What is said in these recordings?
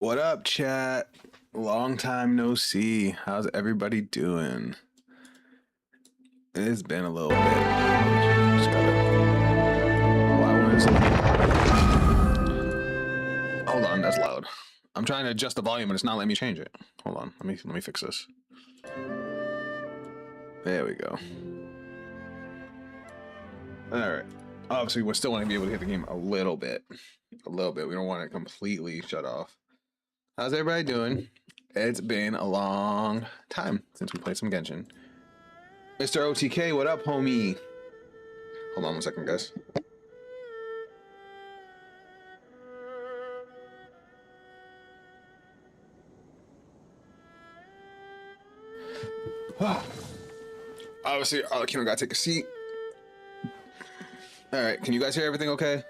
What up, chat? Long time no see. How's everybody doing? It's been a little bit. Just gotta. Why was it? Hold on, that's loud. I'm trying to adjust the volume and it's not letting me change it. Hold on, let me fix this. There we go. All right. Obviously, we still want to be able to hit the game a little bit. A little bit. We don't want it completely shut off. How's everybody doing? It's been a long time since we played some Genshin. Mr. OTK, what up, homie? Hold on one second, guys. Obviously, Archon gotta take a seat. All right, can you guys hear everything okay?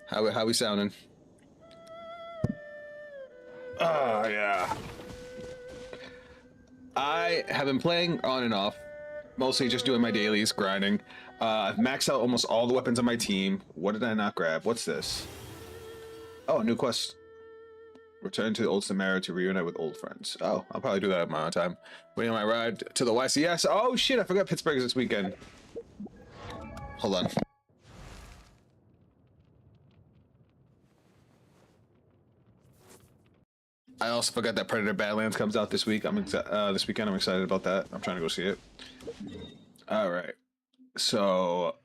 How we sounding? Oh, yeah. I have been playing on and off, mostly just doing my dailies, grinding. I've maxed out almost all the weapons on my team. What did I not grab? What's this? Oh, new quest. Return to the old Samara to reunite with old friends. Oh, I'll probably do that at my own time. Waiting on my ride to the YCS. Oh, shit, I forgot Pittsburgh is this weekend. Hold on. I also forgot that Predator Badlands comes out this week. This weekend. I'm excited about that. I'm trying to go see it. All right. So,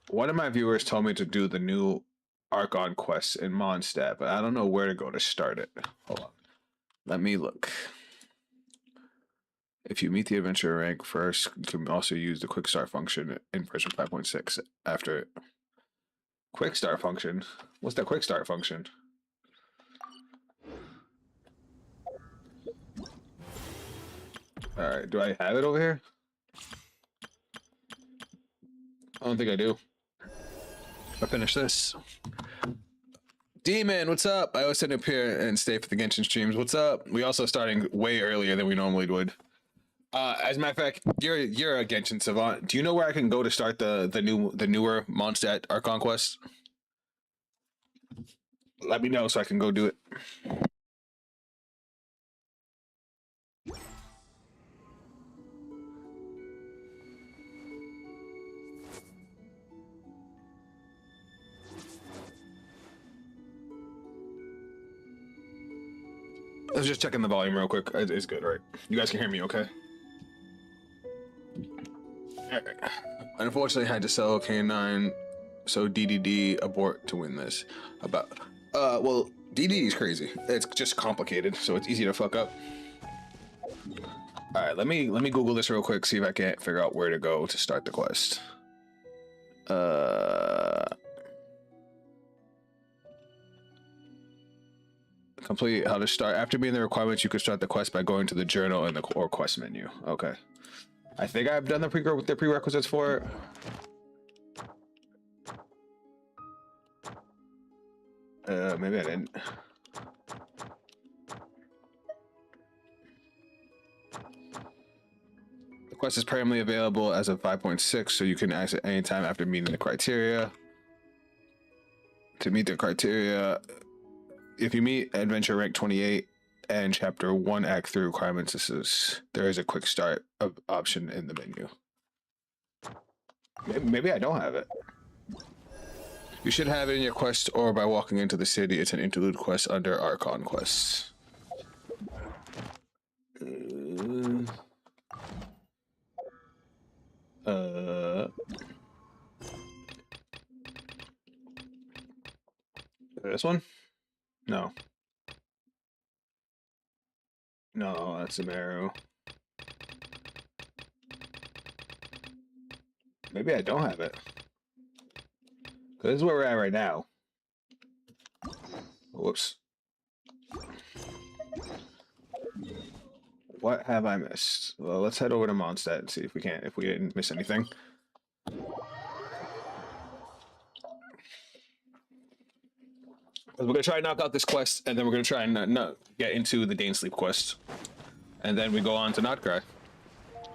one of my viewers told me to do the new Archon quest in Mondstadt, but I don't know where to go to start it. Hold on. Let me look. If you meet the adventure rank first, you can also use the quick start function in version 5.6 after it. Quick start function? What's that quick start function? Alright, do I have it over here? I don't think I do. I finish this. Demon, what's up? I always send up here and stay for the Genshin streams. What's up? We also starting way earlier than we normally would. As a matter of fact, you're a Genshin savant. Do you know where I can go to start the newer Mondstadt Archon quest? Let me know so I can go do it. I was just checking the volume real quick. It's good, right? You guys can hear me okay? Alright. Unfortunately, I had to sell K9, so DDD abort to win this. Well, DDD is crazy. It's just complicated, so it's easy to fuck up. Alright, let me Google this real quick, see if I can't figure out where to go to start the quest. Complete how to start. After being the requirements, you could start the quest by going to the journal in the core quest menu. Okay. I think I've done the prerequisites for it. Maybe I didn't. The quest is primarily available as of 5.6, so you can access it anytime after meeting the criteria. To meet the criteria, if you meet adventure rank 28 and chapter 1 act 3 requirements, there is a quick start option in the menu. Maybe I don't have it. You should have it in your quest or by walking into the city. It's an interlude quest under Archon quests. This one? No. No, that's a arrow. Maybe I don't have it. This is where we're at right now. Whoops. What have I missed? Well, let's head over to Mondstadt and see if we didn't miss anything. We're gonna try and knock out this quest, and then we're gonna try and get into the Dane Sleep quest, and then we go on to Notcry,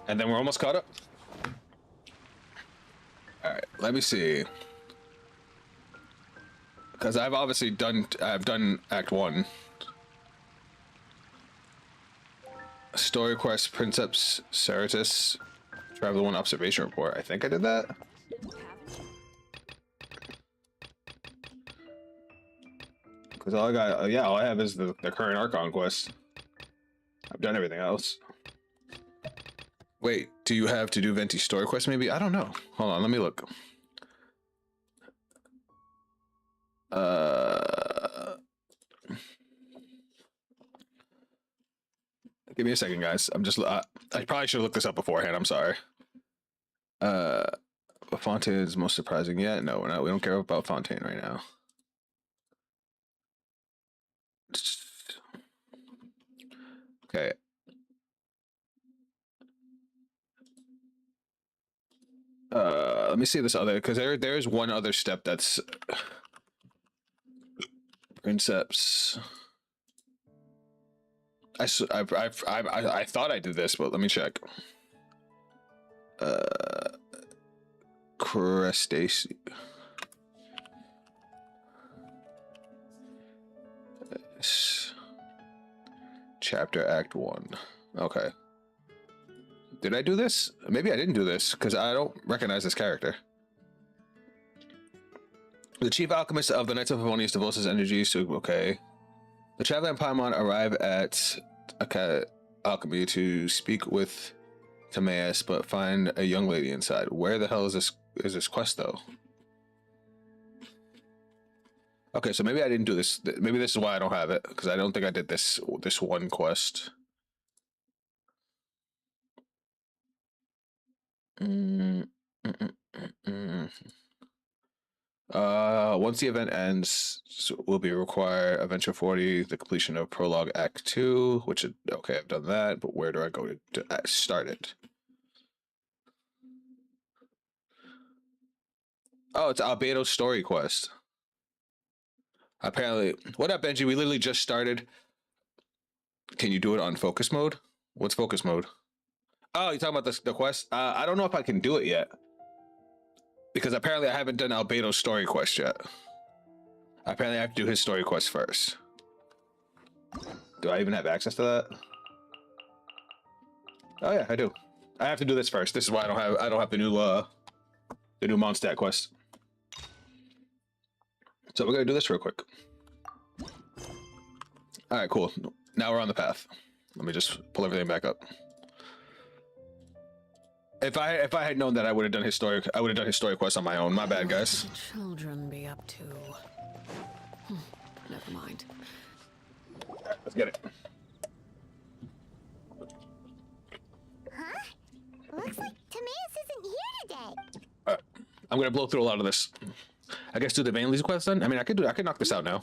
and then we're almost caught up. All right, let me see, because I've done Act 1. Story quest, Princeps Ceratus, Travel 1 observation report. I think I did that. Because all I got, all I have is the current Archon quest. I've done everything else. Wait, do you have to do Venti story quest maybe? I don't know. Hold on, let me look. Give me a second, guys. I probably should have looked this up beforehand. I'm sorry. Fontaine is most surprising yet? No, we're not. We don't care about Fontaine right now. Okay. Let me see this other, because there's one other step that's Princeps. I thought I did this, but let me check. Crustacea. Chapter Act 1. Okay. Did I do this? Maybe I didn't do this, because I don't recognize this character. The chief alchemist of the Knights of Favonius devotes his energies to... Okay. The traveler and Paimon arrive at alchemy to speak with Timaeus, but find a young lady inside. Where the hell is this quest, though? Okay, so maybe I didn't do this. Maybe this is why I don't have it, because I don't think I did this one quest. Once the event ends, will be required Adventure 40, the completion of Prologue Act 2, which, okay, I've done that, but where do I go to start it? Oh, it's Albedo's story quest. Apparently, what up, Benji? We literally just started. Can you do it on focus mode? What's focus mode? Oh, you're talking about the quest? I don't know if I can do it yet. Because apparently I haven't done Albedo's story quest yet. Apparently I have to do his story quest first. Do I even have access to that? Oh yeah, I do. I have to do this first. This is why I don't have the new Mondstadt quest. So we're gonna do this real quick. All right, cool. Now we're on the path. Let me just pull everything back up. If I had known that, I would have done his story quest on my own. My bad, guys. What could the children be up to? Never mind. Let's get it. Huh? Looks like Timaeus isn't here today. Alright. I'm gonna blow through a lot of this. I guess do the Vainly's quest then? I mean, I could knock this out now.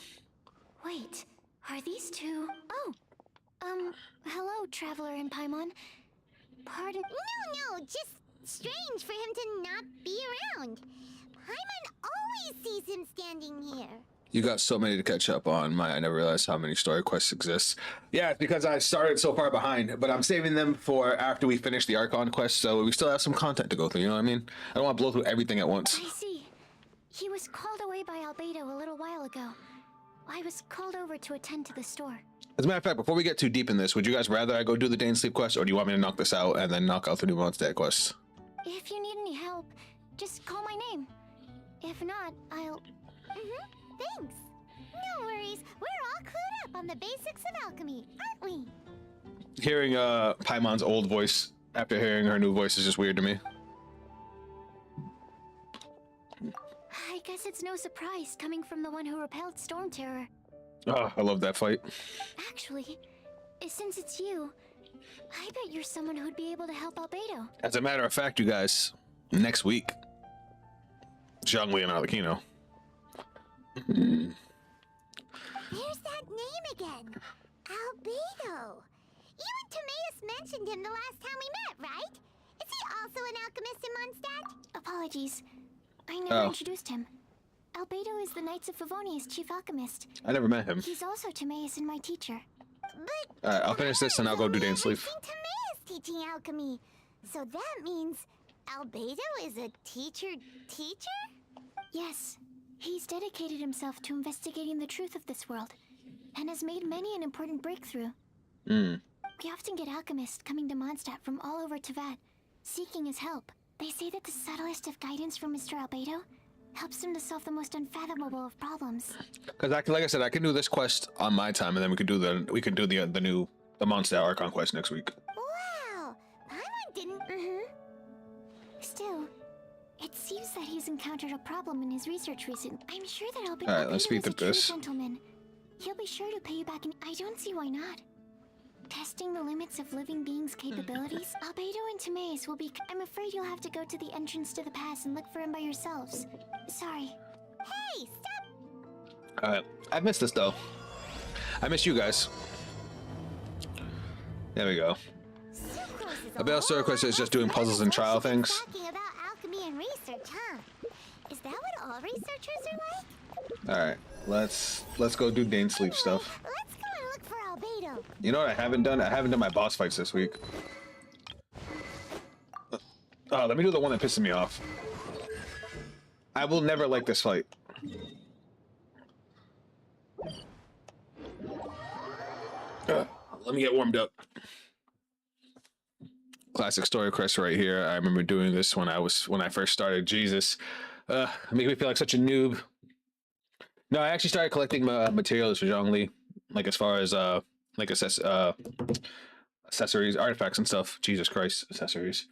Wait, are these two? Oh, hello, Traveler and Paimon. Pardon? No, just strange for him to not be around. Paimon always sees him standing here. You got so many to catch up on. I never realized how many story quests exist. Yeah, it's because I started so far behind, but I'm saving them for after we finish the Archon quest, so we still have some content to go through, you know what I mean? I don't want to blow through everything at once. I see. He was called away by Albedo a little while ago. I was called over to attend to the store. As a matter of fact, before we get too deep in this, would you guys rather I go do the Day and Sleep quest, or do you want me to knock this out and then knock out the new Mondstadt quest? If you need any help, just call my name. If not, I'll... thanks. No worries, we're all clued up on the basics of alchemy, aren't we? Hearing Paimon's old voice after hearing her new voice is just weird to me. I guess it's no surprise coming from the one who repelled Storm Terror. Oh, I love that fight. Actually, since it's you, I bet you're someone who'd be able to help Albedo. As a matter of fact, you guys, next week, Zhongli and Arlecchino. There's that name again. Albedo. You and Timaeus mentioned him the last time we met, right? Is he also an alchemist in Mondstadt? Apologies. I never introduced him. Albedo is the Knights of Favonia's chief alchemist. I never met him. He's also Timaeus and my teacher. But Alright, I'll finish this and I'll go do Day and Sleep. Timaeus teaching alchemy. So that means Albedo is a teacher? Yes. He's dedicated himself to investigating the truth of this world, and has made many an important breakthrough. We often get alchemists coming to Mondstadt from all over Teyvat, seeking his help. They say that the subtlest of guidance from Mr. Albedo helps him to solve the most unfathomable of problems. Because like I said, I can do this quest on my time, and then we could do the Mondstadt Archon quest next week. Wow, Paimon didn't. Still, it seems that he's encountered a problem in his research recently. I'm sure that Albedo Alright, let's speed is a through this. true gentleman. He'll be sure to pay you back, and I don't see why not. Testing the limits of living beings' capabilities, Albedo and Timaeus will be... I'm afraid you'll have to go to the entrance to the pass and look for him by yourselves. Sorry. Hey, stop! Alright, I missed this though. I miss you guys. There we go. Albedo's story quest is just doing puzzles and trial things. Talking about alchemy and research, huh? Is that what all researchers are like? Alright, let's go do Day and Sleep stuff. Let's go and look for Albedo. You know what I haven't done? I haven't done my boss fights this week. Oh, let me do the one that pisses me off. I will never like this fight. Let me get warmed up. Classic story quest right here. I remember doing this when I first started. Jesus, make me feel like such a noob. No, I actually started collecting materials for Zhongli, like as far as like accessories, artifacts, and stuff. Jesus Christ, accessories.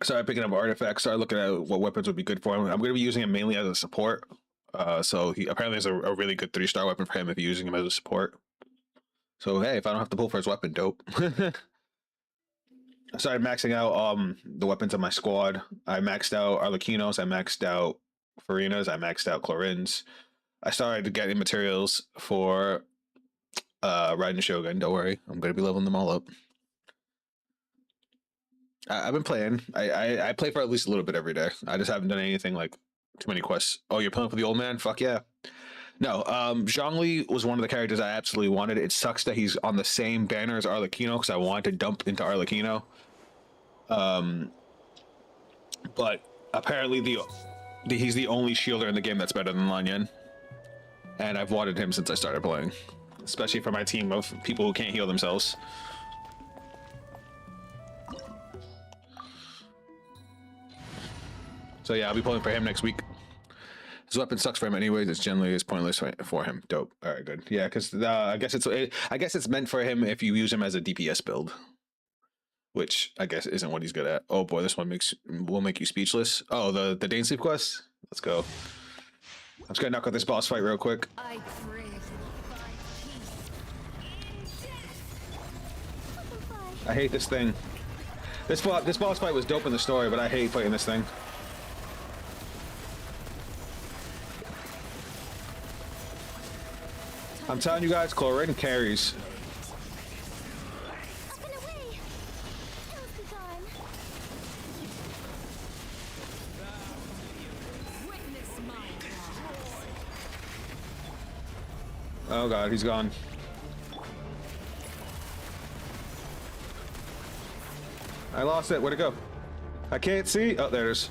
Started picking up artifacts. Started looking at what weapons would be good for him. I'm going to be using him mainly as a support. So he apparently is a really good 3-star weapon for him if you're using him as a support. So hey, if I don't have to pull for his weapon, dope. I started maxing out the weapons of my squad. I maxed out Arlecchinos, I maxed out Farinas, I maxed out Clorins. I started getting materials for Raiden Shogun. Don't worry, I'm gonna be leveling them all up. I've been playing. I play for at least a little bit every day. I just haven't done anything like too many quests. Oh, you're playing for the old man? Fuck yeah. No, Zhongli was one of the characters I absolutely wanted. It sucks that he's on the same banner as Arlecchino because I wanted to dump into Arlecchino. But apparently he's the only shielder in the game that's better than Lan Yen. And I've wanted him since I started playing, especially for my team of people who can't heal themselves. So yeah, I'll be pulling for him next week. His weapon sucks for him anyways. It's generally is pointless for him. Dope. All right, good. Yeah, because I guess it's meant for him if you use him as a DPS build, which I guess isn't what he's good at. Oh boy, this one will make you speechless. Oh, the Dane Sleep quest. Let's go. I'm just gonna knock out this boss fight real quick. I pray for peace. I hate this thing. This boss fight was dope in the story, but I hate fighting this thing. I'm telling you guys, Chlorine carries. Up and away! Ills be gone. Witness my wrath. Oh god, he's gone. I lost it. Where'd it go? I can't see. Oh, there it is.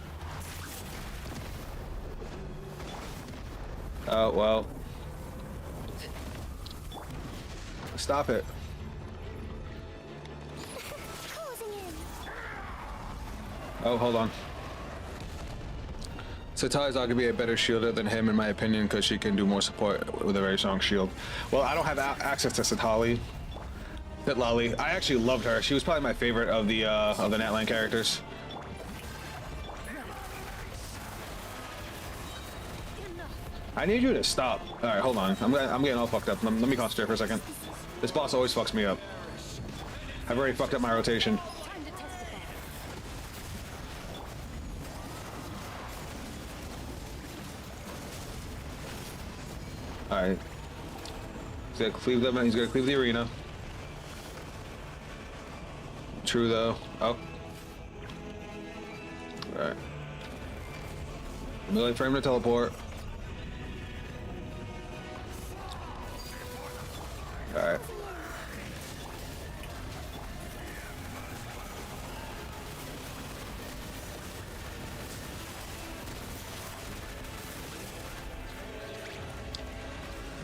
Oh, well. Stop it. Closing in. Oh, hold on. Satai's going to be a better shielder than him, in my opinion, because she can do more support with a very strong shield. Well, I don't have access to Satali. Lali. I actually loved her. She was probably my favorite of the Natlan characters. I need you to stop. All right, hold on. I'm getting all fucked up. Let me concentrate for a second. This boss always fucks me up. I've already fucked up my rotation. Time to testify. All right. He's gonna cleave the arena. True though. Oh. All right. Melee frame to teleport. All right.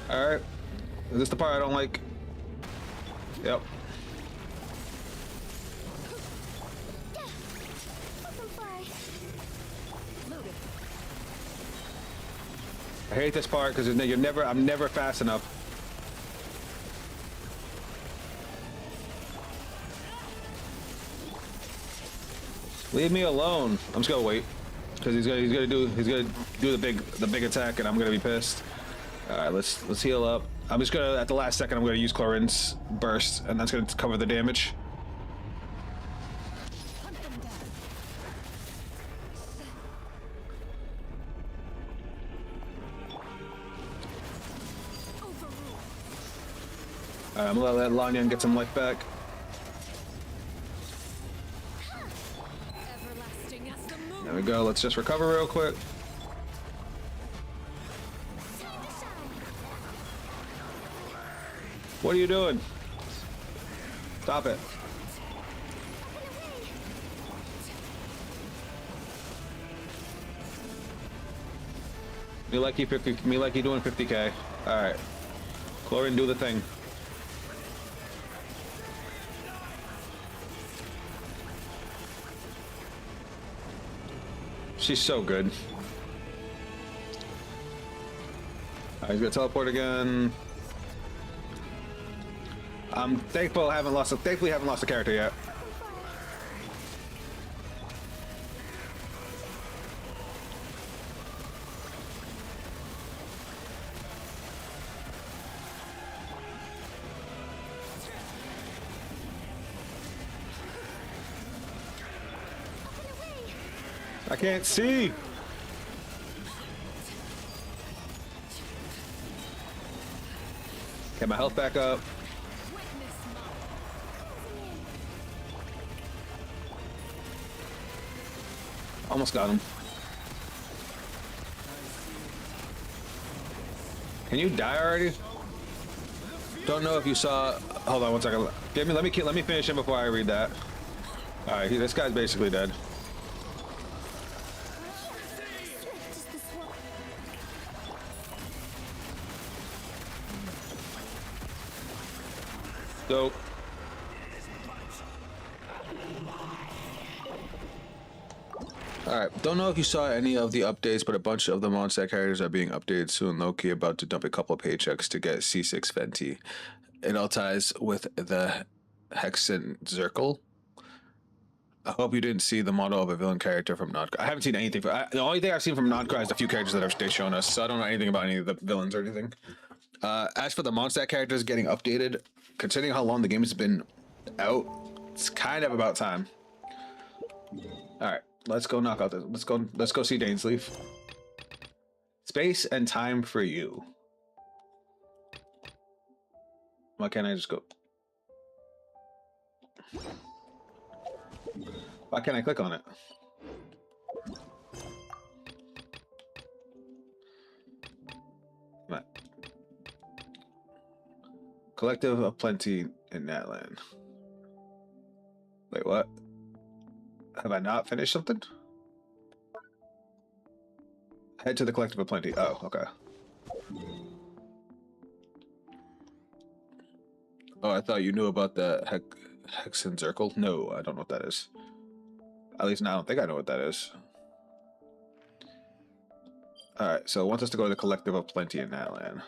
All right. Is this the part I don't like? Yep. Open fly. Loaded. I hate this part because I'm never fast enough. Leave me alone. I'm just gonna wait because he's gonna do the big attack and I'm gonna be pissed. All right, let's heal up. I'm just gonna at the last second I'm gonna use Chlorine's burst and that's gonna cover the damage. Hunt them down. Overrule. All right, I'm gonna let Lan Yen get some life back. Everlasting as the moon. There we go. Let's just recover real quick. Time to shine. What are you doing? Stop it. Up and away. Me like you doing 50k. All right. Chlorine, do the thing. She's so good. He's gonna teleport again. I'm thankful I haven't lost a character yet. I can't see. Get my health back up. Witness my Almost got him. Can you die already? Don't know if you saw. Hold on one second. Let me finish him before I read that. All right, this guy's basically dead. Dope. Alright, don't know if you saw any of the updates, but a bunch of the Mondstadt characters are being updated soon. Loki about to dump a couple of paychecks to get C6 Fenty. It all ties with the Hexen Zirkel. I hope you didn't see the model of a villain character from Nodcry. I haven't seen anything. The only thing I've seen from Nodcry is a few characters that they've shown us, so I don't know anything about any of the villains or anything. As for the Mondstadt characters getting updated, considering how long the game has been out, it's kind of about time. All right, let's go knock out this. Let's go see Dainsleif. Space and time for you. Why can't I just go? Why can't I click on it? Come on. Collective of Plenty in Natlan. Wait, what? Have I not finished something? Head to the Collective of Plenty. Oh, okay. Oh, I thought you knew about the Hexen Circle. No, I don't know what that is. At least now I don't think I know what that is. Alright, so it wants us to go to the Collective of Plenty in Natlan.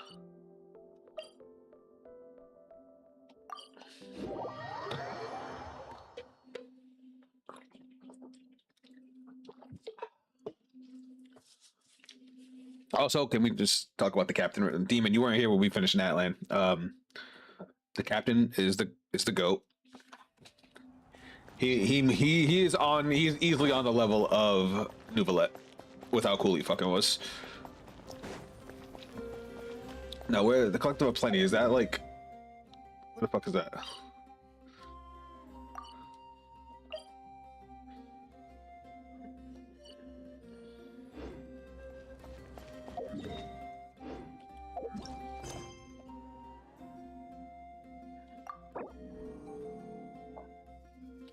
Also, can we just talk about the captain? Demon, you weren't here when we finished Natlan. The captain is the GOAT. He's easily on the level of Nouvelette with how cool he fucking was. Now, where the Collective of Plenty is that like? What the fuck is that?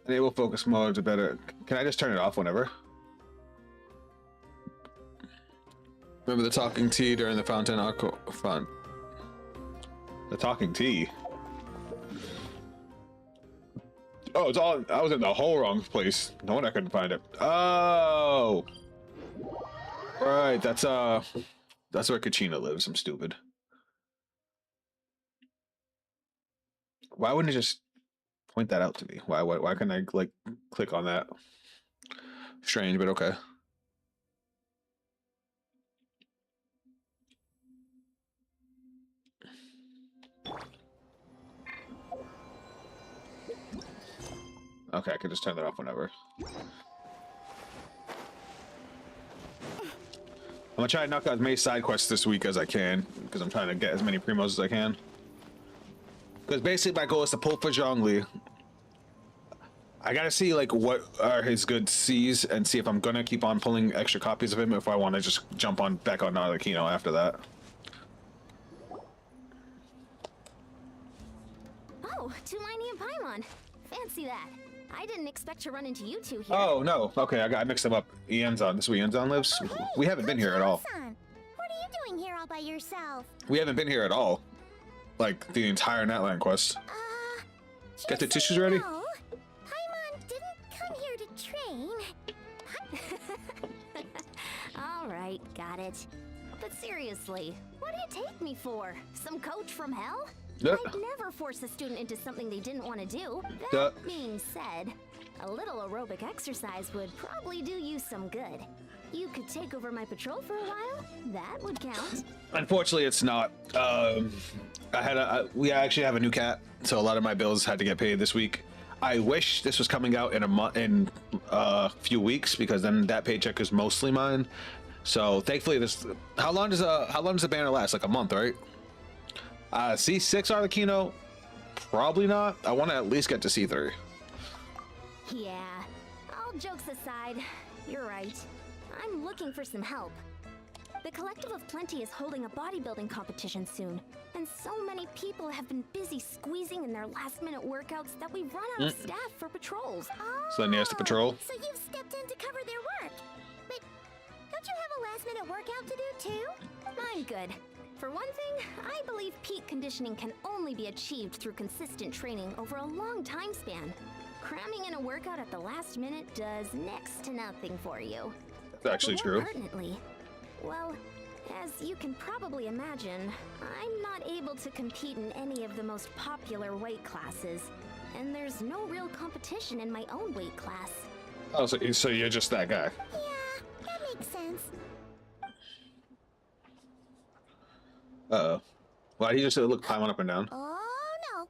Enable focus mode to better. Can I just turn it off whenever? Remember the talking tea during the fountain fun. The talking tea. Oh, it's all. I was in the whole wrong place. No wonder I couldn't find it. Oh, right. That's where Kachina lives. I'm stupid. Why wouldn't it just point that out to me? Why can't I like click on that? Strange, but okay. Okay, I can just turn that off whenever. I'm gonna try to knock out as many side quests this week as I can, because I'm trying to get as many primos as I can. Because basically my goal is to pull for Zhongli. I gotta see like what are his good C's and see if I'm gonna keep on pulling extra copies of him, or if I want to just jump on back on Archon after that. Oh, Tulani and Paimon. Fancy that. I didn't expect to run into you two here. Oh no, okay, I mixed them up. Ienzon, this is where Ienzon lives. Oh, hey, We haven't been here at all. Son. What are you doing here all by yourself? We haven't been here at all. Like the entire Natlan quest. Get the tissues ready? No, Paimon didn't come here to train. All right, got it. But seriously, what do you take me for? Some coach from hell? I'd never force a student into something they didn't want to do. That being said, a little aerobic exercise would probably do you some good. You could take over my patrol for a while. That would count. Unfortunately, it's not. We actually have a new cat, so a lot of my bills had to get paid this week. I wish this was coming out in a few weeks, because then that paycheck is mostly mine. So thankfully, this. How long does the banner last? Like a month, right? C6 Arlecchino? Probably not. I want to at least get to C3. Yeah. All jokes aside, you're right. I'm looking for some help. The Collective of Plenty is holding a bodybuilding competition soon, and so many people have been busy squeezing in their last-minute workouts that we've run out of staff for patrols. So then he has to patrol. So you've stepped in to cover their work. But don't you have a last-minute workout to do too? I'm good. For one thing, I believe peak conditioning can only be achieved through consistent training over a long time span. Cramming in a workout at the last minute does next to nothing for you. That's actually More true. pertinently, well, as you can probably imagine, I'm not able to compete in any of the most popular weight classes, and there's no real competition in my own weight class. Oh, so you're just that guy. Yeah, that makes sense. Uh-oh. Why did he just look Paimon up and down? Oh no!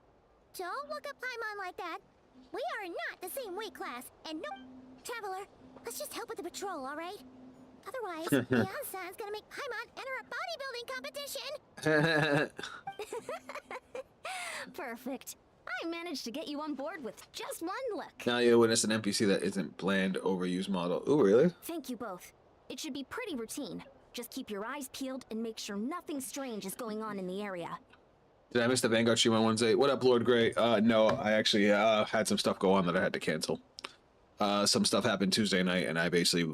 Don't look at Paimon like that. We are not the same weight class, and no, Traveler, let's just help with the patrol, all right? Otherwise, Beyonce's gonna make Paimon enter a bodybuilding competition. Perfect. I managed to get you on board with just one look. Now you witness an NPC that isn't bland, overused model. Ooh, really? Thank you both. It should be pretty routine. Just keep your eyes peeled and make sure nothing strange is going on in the area. Did I miss the Vanguard stream on Wednesday? What up, Lord Grey? No, I actually had some stuff go on that I had to cancel. Some stuff happened Tuesday night, and I basically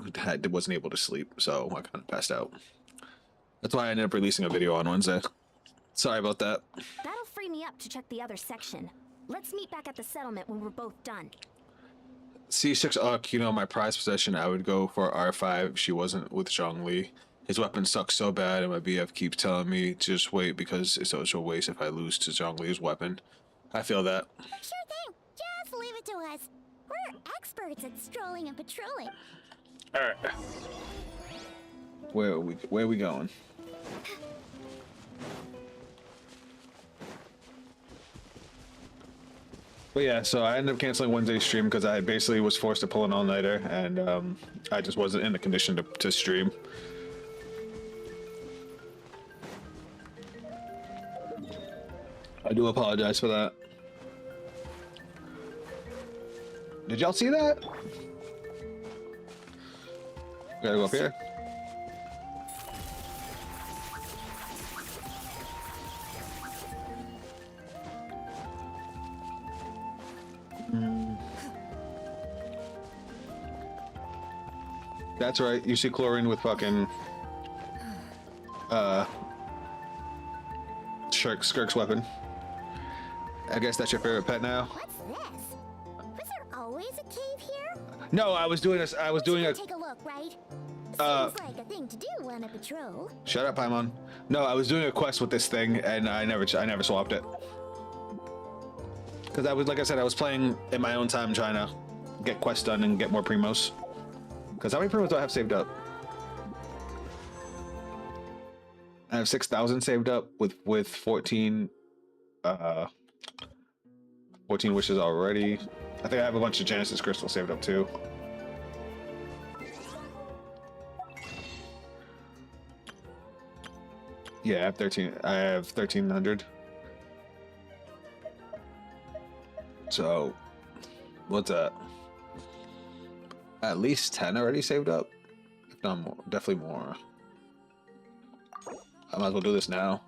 wasn't able to sleep, so I kind of passed out. That's why I ended up releasing a video on Wednesday. Sorry about that. That'll free me up to check the other section. Let's meet back at the settlement when we're both done. C6 you know, my prized possession, I would go for R5 if she wasn't with Zhongli. His weapon sucks so bad, and my BF keeps telling me to just wait because it's such a waste if I lose to Zhongli's weapon. I feel that. Sure thing. Just leave it to us. We're experts at strolling and patrolling. Alright. Where are we going? But yeah, so I ended up canceling Wednesday's stream because I basically was forced to pull an all-nighter, and I just wasn't in the condition to stream. I do apologize for that. Did y'all see that? Gotta go up here. That's right. You see chlorine with fucking Skirk's weapon. I guess that's your favorite pet now. What's this? Was there always a cave here? No, I was doing a Take a look, right? Seems like a thing to do on a patrol. Shut up, Paimon. No, I was doing a quest with this thing, and I never swapped it. Because I was, like I said, I was playing in my own time trying to get quests done and get more primos. Because how many primos do I have saved up? I have 6,000 saved up with 14 wishes already. I think I have a bunch of Genesis crystals saved up too. Yeah, I have 1,300. So, what's that? At least 10 already saved up. If not more, definitely more. I might as well do this now.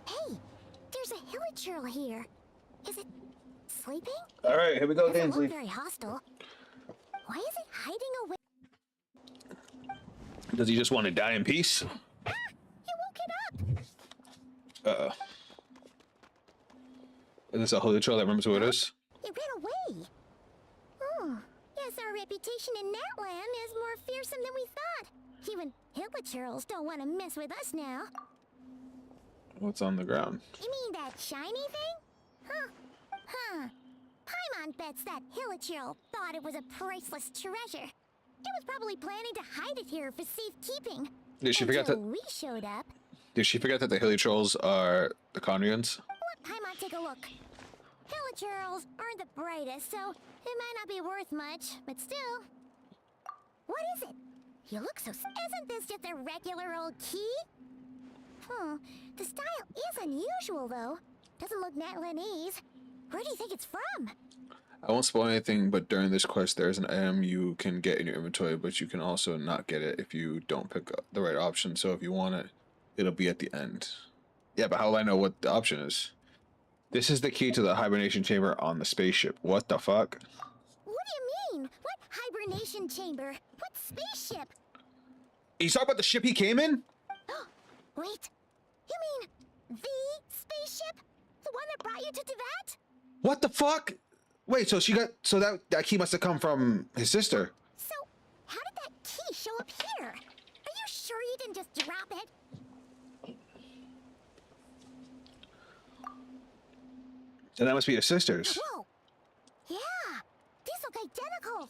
Hey, there's a hilichurl here. Is it sleeping? All right, here we go, Doesn't Dansley. look very hostile. Why is it hiding away? Does he just want to die in peace? Ah, you woke it up. Is this a holy troll that remembers who it is? It ran away. Oh, guess our reputation in Natlan is more fearsome than we thought. Even hilichurls don't want to mess with us now. What's on the ground? You mean that shiny thing? Huh. Paimon bets that hilichurl thought it was a priceless treasure. It was probably planning to hide it here for safekeeping. Did she forget that? Until we showed up. Did she forget that the hilly trolls are the Conrians? Let Paimon take a look. Hilichurls aren't the brightest, so it might not be worth much, but still. What is it? You look so... Isn't this just a regular old key? The style is unusual, though. Doesn't look Natlanese. Where do you think it's from? I won't spoil anything, but during this quest, there's an item you can get in your inventory, but you can also not get it if you don't pick up the right option. So if you want it, it'll be at the end. Yeah, but how will I know what the option is? This is the key to the hibernation chamber on the spaceship. What the fuck? What do you mean? What hibernation chamber? What spaceship? He's talking about the ship he came in? Wait, you mean the spaceship? The one that brought you to Teyvat? What the fuck? Wait, so that key must have come from his sister. So, how did that key show up here? Are you sure you didn't just drop it? So that must be his sister's. Whoa! Yeah, these look identical.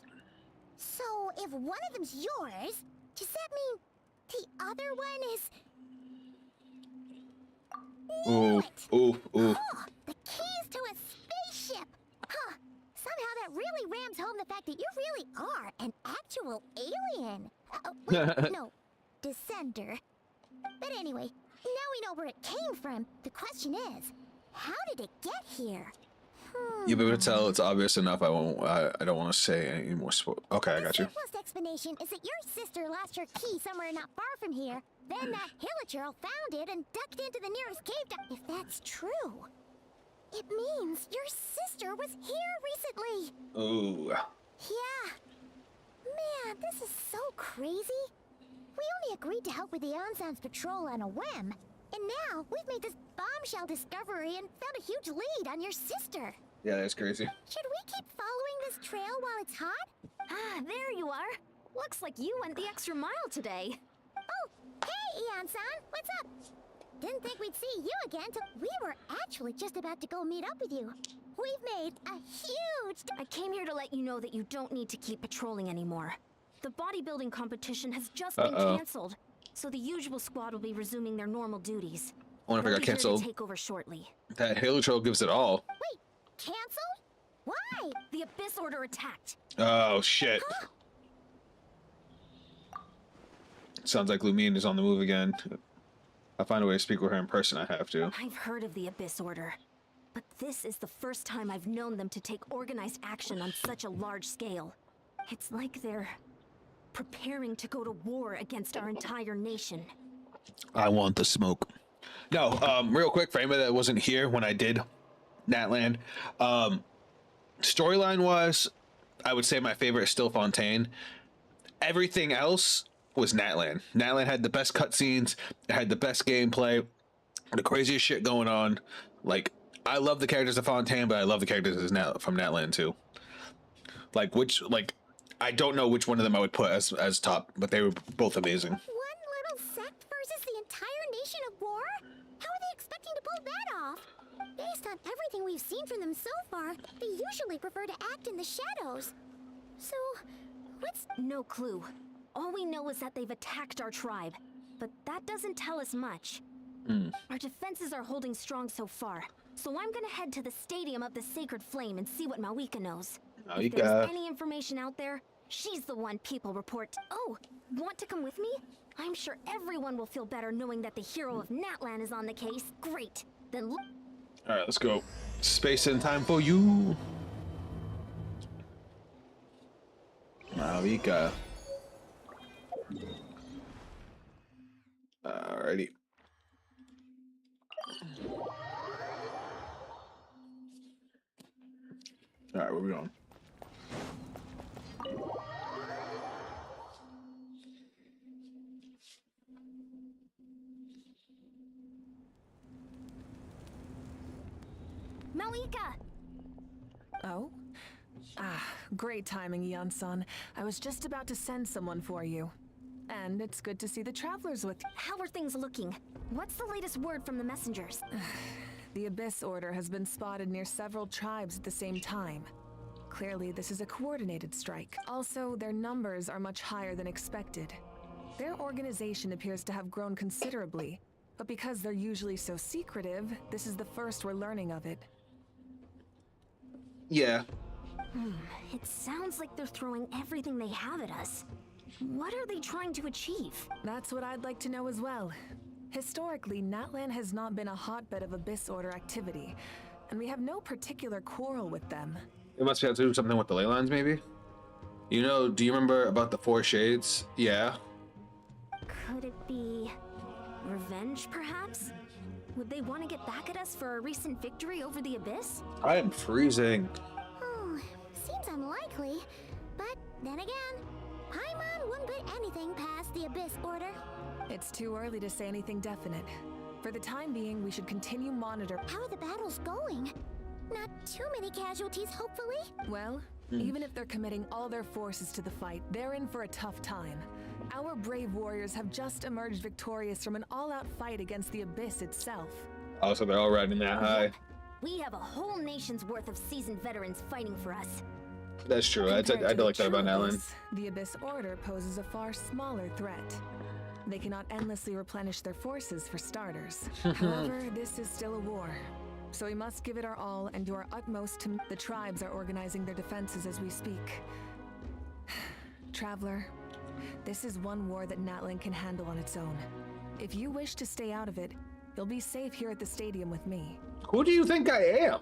So, if one of them's yours, does that mean the other one is... Ooh, ooh, ooh. Oh, the keys to a spaceship! Huh. Somehow that really rams home the fact that you really are an actual alien. Wait, no, descender. But anyway, now we know where it came from. The question is, how did it get here? You'll be able to tell it's obvious enough. I don't want to say any more. Okay, I got you. The simplest explanation is that your sister lost her key somewhere not far from here. Then that Hilichurl found it and ducked into the nearest cave. If that's true, it means your sister was here recently. Ooh. Yeah. Man, this is so crazy. We only agreed to help with the Ensemble patrol on a whim. And now we've made this bombshell discovery and found a huge lead on your sister. Yeah, that's crazy. Should we keep following this trail while it's hot? Ah, there you are. Looks like you went the extra mile today. Oh, hey, Eon-san, what's up? Didn't think we'd see you again till we were actually just about to go meet up with you. We've made a huge... I came here to let you know that you don't need to keep patrolling anymore. The bodybuilding competition has just been canceled, so the usual squad will be resuming their normal duties. I wonder if I got canceled. Take over shortly. That Hilichurl gives it all. Wait, canceled? Why? The Abyss Order attacked. Oh shit. Huh? Sounds like Lumine is on the move again. I'll find a way to speak with her in person. I have to. I've heard of the Abyss Order, but this is the first time I've known them to take organized action on such a large scale. It's like they're preparing to go to war against our entire nation. I want the smoke. No, real quick, for anybody that wasn't here when I did Natlan, storyline wise, I would say my favorite is still Fontaine. Everything else was Natlan. Natlan had the best cutscenes, it had the best gameplay, the craziest shit going on. Like, I love the characters of Fontaine, but I love the characters from Natlan too. I don't know which one of them I would put as top, but they were both amazing. One little sect versus the entire nation of war? How are they expecting to pull that off? Based on everything we've seen from them so far, they usually prefer to act in the shadows. So, what's... No clue. All we know is that they've attacked our tribe, but that doesn't tell us much. Our defenses are holding strong so far, so I'm gonna head to the Stadium of the Sacred Flame and see what Mawika knows. If there's any information out there, she's the one people report. Oh, want to come with me? I'm sure everyone will feel better knowing that the hero of Natlan is on the case. Great. Then look. All right, let's go. Space and time for you. Mawika. Alrighty. All right, where we going? Mawika! Oh? Ah, great timing, Eon-san. I was just about to send someone for you. And it's good to see the travelers with... How are things looking? What's the latest word from the messengers? The Abyss Order has been spotted near several tribes at the same time. Clearly, this is a coordinated strike. Also, their numbers are much higher than expected. Their organization appears to have grown considerably, but because they're usually so secretive, this is the first we're learning of it. Yeah. It sounds like they're throwing everything they have at us. What are they trying to achieve? That's what I'd like to know as well. Historically, Natlan has not been a hotbed of Abyss Order activity, and we have no particular quarrel with them. It must have to do something with the ley lines, maybe? You know, do you remember about the Four Shades? Yeah. Could it be revenge, perhaps? Would they want to get back at us for a recent victory over the Abyss? I am freezing. Oh, seems unlikely. But then again, Paimon wouldn't put anything past the Abyss Order. It's too early to say anything definite. For the time being, we should continue monitor. How are the battles going? Not too many casualties, hopefully. Well, even if they're committing all their forces to the fight, they're in for a tough time. Our brave warriors have just emerged victorious from an all-out fight against the Abyss itself. Oh, so they're all riding that high. We have a whole nation's worth of seasoned veterans fighting for us. That's true. I do like that about Natlan. The Abyss Order poses a far smaller threat. They cannot endlessly replenish their forces for starters. However, this is still a war. So we must give it our all and do our utmost to... The tribes are organizing their defenses as we speak. Traveler, this is one war that Natlan can handle on its own. If you wish to stay out of it, you'll be safe here at the stadium with me. Who do you think I am?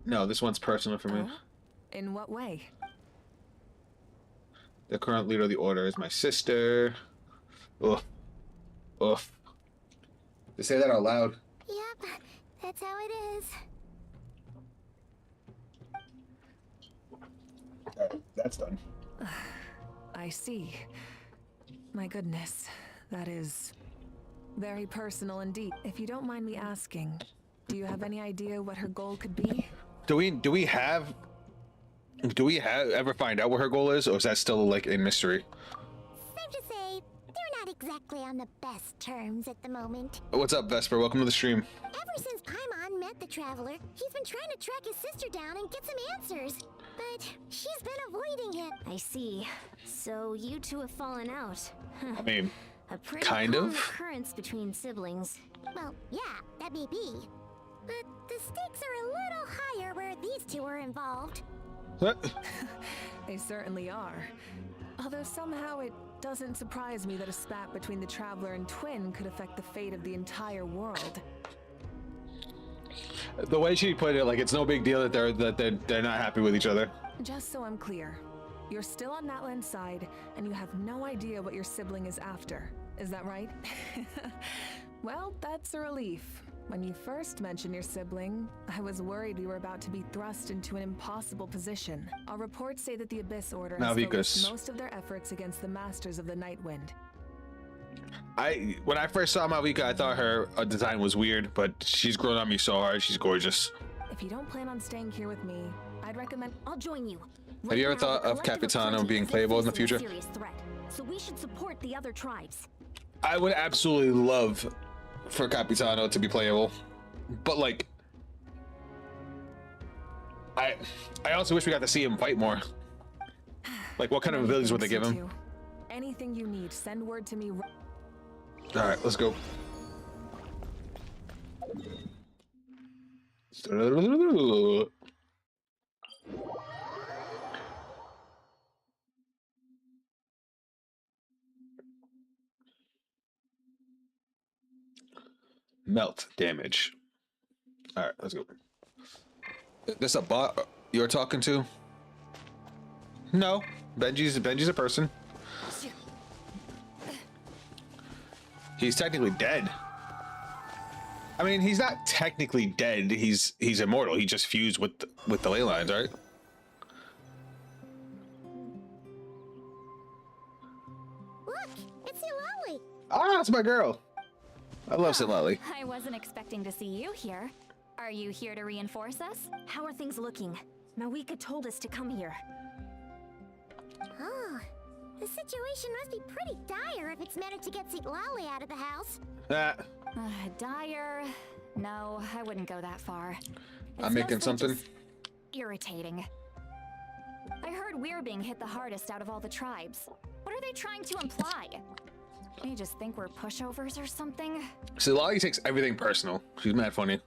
No, this one's personal for me. In what way? The current leader of the order is my sister. Oof. Oof. To say that out loud. Yep, that's how it is. That's done. I see. My goodness, that is very personal indeed. If you don't mind me asking, do you have any idea what her goal could be? Do we have ever find out what her goal is, or is that still like a mystery? Safe to say, they're not exactly on the best terms at the moment. What's up, Vesper? Welcome to the stream. Ever since Paimon met the Traveler, he's been trying to track his sister down and get some answers. But she's been avoiding him. I see. So you two have fallen out. I mean, A pretty kind common of. occurrence between siblings. Well, yeah, that may be. But the stakes are a little higher where these two are involved. They certainly are. Although somehow it doesn't surprise me that a spat between the Traveler and Twin could affect the fate of the entire world. The way she put it, like it's no big deal that they're not happy with each other. Just so I'm clear, you're still on Natlan's side, and you have no idea what your sibling is after. Is that right? Well, that's a relief. When you first mentioned your sibling, I was worried we were about to be thrust into an impossible position. Our reports say that the Abyss Order has focused most of their efforts against the Masters of the Nightwind. When I first saw Malvika, I thought her design was weird, but she's grown on me so hard. She's gorgeous. If you don't plan on staying here with me, I'd recommend... I'll join you. Have you ever thought of Capitano being playable in the future? Serious threat, so we should support the other tribes. I would absolutely love for Capitano to be playable, but like, I also wish we got to see him fight more. Like, what kind of abilities would they give him? Anything you need, send word to me. All right, let's go. Melt damage. All right, let's go. This a bot you're talking to? No, Benji's a person. He's technically dead. I mean, he's not technically dead. He's immortal. He just fused with the ley lines, right? Look, it's Eulalie. Ah, it's my girl. I love Silali. I wasn't expecting to see you here. Are you here to reinforce us? How are things looking? Malvika told us to come here. Oh, the situation must be pretty dire if it's managed to get Eulalie out of the house. Dire? No, I wouldn't go that far. I'm making something. Just irritating. I heard we're being hit the hardest out of all the tribes. What are they trying to imply? They just think we're pushovers or something? Silali takes everything personal. She's mad funny.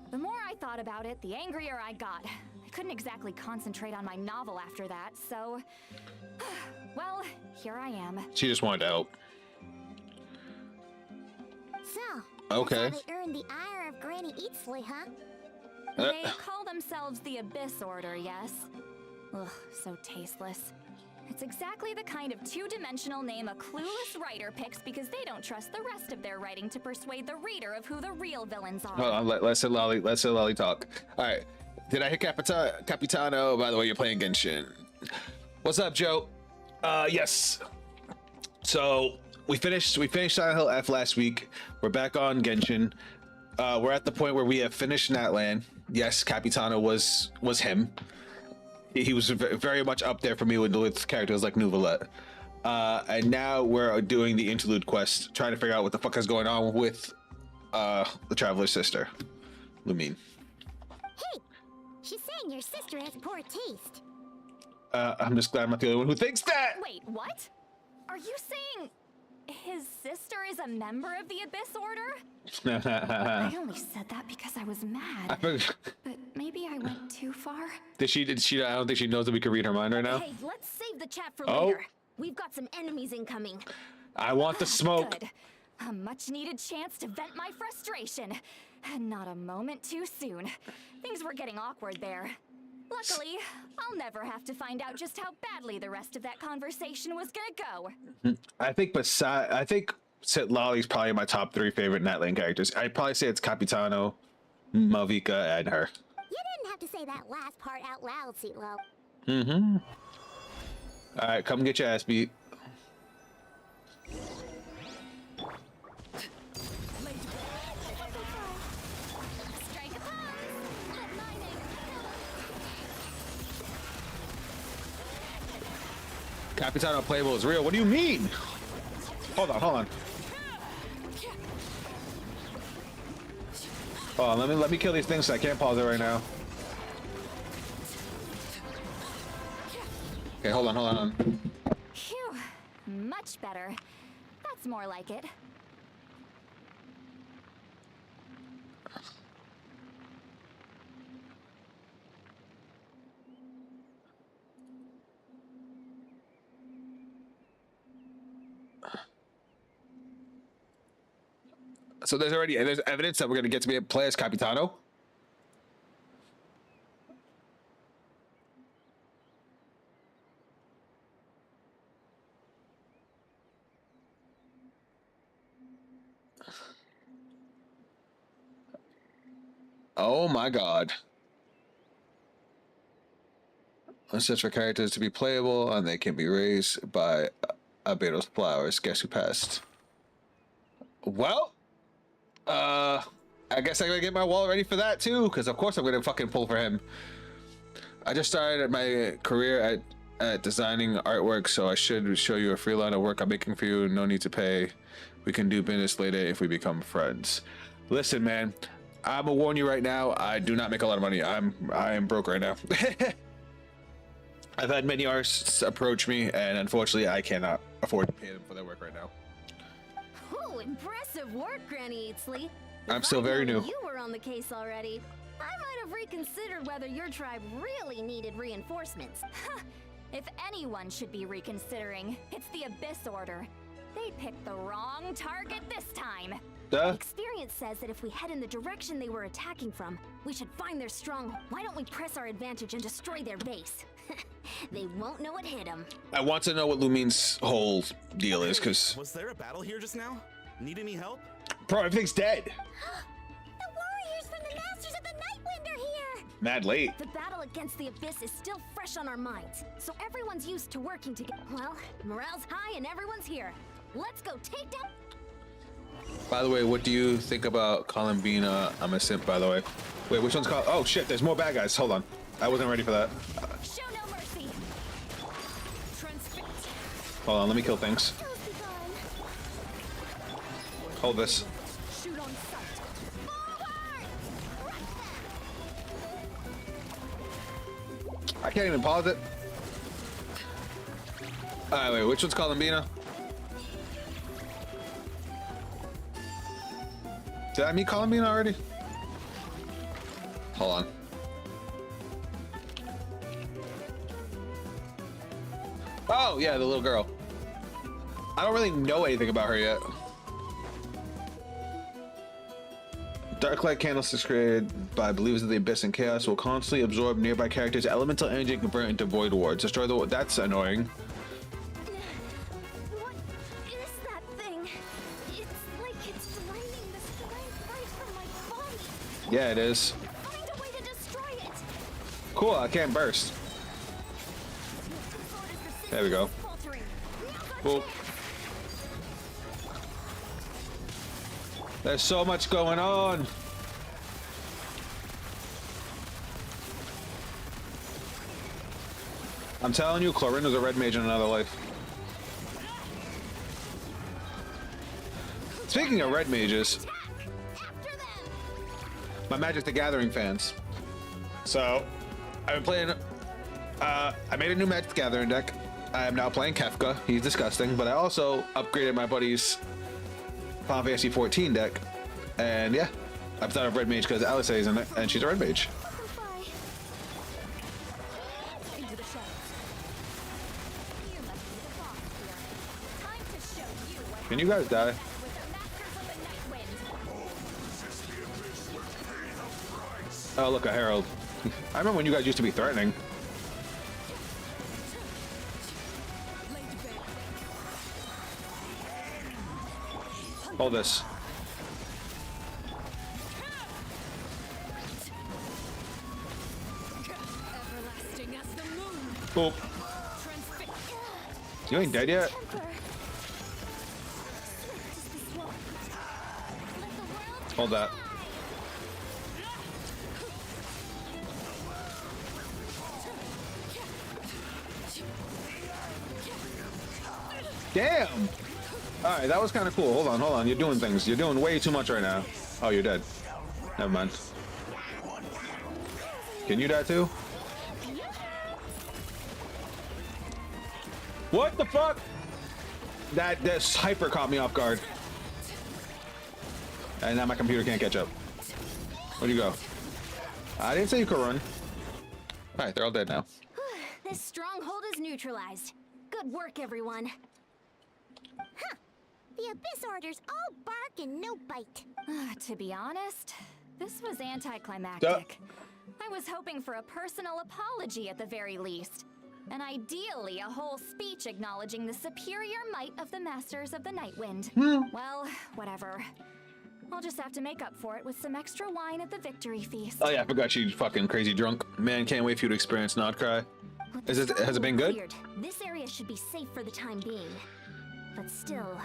The more I thought about it, the angrier I got. I couldn't exactly concentrate on my novel after that, so... Well, here I am. She just wanted to help. So, Okay. that's how they earned the ire of Granny Eatsley, huh? They call themselves the Abyss Order, yes? Ugh, so tasteless. It's exactly the kind of two-dimensional name a clueless writer picks because they don't trust the rest of their writing to persuade the reader of who the real villains are. Hold on, let's let Lolly talk. All right. Did I hit Capitano? By the way, you're playing Genshin. What's up, Joe? Yes. So we finished Silent Hill F last week. We're back on Genshin. We're at the point where we have finished Natlan. Yes, Capitano was him. He was very much up there for me with characters like Nuvolette. And now we're doing the interlude quest, trying to figure out what the fuck is going on with the Traveler's sister, Lumine. Hey, she's saying your sister has poor taste. I'm just glad I'm not the only one who thinks that. Wait, what? Are you saying his sister is a member of the Abyss Order? I only said that because I was mad. But maybe I went too far. Did she? I don't think she knows that we can read her mind right now. Hey, let's save the chat for Oh. later. We've got some enemies incoming. I want the smoke. Good. A much-needed chance to vent my frustration. Not a moment too soon. Things were getting awkward there. Luckily, I'll never have to find out just how badly the rest of that conversation was gonna go. I think Lolly's probably my top 3 favorite Natlan characters. I'd probably say it's Capitano, Malvika, and her. You didn't have to say that last part out loud, CeeLo. Mm-hmm. All right, come get your ass beat. Strike a pose! Let mining! Capitano playable is real. What do you mean? Hold on. Hold on, let me kill these things so I can't pause it right now. Okay, hold on. Phew, much better. That's more like it. So there's evidence that we're gonna get to be able to play as Capitano. Oh my god. Let's search for characters to be playable and they can be raised by Albedo's flowers. Guess who passed? Well, I guess I gotta get my wallet ready for that too, because of course I'm gonna fucking pull for him. I just started my career at designing artwork, so I should show you a free line of work I'm making for you. No need to pay. We can do business later if we become friends. Listen, man, I'm gonna warn you right now. I do not make a lot of money. I am broke right now. I've had many artists approach me, and unfortunately, I cannot afford to pay them for their work right now. Ooh, impressive work, Granny Eatsley. I'm still very new. You were on the case already. I might have reconsidered whether your tribe really needed reinforcements. If anyone should be reconsidering, it's the Abyss Order. They picked the wrong target this time. Experience says that if we head in the direction they were attacking from, we should find their stronghold. Why don't we press our advantage and destroy their base? They won't know it hit them. I want to know what Lumine's whole deal is, because Was there a battle here just now? Need any help? bro, everything's dead. The warriors from the Masters of the Nightwind are here! Mad late. The battle against the Abyss is still fresh on our minds, so everyone's used to working together. Well, morale's high and everyone's here. Let's go take down... By the way, what do you think about Columbina? I'm a simp, by the way. Wait, which one's called? Oh shit, there's more bad guys. Hold on. I wasn't ready for that. Show no mercy. Hold on, let me kill things. Toast be gone. Hold this. Shoot on sight. I can't even pause it. Alright, wait, which one's Columbina? Did I meet Columbina already? Hold on. Oh, yeah, the little girl. I don't really know anything about her yet. Dark light candlesticks created by believers of the abyss and chaos will constantly absorb nearby characters' elemental energy and convert it into void wards. Destroy the. That's annoying. What is that thing? It's like it's draining the strength right from my body. Yeah, it is. Find a way to destroy it. Cool, I can't burst. There we go. Boop. There's so much going on. I'm telling you, Clorinda's a red mage in another life. Speaking of red mages, my Magic the Gathering fans. So, I've been playing. I made a new Magic the Gathering deck. I am now playing Kefka. He's disgusting, but I also upgraded my buddy's Final Fantasy 14 deck, and yeah, I thought of red mage because Alice is in it, and she's a red mage. Can you guys die? Oh, look, a herald. I remember when you guys used to be threatening. Hold this. Boop. You ain't dead yet? Hold that. Damn! Alright, that was kind of cool. Hold on. You're doing things. You're doing way too much right now. Oh, you're dead. Never mind. Can you die too? What the fuck? This hyper caught me off guard. And now my computer can't catch up. Where'd you go? I didn't say you could run. Alright, they're all dead now. This stronghold is neutralized. Good work, everyone. Huh. The Abyss Order's all bark and no bite. To be honest, this was anticlimactic. I was hoping for a personal apology at the very least. And ideally, a whole speech acknowledging the superior might of the Masters of the Nightwind. Well, whatever. I'll just have to make up for it with some extra wine at the victory feast. Oh yeah, I forgot you fucking crazy drunk. Man, can't wait for you to experience Nodcry. Has it been good? Cleared, this area should be safe for the time being. But still,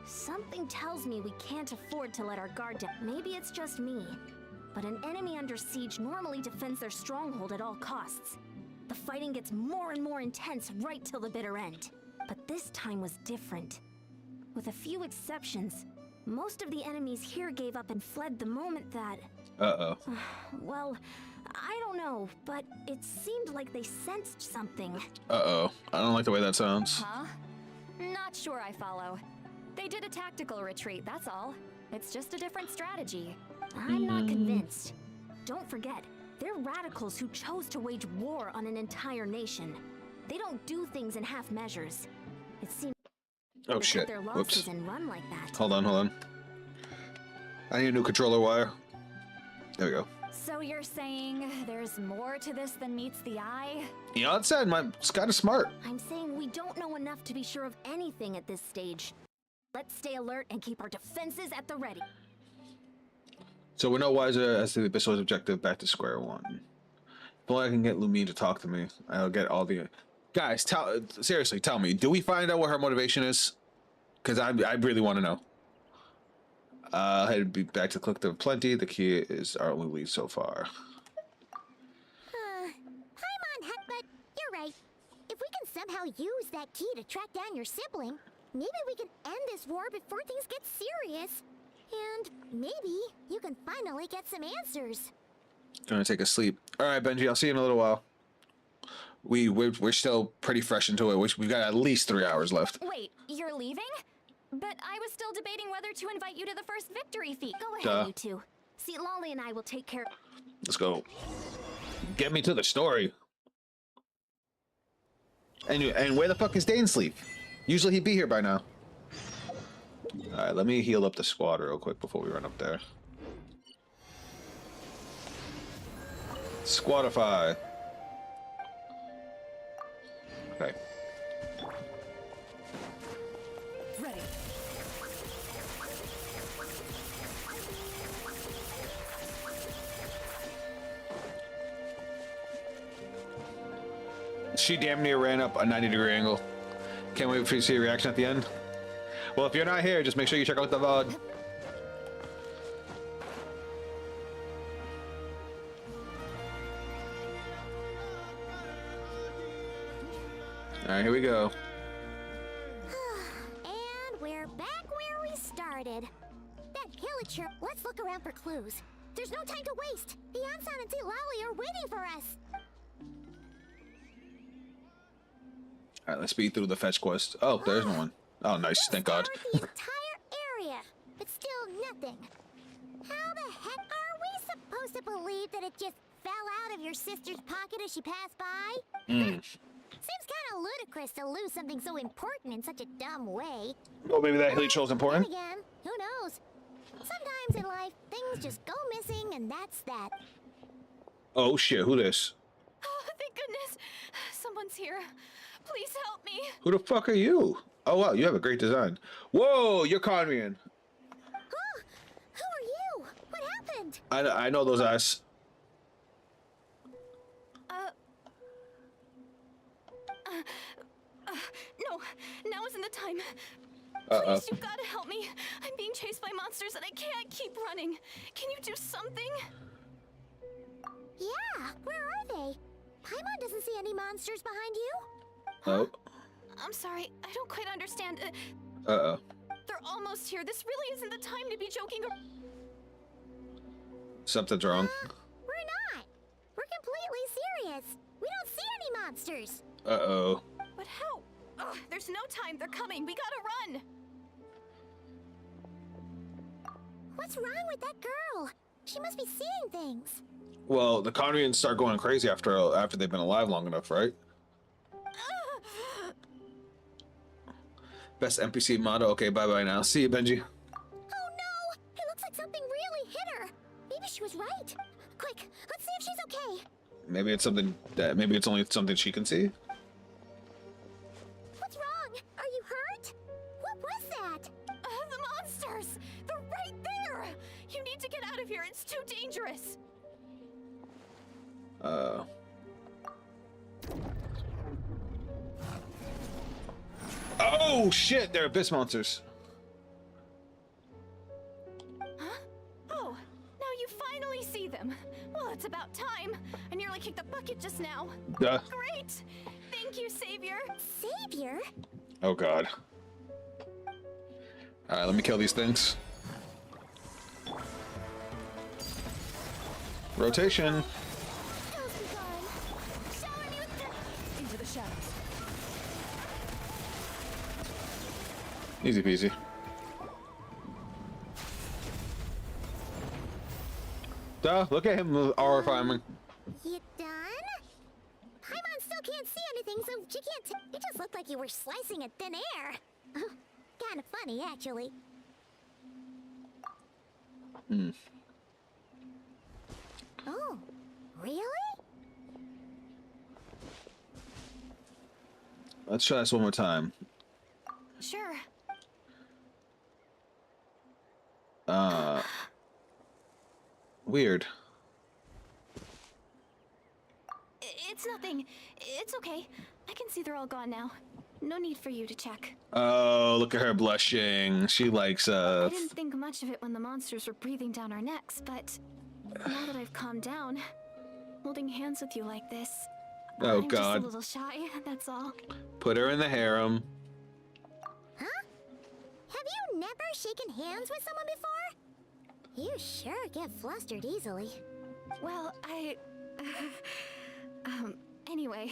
something tells me we can't afford to let our guard down. Maybe it's just me, but an enemy under siege normally defends their stronghold at all costs. The fighting gets more and more intense right till the bitter end. But this time was different. With a few exceptions, most of the enemies here gave up and fled the moment that... Uh-oh. Well, I don't know, but it seemed like they sensed something. Uh-oh. I don't like the way that sounds. Huh? Not sure I follow. They did a tactical retreat, that's all. It's just a different strategy. I'm not convinced. Don't forget, they're radicals who chose to wage war on an entire nation. They don't do things in half measures. It seems Oh they shit. cut their losses Whoops. and run like that. Hold on. I need a new controller wire. There we go. So you're saying there's more to this than meets the eye? You know, that said, it's kind of smart. I'm saying we don't know enough to be sure of anything at this stage. Let's stay alert and keep our defenses at the ready. So we're no wiser as to the Abyss's objective back to square one. If only I can get Lumine to talk to me, I'll get all the... Guys, seriously, tell me, do we find out what her motivation is? Because I really want to know. I'll head back to Collective Plenty. The key is our only lead so far. Paimon, but you're right. If we can somehow use that key to track down your sibling, maybe we can end this war before things get serious. And maybe you can finally get some answers. Gonna take a sleep. All right, Benji, I'll see you in a little while. We're still pretty fresh into it. We've got at least 3 hours left. Wait, you're leaving? But I was still debating whether to invite you to the first victory feast. Go ahead, you two. See, Lolly and I will take care. Let's go. Get me to the story. And where the fuck is Dainsleep? Usually he'd be here by now. Alright, let me heal up the squad real quick before we run up there. Squadify. Okay. Ready. She damn near ran up a 90-degree angle. Can't wait for you to see your reaction at the end. Well, if you're not here, just make sure you check out the VOD. Alright, here we go. And we're back where we started. That pillager. Let's look around for clues. There's no time to waste. The Ansan and Lally are waiting for us. Alright, let's speed through the fetch quest. Oh, there's one. Oh, nice. Thank God. The entire area, but still nothing. How the heck are we supposed to believe that it just fell out of your sister's pocket as she passed by? Seems kind of ludicrous to lose something so important in such a dumb way. Oh, maybe that hilly troll's important. Then again, who knows? Sometimes in life, things just go missing, and that's that. Oh shit, who this? Oh, thank goodness. Someone's here. Please help me. Who the fuck are you? Oh wow, you have a great design. Whoa, you're Conrian. Huh? Who are you? What happened? I know those eyes. No, now isn't the time. Uh-oh. Please, you've got to help me. I'm being chased by monsters and I can't keep running. Can you do something? Yeah, where are they? Paimon doesn't see any monsters behind you. Oh. I'm sorry, I don't quite understand. Uh-oh. They're almost here. This really isn't the time to be joking. Something's wrong. We're not. We're completely serious. We don't see any monsters. Uh-oh. But how? Ugh, there's no time. They're coming. We gotta run. What's wrong with that girl? She must be seeing things. Well, the Conrians start going crazy after they've been alive long enough, right? Best NPC motto. Okay, bye-bye now. See you, Benji. Oh no! It looks like something really hit her. Maybe she was right. Quick, let's see if she's okay. Maybe it's something that maybe it's only something she can see. What's wrong? Are you hurt? What was that? The monsters! They're right there! You need to get out of here. It's too dangerous. Oh shit! They're abyss monsters. Huh? Oh, now you finally see them. Well, it's about time. I nearly kicked the bucket just now. Duh. Great! Thank you, Savior. Savior? Oh god. Alright, let me kill these things. Rotation. How's it gone? Shower me with the... Into the shadows. Easy peasy. Duh, look at him aura farming. You done? Paimon still can't see anything, so she can't You just looked like you were slicing at thin air. Kind of funny, actually. Oh, really? Let's try this one more time. Sure. Weird. It's nothing. It's okay. I can see they're all gone now. No need for you to check. Oh, look at her blushing. She likes I didn't think much of it when the monsters were breathing down our necks, but now that I've calmed down, holding hands with you like this, Oh I'm god. just a little shy, that's all. Put her in the harem. Huh? Have you never shaken hands with someone before? You sure get flustered easily. Well, anyway,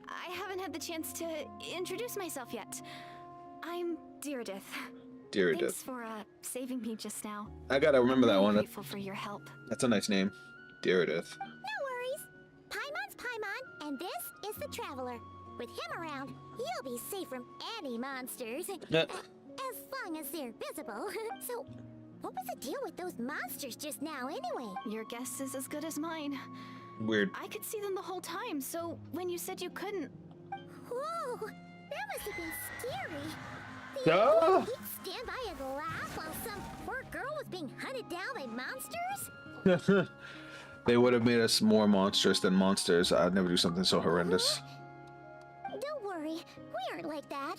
I haven't had the chance to introduce myself yet. I'm Deirdith. Deirdith. Thanks for saving me just now. I gotta remember that I'm one. grateful for your help. That's a nice name. Deirdith. No worries. Paimon's Paimon, and this is the Traveler. With him around, you'll be safe from any monsters. Yeah. As long as they're visible. So, what was the deal with those monsters just now anyway? Your guess is as good as mine. Weird. I could see them the whole time, so when you said you couldn't... Whoa, that must have been scary. Ah! He'd stand by and laugh while some poor girl was being hunted down by monsters? They would have made us more monstrous than monsters. I'd never do something so horrendous. Don't worry, we aren't like that.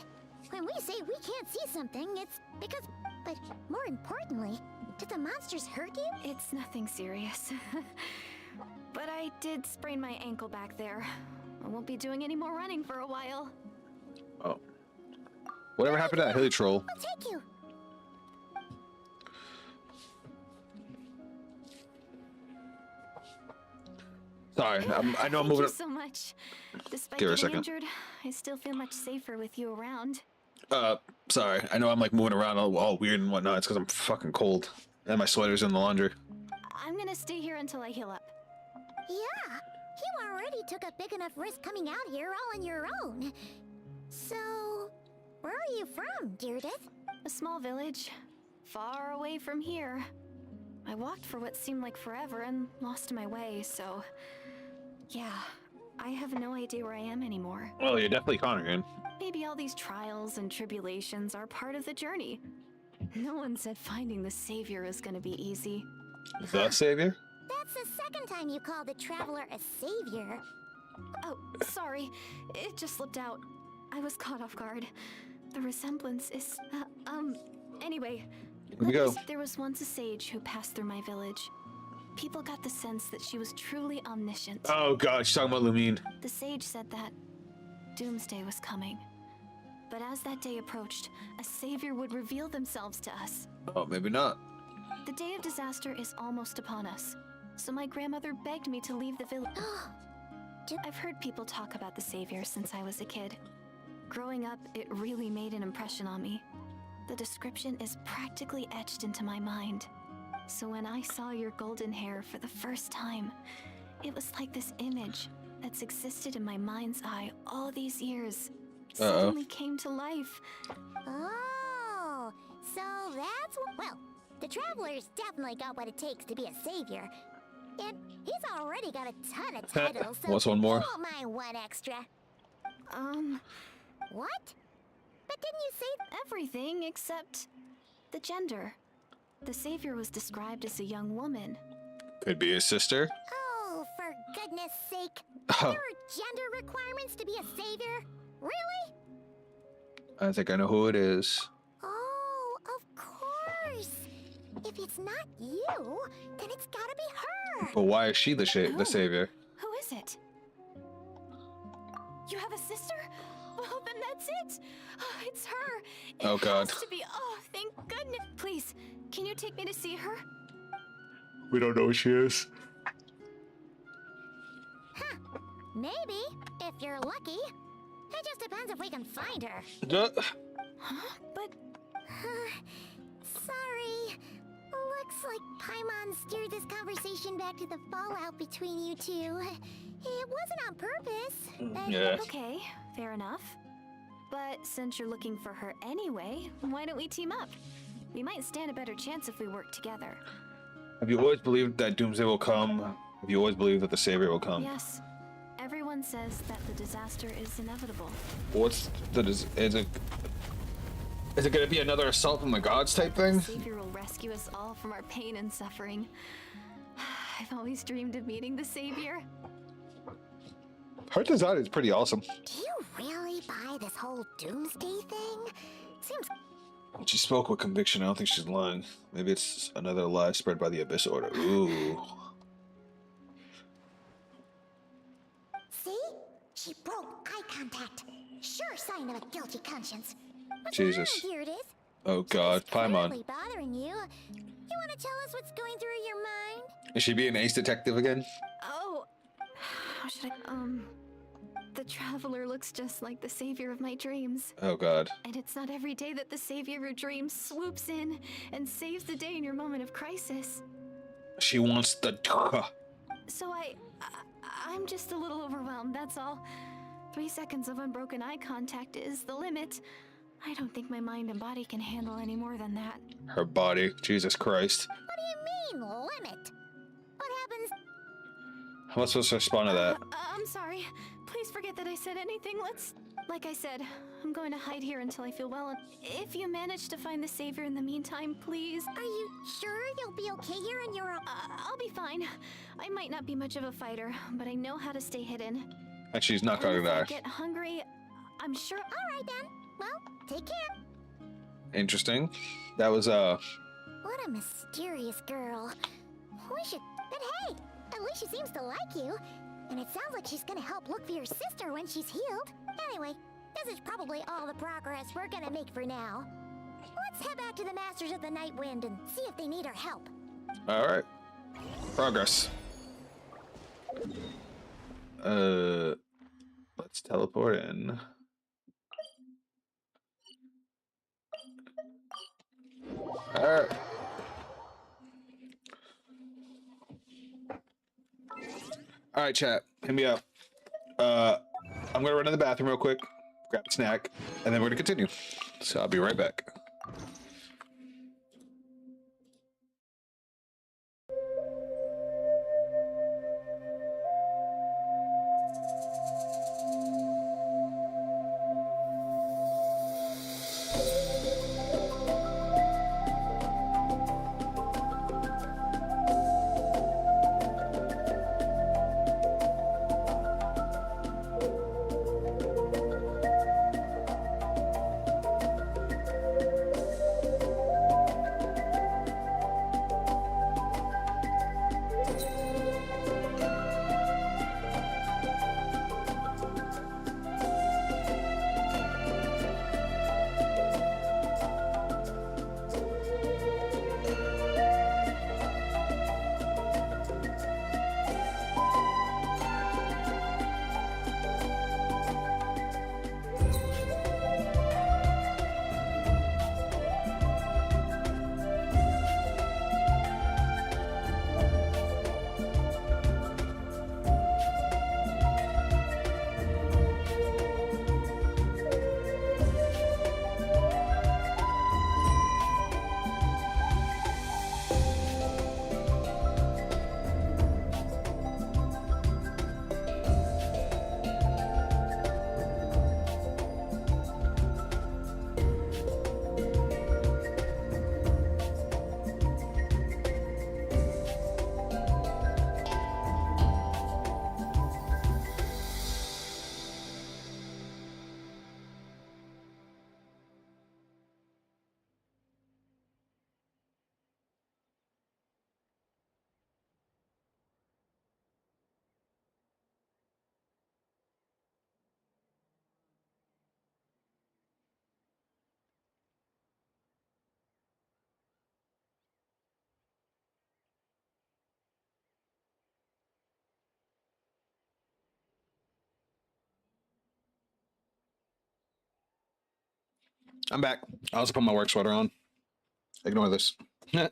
When we say we can't see something, it's because... But more importantly, did the monsters hurt you? It's nothing serious. But I did sprain my ankle back there. I won't be doing any more running for a while. Oh. Whatever happened to that hilly troll? I'll take you. Sorry, I know I'm Thank moving. you so much. Despite Give her a getting second. injured, I still feel much safer with you around. Sorry. I know I'm like moving around all weird and whatnot. It's because I'm fucking cold. And my sweater's in the laundry. I'm gonna stay here until I heal up. Yeah, you already took a big enough risk coming out here all on your own. So, where are you from, Deirdith? A small village, far away from here. I walked for what seemed like forever and lost my way, so... Yeah, I have no idea where I am anymore. Well, you're definitely Conneran. Maybe all these trials and tribulations are part of the journey. No one said finding the savior is gonna be easy. The savior? That's the second time you called the traveler a savior. Oh, sorry. It just slipped out. I was caught off guard. The resemblance is... Anyway, Here we go. there was once a sage who passed through my village. People got the sense that she was truly omniscient. Oh god, she's talking about Lumine. The sage said that doomsday was coming. But as that day approached, a savior would reveal themselves to us. Oh, maybe not. The day of disaster is almost upon us, so my grandmother begged me to leave the village. I've heard people talk about the savior since I was a kid. Growing up, it really made an impression on me. The description is practically etched into my mind. So when I saw your golden hair for the first time, it was like this image that's existed in my mind's eye all these years suddenly came to life. Oh, so that's what... Well, the traveler's definitely got what it takes to be a savior. And he's already got a ton of titles, so What's one more? you won't mind one extra. What? But didn't you say... Everything except the gender. The savior was described as a young woman. Could be his sister. Oh, for goodness sake. Oh. There are gender requirements to be a savior? Really? I think I know who it is. Oh, of course. If it's not you, then it's gotta be her. But why is she the savior? Who is it? You have a sister? Well, then that's it. Oh, it's her. It Oh, God. has to be. Oh, thank goodness. Please, can you take me to see her? We don't know who she is. Maybe, if you're lucky. It just depends if we can find her. Huh? But Sorry. Looks like Paimon steered this conversation back to the fallout between you two. It wasn't on purpose. Yeah. okay, fair enough. But since you're looking for her anyway, why don't we team up? We might stand a better chance if we work together. Have you always believed that doomsday will come? Have you always believed that the savior will come? Yes. Everyone says that the disaster is inevitable. What's the is it gonna be another assault from the gods type thing? The savior will rescue us all from our pain and suffering. I've always dreamed of meeting the savior. Her design is pretty awesome. Do you really buy this whole doomsday thing? Seems... She spoke with conviction. I don't think she's lying. Maybe it's another lie spread by the Abyss Order. Ooh. See? She broke eye contact. Sure sign of a guilty conscience. What's Jesus. wrong, here it is. Oh god, Paimon. Clearly bothering you. You want to tell us what's going through your mind? Is she being ace detective again? Oh, how should I, the traveler looks just like the savior of my dreams. Oh god. And it's not every day that the savior of your dreams swoops in and saves the day in your moment of crisis. She wants the... So I'm just a little overwhelmed, that's all. 3 seconds of unbroken eye contact is the limit. I don't think my mind and body can handle any more than that. Her body. Jesus Christ. What do you mean, limit? What happens? How am I supposed to respond to that? I'm sorry. Please forget that I said anything. Like I said, I'm going to hide here until I feel well. If you manage to find the savior in the meantime, please. Are you sure you'll be okay here in your... I'll be fine. I might not be much of a fighter, but I know how to stay hidden. And she's not And gonna if I die. get hungry, I'm sure... All right, then. Well, take care. Interesting. That was, What a mysterious girl. We should... But hey, at least she seems to like you. And it sounds like she's gonna help look for your sister when she's healed. Anyway, this is probably all the progress we're gonna make for now. Let's head back to the Masters of the Night Wind and see if they need our help. alright. Progress. Let's teleport in. Alright. Alright, chat. Hit me up. I'm gonna run to the bathroom real quick, grab a snack, and then we're gonna continue. So I'll be right back. I'm back. I also put my work sweater on. Ignore this. I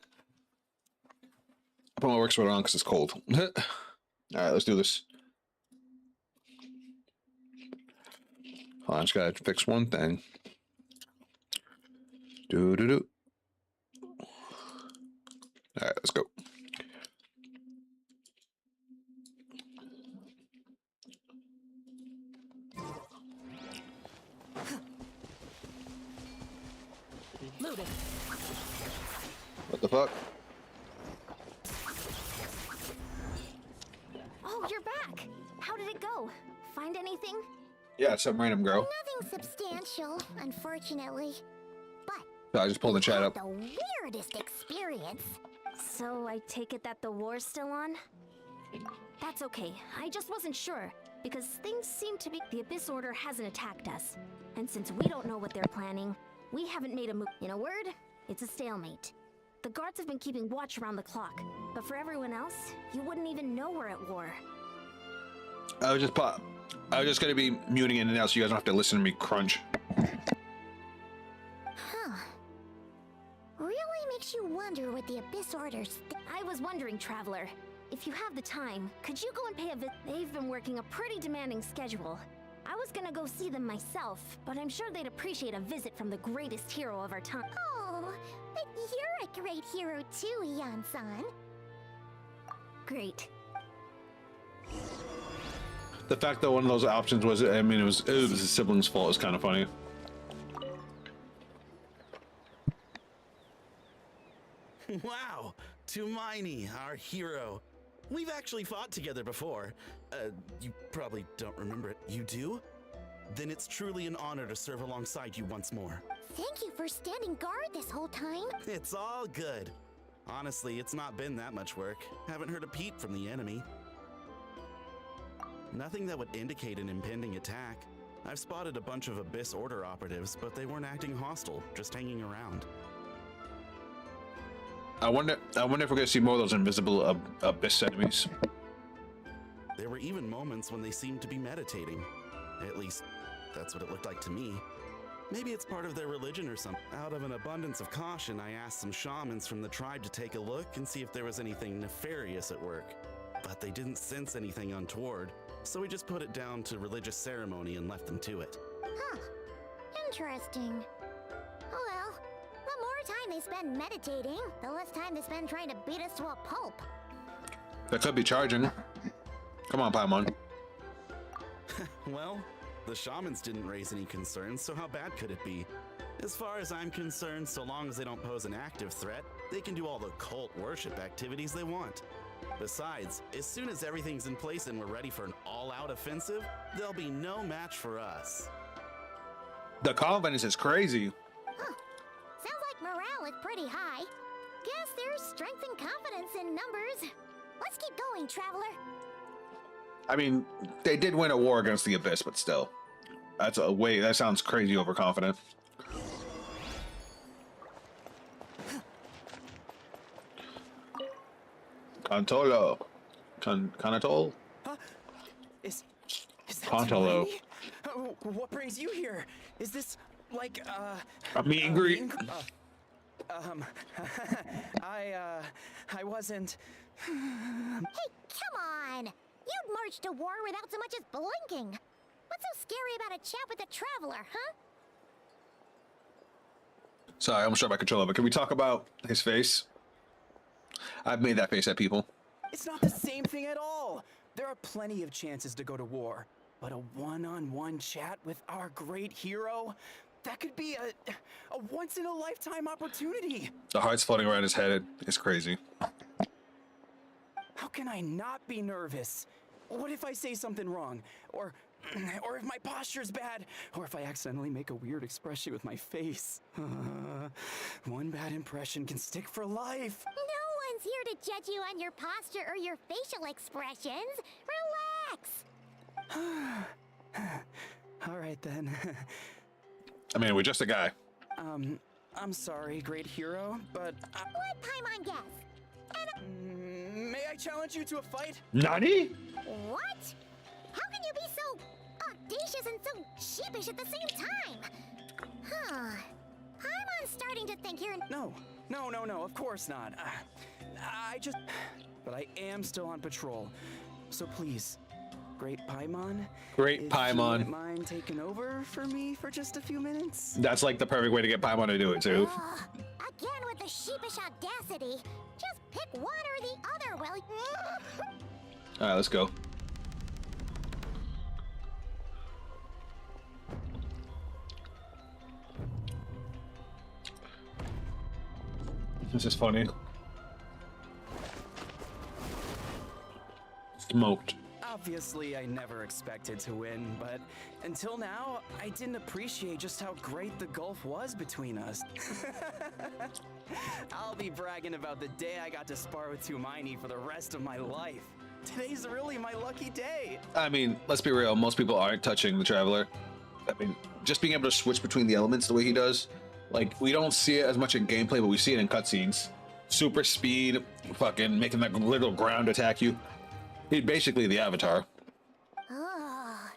put my work sweater on because it's cold. All right, let's do this. Hold on, I just gotta fix one thing. Do. All right, let's go. Loaded. What the fuck? Oh, you're back. How did it go? Find anything? Yeah, some random girl. Nothing substantial, unfortunately. But So I just pulled the chat up. the weirdest experience. So I take it that the war's still on? That's okay. I just wasn't sure, because things seem to be... The Abyss Order hasn't attacked us. And since we don't know what they're planning, we haven't made a move. In a word, it's a stalemate. The guards have been keeping watch around the clock, but for everyone else, you wouldn't even know we're at war. I was just gonna be muting in and out so you guys don't have to listen to me crunch. Huh. Really makes you wonder what the Abyss Order's... I was wondering, Traveler, if you have the time, could you go and pay a visit? They've been working a pretty demanding schedule. I was gonna go see them myself, but I'm sure they'd appreciate a visit from the greatest hero of our time. Oh, but you're a great hero too, Ian-san. Great. The fact that one of those options was, I mean, it was his sibling's fault is kind of funny. Wow, Tumaini, our hero. We've actually fought together before. You probably don't remember it. You do? Then it's truly an honor to serve alongside you once more. Thank you for standing guard this whole time. It's all good. Honestly, it's not been that much work. Haven't heard a peep from the enemy. Nothing that would indicate an impending attack. I've spotted a bunch of Abyss Order operatives, but they weren't acting hostile, just hanging around. I wonder if we're gonna see more of those invisible Abyss enemies. There were even moments when they seemed to be meditating. At least, that's what it looked like to me. Maybe it's part of their religion or something. Out of an abundance of caution, I asked some shamans from the tribe to take a look and see if there was anything nefarious at work. But they didn't sense anything untoward, so we just put it down to religious ceremony and left them to it. Huh. Interesting. Oh well. The more time they spend meditating, the less time they spend trying to beat us to a pulp. That could be charging. Come on, Paimon. Well, the shamans didn't raise any concerns, so how bad could it be? As far as I'm concerned, so long as they don't pose an active threat, they can do all the cult worship activities they want. Besides, as soon as everything's in place and we're ready for an all-out offensive, there'll be no match for us. The confidence is crazy. Huh. Sounds like morale is pretty high. Guess there's strength and confidence in numbers. Let's keep going, Traveler. I mean, they did win a war against the Abyss, but still. That sounds crazy overconfident. Cantolo. Canatol? Huh? Is that Cantolo. Tumaini? What brings you here? Is this like A meet and greet. I wasn't. Hey, come on! You'd march to war without so much as blinking. What's so scary about a chat with a traveler, huh? Sorry, I almost dropped my controller, but can we talk about his face? I've made that face at people. It's not the same thing at all. There are plenty of chances to go to war, but a one-on-one chat with our great hero, that could be a once-in-a-lifetime opportunity. The heart's floating around his head. It's crazy. How can I not be nervous? What if I say something wrong? Or if my posture's bad? Or if I accidentally make a weird expression with my face? One bad impression can stick for life. No one's here to judge you on your posture or your facial expressions. Relax! All right then. I mean, we're just a guy. I'm sorry, great hero, but Let Paimon guess. may I challenge you to a fight? Nani? What? How can you be so audacious and so sheepish at the same time? Huh. Paimon's starting to think you're... No, of course not. But I am still on patrol. So please, Great Paimon. Great if Paimon. you wouldn't mind taking over for me for just a few minutes? That's like the perfect way to get Paimon to do it, too. Again with the sheepish audacity. Just pick one or the other, will you? Alright, let's go. This is funny. Smoked. Obviously, I never expected to win, but until now, I didn't appreciate just how great the gulf was between us. I'll be bragging about the day I got to spar with Tumaini for the rest of my life. Today's really my lucky day. I mean, let's be real, most people aren't touching the Traveler. I mean, just being able to switch between the elements the way he does, like, we don't see it as much in gameplay, but we see it in cutscenes. Super speed, fucking making that little ground attack you. He's basically the Avatar. Oh,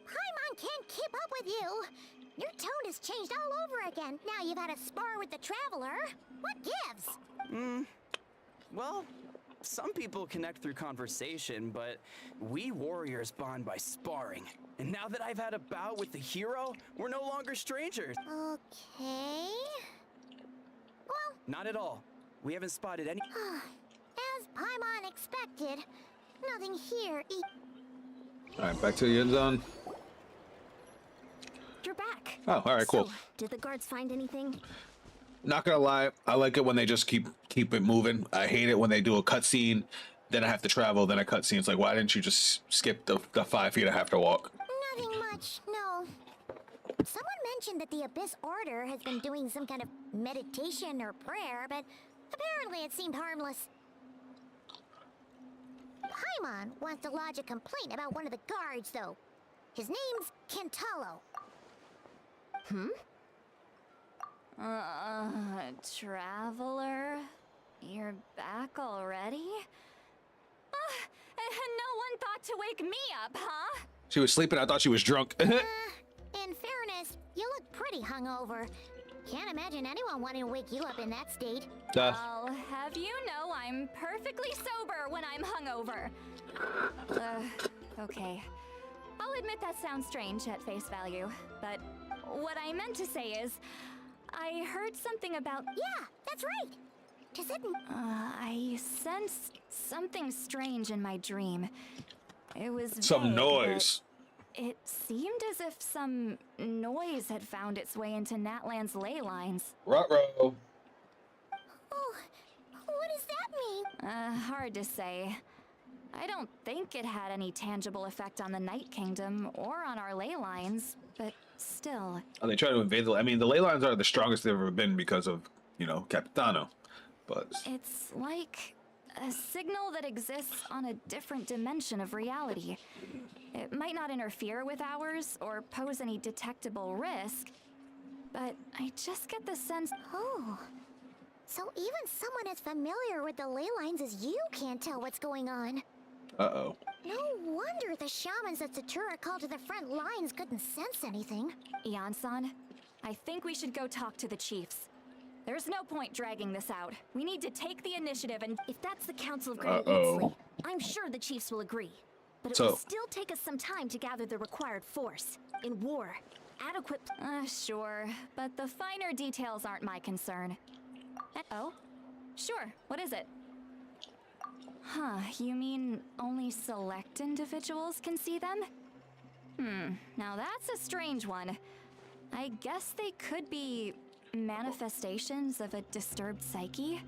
Paimon can't keep up with you. Your tone has changed all over again. Now you've had a spar with the Traveler. What gives? Well, some people connect through conversation, but we warriors bond by sparring. And now that I've had a bout with the hero, we're no longer strangers. Okay. Well, Not at all. We haven't spotted any. as Paimon expected, nothing here. All right, back to the end zone. You're back. Oh, all right, cool. So, did the guards find anything? Not gonna lie, I like it when they just keep it moving. I hate it when they do a cutscene, then I have to travel, then a cutscene. It's like, why didn't you just skip the 5 feet I have to walk? Nothing much, no. Someone mentioned that the Abyss Order has been doing some kind of meditation or prayer, but apparently it seemed harmless. Paimon wants to lodge a complaint about one of the guards, though. His name's Kentalo. Traveler? You're back already? And no one thought to wake me up, huh? She was sleeping. I thought she was drunk. In fairness, you look pretty hungover. Can't imagine anyone wanting to wake you up in that state. I'll have you know I'm perfectly sober when I'm hungover. Okay. I'll admit that sounds strange at face value, but what I meant to say is, I heard something about... Yeah, that's right. Does it... I sensed something strange in my dream. It was Some vague, noise. but it seemed as if some noise had found its way into Natlan's ley lines. Ruh-roh. Oh, what does that mean? Hard to say. I don't think it had any tangible effect on the Night Kingdom or on our ley lines, but still. Oh, they try to invade the... I mean, the ley lines are the strongest they've ever been because of, you know, Capitano. But... It's like a signal that exists on a different dimension of reality. It might not interfere with ours or pose any detectable risk, but I just get the sense... Oh. So even someone as familiar with the ley lines as you can't tell what's going on. Uh-oh. No wonder the shamans that Satura called to the front lines couldn't sense anything. Ian-san, I think we should go talk to the chiefs. There's no point dragging this out. We need to take the initiative and... If that's the Council of Grand Uh-oh. Eatsley, I'm sure the chiefs will agree. But it So- will still take us some time to gather the required force. In war, adequate... Sure, but the finer details aren't my concern. Oh? Sure, what is it? Huh, you mean only select individuals can see them? Now that's a strange one. I guess they could be manifestations of a disturbed psyche?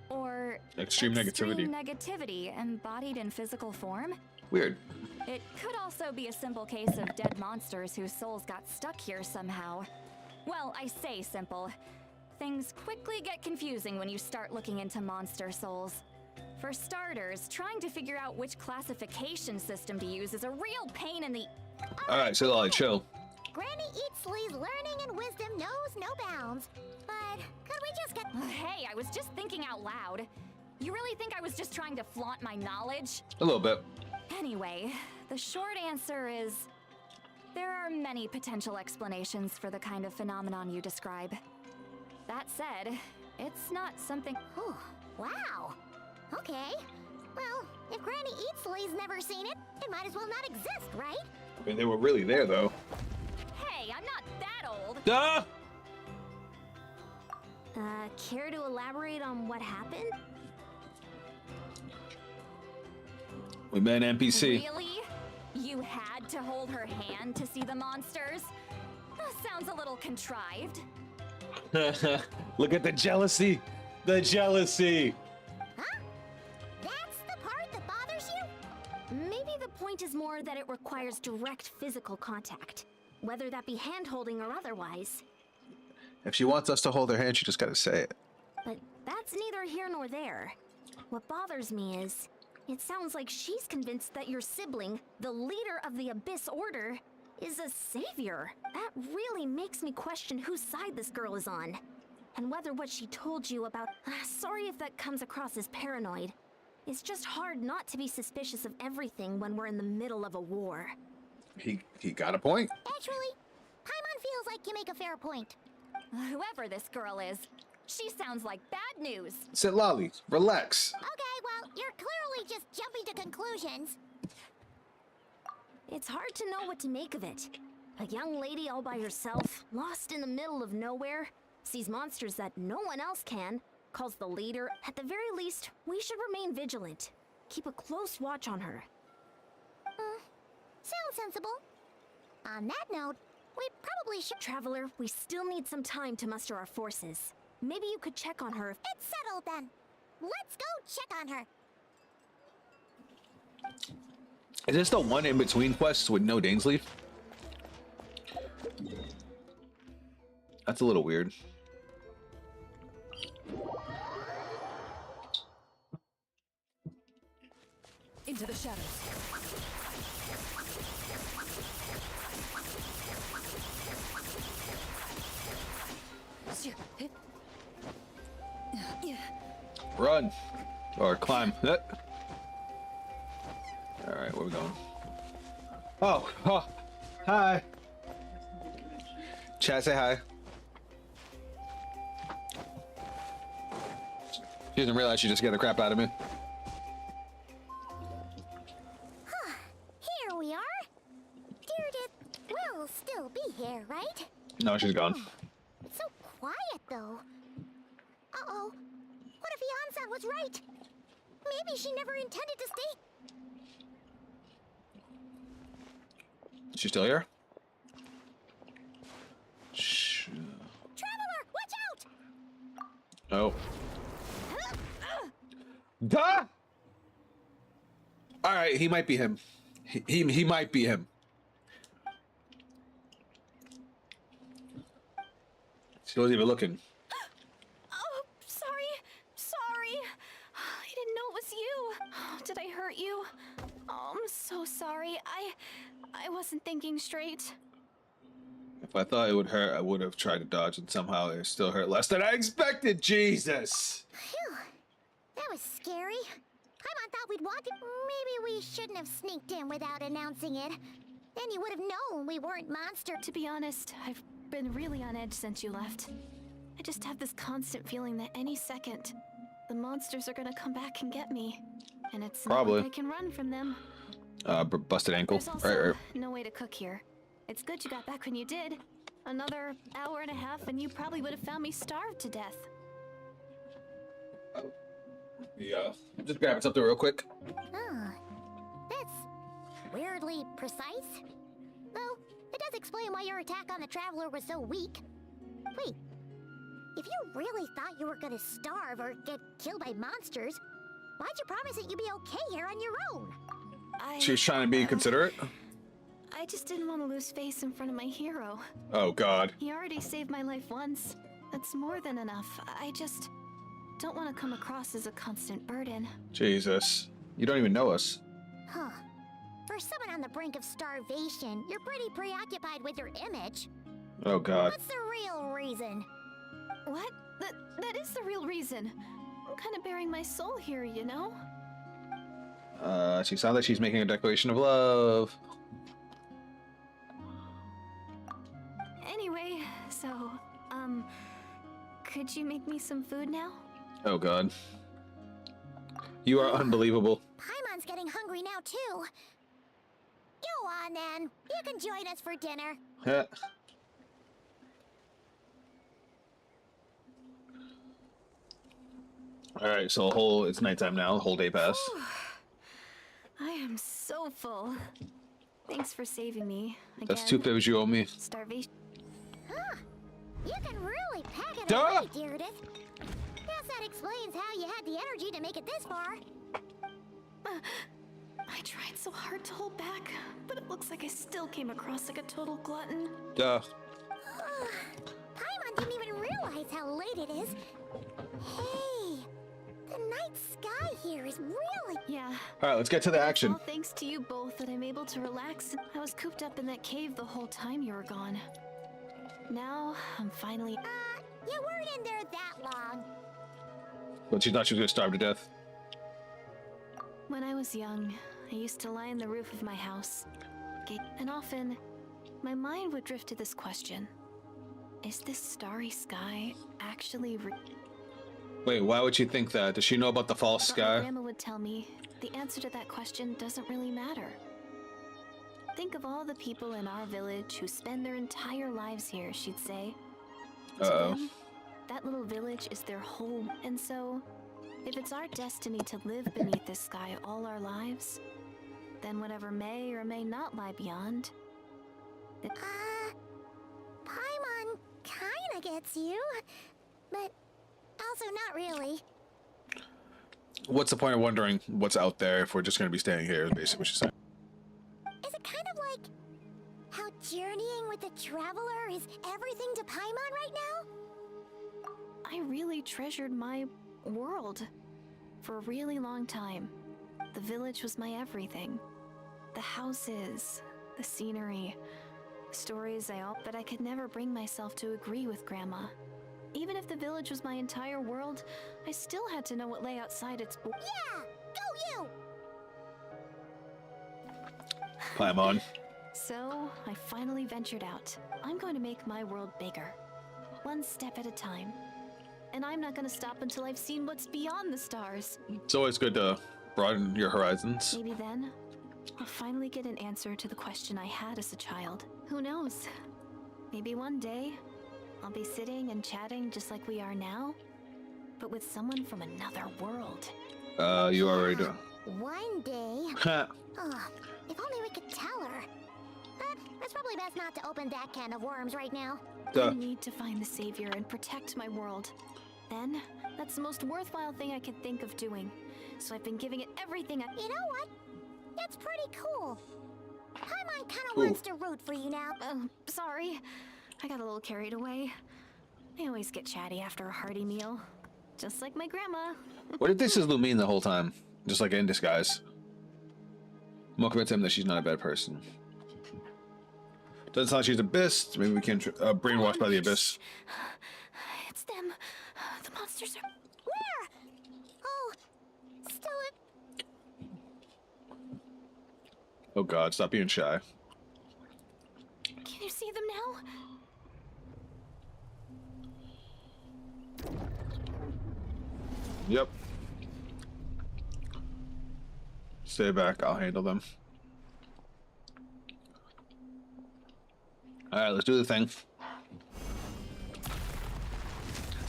Or Extreme negativity. negativity embodied in physical form? Weird. It could also be a simple case of dead monsters whose souls got stuck here somehow. Well, I say simple. Things quickly get confusing when you start looking into monster souls. For starters, trying to figure out which classification system to use is a real pain in the... Alright, so Lolly, chill. Granny Eatsley's learning and wisdom knows no bounds. But could we just get... Hey, I was just thinking out loud. You really think I was just trying to flaunt my knowledge? A little bit. Anyway, the short answer is... there are many potential explanations for the kind of phenomenon you describe. That said, it's not something... Oh, wow. Okay. Well, if Granny Eatsley's never seen it, it might as well not exist, right? I mean, they were really there, though. Hey, I'm not that old! Duh! Care to elaborate on what happened? We met an NPC. Really? You had to hold her hand to see the monsters? Sounds a little contrived. Look at the jealousy. The jealousy. Huh? That's the part that bothers you? Maybe the point is more that it requires direct physical contact, whether that be hand-holding or otherwise. If she wants us to hold her hand, she just gotta say it. But that's neither here nor there. What bothers me is, it sounds like she's convinced that your sibling, the leader of the Abyss Order, is a savior. That really makes me question whose side this girl is on. And whether what she told you about... sorry if that comes across as paranoid. It's just hard not to be suspicious of everything when we're in the middle of a war. He got a point. Actually, Paimon feels like you make a fair point. Whoever this girl is, she sounds like bad news. Sit, Lolly. Relax. Okay, well, conclusions. It's hard to know what to make of it. A young lady all by herself, lost in the middle of nowhere, sees monsters that no one else can, calls the leader. At the very least, we should remain vigilant. Keep a close watch on her. Sounds sensible. On that note, we probably should... Traveler, we still need some time to muster our forces. Maybe you could check on her if... It's settled then. Let's go check on her. Is this the one in between quests with no Dainsleif? That's a little weird. Into the shadows. Run or climb. All right, where we going? Oh, hi. Chat, say hi. She doesn't realize she just scared the crap out of me. Here we are. Deirdre will still be here, right? No, she's gone. It's so quiet, though. Uh-oh. What if Yansan was right? Maybe she never intended to stay. She's still here? Shh. Traveler, watch out! Oh. Duh! All right, he might be him. He might be him. She wasn't even looking. Oh, sorry. I didn't know it was you. Did I hurt you? Oh, I'm so sorry. I wasn't thinking straight. If I thought it would hurt, I would have tried to dodge, and somehow it still hurt less than I expected. Jesus. Phew. That was scary. Paimon thought we'd walk in. Maybe we shouldn't have sneaked in without announcing it. Then you would have known we weren't monsters. To be honest, I've been really on edge since you left. I just have this constant feeling that any second, the monsters are gonna come back and get me. And it's Probably. not like I can run from them. Busted ankle. There's also Right. no way to cook here. It's good you got back when you did. Another hour and a half and you probably would have found me starved to death. Yeah. Just grabbing something real quick. That's weirdly precise. Though, it does explain why your attack on the Traveler was so weak. Wait, if you really thought you were gonna starve or get killed by monsters, why'd you promise that you'd be okay here on your own? She's trying to be considerate. I just didn't want to lose face in front of my hero. Oh, God. He already saved my life once. That's more than enough. I just don't want to come across as a constant burden. Jesus. You don't even know us. Huh. For someone on the brink of starvation, you're pretty preoccupied with your image. Oh, God. What's the real reason? What? That is the real reason. I'm kind of bearing my soul here, you know? She sounds like she's making a declaration of love. Anyway, so, could you make me some food now? Oh, God. You are unbelievable. Paimon's getting hungry now, too. Go on, then. You can join us for dinner. Heh. Alright, so it's nighttime now, whole day passed. I am so full. Thanks for saving me. Again. That's 2 favors you owe me. Starvation. Huh. You can really pack it Duh! away, Deirdre. Guess that explains how you had the energy to make it this far. I tried so hard to hold back, but it looks like I still came across like a total glutton. Duh. Paimon didn't even realize how late it is. Hey, the night sky here is really... Yeah. Alright, let's get to the It's action. all thanks to you both that I'm able to relax. I was cooped up in that cave the whole time you were gone. Now, I'm finally... You weren't in there that long. But she thought she was gonna starve to death. When I was young, I used to lie on the roof of my house. And often, my mind would drift to this question. Is this starry sky actually Wait, why would she think that? Does she know about the false But my sky? grandma would tell me the answer to that question doesn't really matter. Think of all the people in our village who spend their entire lives here, she'd say. To them, that little village is their home, and so, if it's our destiny to live beneath this sky all our lives, then whatever may or may not lie beyond... Paimon kinda gets you, but also not really. What's the point of wondering what's out there if we're just going to be staying here, is basically what she's saying. Is it kind of like how journeying with the traveler is everything to Paimon right now? I really treasured my world for a really long time. The village was my everything. The houses, the scenery, the stories but I could never bring myself to agree with Grandma. Even if the village was my entire world, I still had to know what lay outside its Yeah! Go you! Paimon. So, I finally ventured out. I'm going to make my world bigger. One step at a time. And I'm not going to stop until I've seen what's beyond the stars. It's always good to broaden your horizons. Maybe then, I'll finally get an answer to the question I had as a child. Who knows? Maybe one day, I'll be sitting and chatting just like we are now, but with someone from another world. You already do. One day. Ha. Oh, if only we could tell her. But it's probably best not to open that can of worms right now. Duh. I need to find the savior and protect my world. Then, that's the most worthwhile thing I could think of doing. So I've been giving it everything I... You know what? It's pretty cool. Paimon kinda Ooh. wants to root for you now. Sorry. I got a little carried away. I always get chatty after a hearty meal. Just like my grandma. What if this is Lumine the whole time? Just like in disguise. I'm more convinced him that she's not a bad person. Doesn't sound like she's Abyss. Maybe we can brainwashed by the Abyss. It's them. The monsters are... Where? Oh, still it. Oh god, stop being shy. Can you see them now? Yep. Stay back, I'll handle them. Alright, let's do the thing.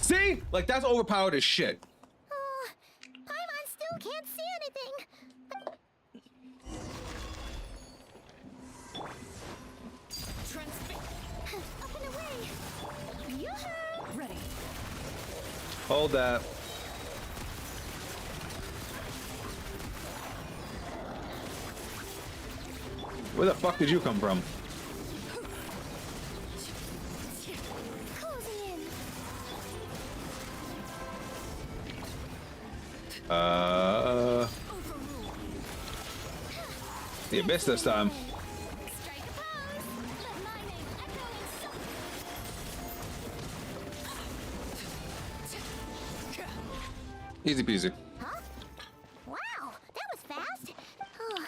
See? Like, that's overpowered as shit. Oh, Paimon still can't see anything. Up and away. Yoo-hoo! Ready. Hold that. Where the fuck did you come from? Closing in. The Abyss this time. Strike a pose. Let my name echo in Easy peasy. Huh? Wow, that was fast. Oh,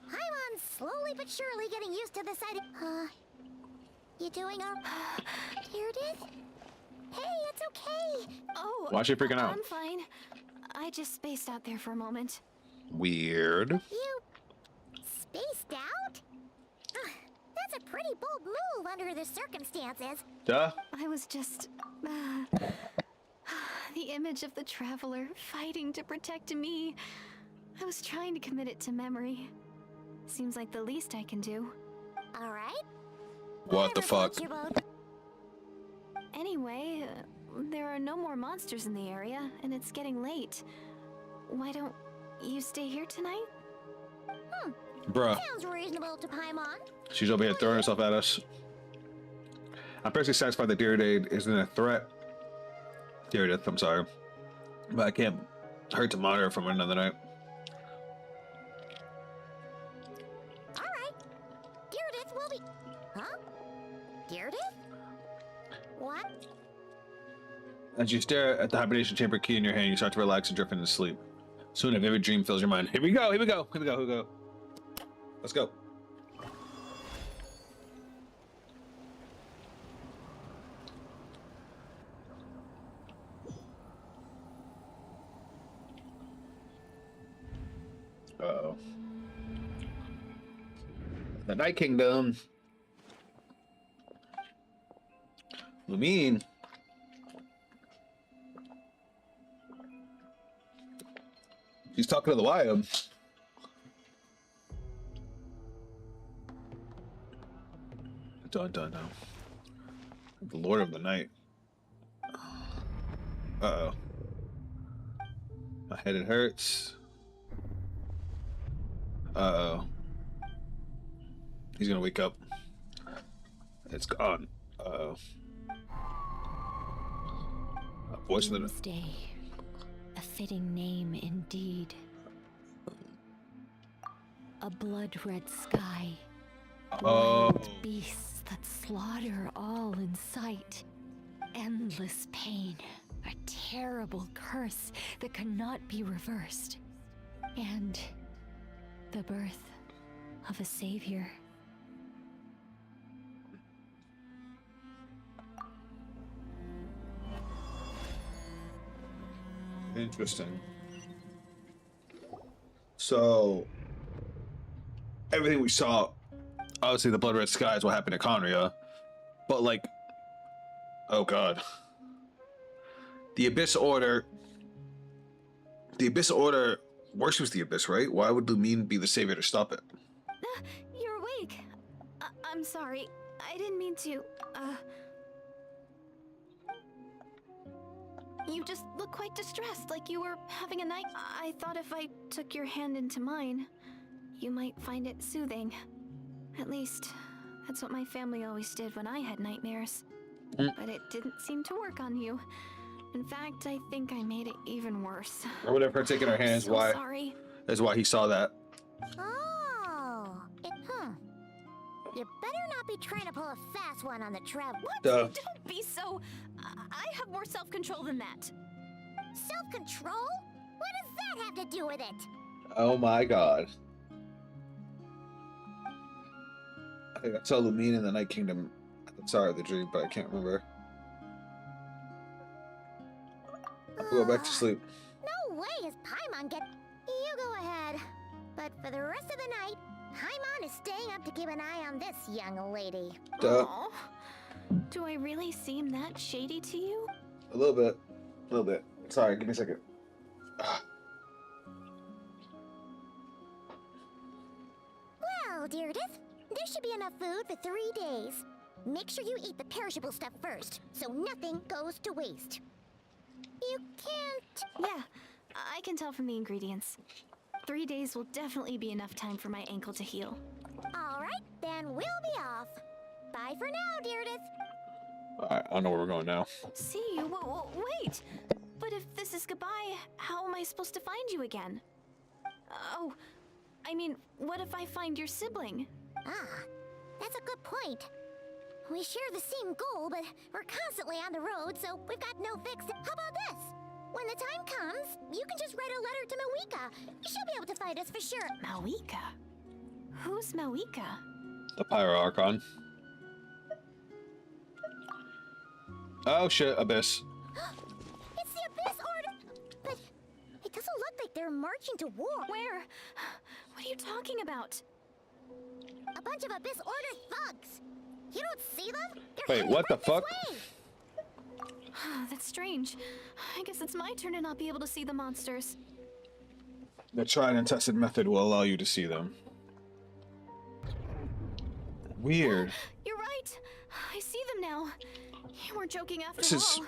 Paimon's slowly but surely getting used to the sight of... You doing all... Meredith? Hey, it's okay. Oh, Why is she freaking out? I'm fine. I just spaced out there for a moment. Weird. You... spaced out? That's a pretty bold move under the circumstances. Duh. I was just... the image of the traveler fighting to protect me. I was trying to commit it to memory. Seems like the least I can do. All right. What the fuck? Floats your boat. Anyway, there are no more monsters in the area, and it's getting late. Why don't you stay here tonight? Bruh. Sounds reasonable to Paimon. She's over here throwing herself at us. I'm personally satisfied that Deerdade isn't a threat. Deerdith, I'm sorry. But I can't hurt to monitor from another night. All right. Deerdith will be... Huh? Deerdith? What? As you stare at the hibernation chamber key in your hand, you start to relax and drift into sleep. Soon a vivid dream fills your mind. Here we go, here we go, here we go, here we go. Let's go. Uh-oh. The Night Kingdom. Lumine. She's talking to the Wyam. Dun dun dun. The Lord of the Night. Uh-oh. My head, it hurts. Uh-oh. He's gonna wake up. It's gone. Uh-oh. A voice of the... Doomsday. A fitting name indeed. A blood-red sky. Oh. Wild beasts that slaughter all in sight. Endless pain. A terrible curse that cannot be reversed. And the birth of a savior. Interesting. So, everything we saw, obviously the blood red sky is what happened to Conria, but like, oh god. The Abyss Order worships the Abyss, right? Why would Lumine be the savior to stop it? You're awake. I'm sorry. I didn't mean to. You just look quite distressed, like you were having a night. I thought if I took your hand into mine, you might find it soothing. At least, that's what my family always did when I had nightmares. But it didn't seem to work on you. In fact, I think I made it even worse. Or whatever her taking her hands, So why? sorry. That's why he saw that. Oh. You better not be trying to pull a fast one on the travel. What? Duh. Don't be so... I have more self-control than that. Self-control? What does that have to do with it? Oh my god. I think I saw Lumine in the Night Kingdom at the start of the dream, but I can't remember. I'll go back to sleep. No way is Paimon get... You go ahead. But for the rest of the night, Paimon is staying up to keep an eye on this young lady. Duh. Aw. Do I really seem that shady to you? A little bit. A little bit. Sorry, give me a second. Well, Deirdre, there should be enough food for 3 days. Make sure you eat the perishable stuff first, so nothing goes to waste. You can't... Yeah, I can tell from the ingredients. 3 days will definitely be enough time for my ankle to heal. All right, then we'll be off. Bye for now, Deirdre. Alright, I don't know where we're going now. See you? Wait! But if this is goodbye, how am I supposed to find you again? Oh, I mean, what if I find your sibling? Ah, that's a good point. We share the same goal, but we're constantly on the road, so we've got no fix. How about this? When the time comes, you can just write a letter to Mawika. She'll be able to find us for sure. Mawika? Who's Mawika? The Pyro Archon. Oh shit, Abyss. It's the Abyss Order! But it doesn't look like they're marching to war. Where? What are you talking about? A bunch of Abyss Order thugs. You don't see them? They're Wait, heading what the right this fuck? way. That's strange. I guess it's my turn to not be able to see the monsters. The tried and tested method will allow you to see them. Weird. You're right. I see them now. You weren't joking after This is... all.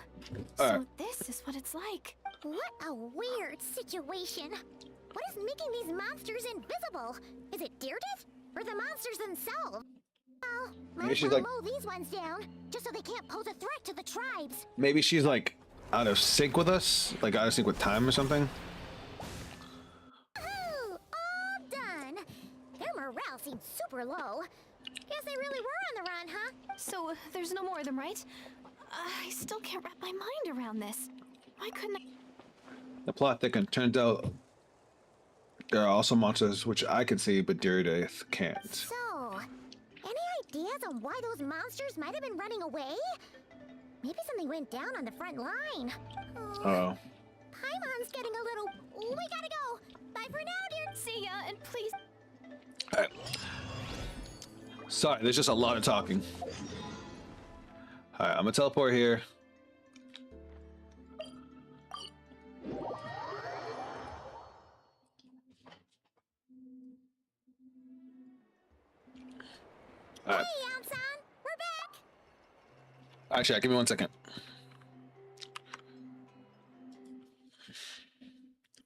Alright. So this is what it's like. What a weird situation. What is making these monsters invisible? Is it Deirdre? Or the monsters themselves? Well, Maybe might she's well like- mow these ones down, just so they can't pose a threat to the tribes. Maybe she's like out of sync with us? Like out of sync with time or something? Oh, all done. Their morale seems super low. Guess they really were on the run, huh? So there's no more of them, right? I still can't wrap my mind around this. Why couldn't I... The plot thickens. Turns out there are also monsters which I can see, but Deirdre can't. So, any ideas on why those monsters might have been running away? Maybe something went down on the front line. Oh. Paimon's getting a little... We gotta go. Bye for now, dear. See ya, Sorry, there's just a lot of talking. Alright, I'm gonna teleport here. Alright. Hey, Archon, we're back. Actually, give me 1 second.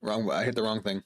Wrong, I hit the wrong thing.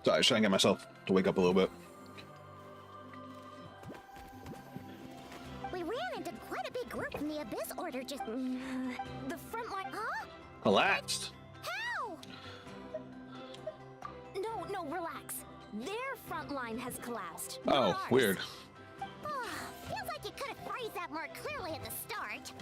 Sorry, I was trying to get myself to wake up a little bit. We ran into quite a big group from the Abyss Order just... The front line. Huh? Collapsed. How? No, relax. Their front line has collapsed. Oh, not ours. weird. Feels like you could have phrased that more clearly at the start.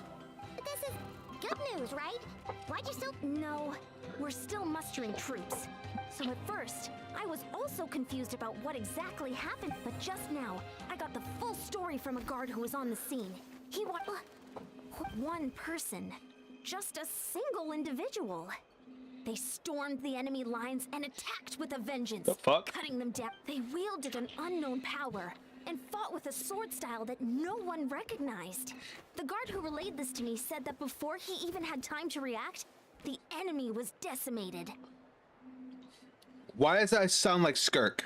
But this is good news, right? Why'd you still... No, we're still mustering troops. So at first, I was also confused about what exactly happened, but just now, I got the full story from a guard who was on the scene. He one person. Just a single individual. They stormed the enemy lines and attacked with a vengeance. The fuck? Cutting them down. They wielded an unknown power and fought with a sword style that no one recognized. The guard who relayed this to me said that before he even had time to react, the enemy was decimated. Why does that sound like Skirk?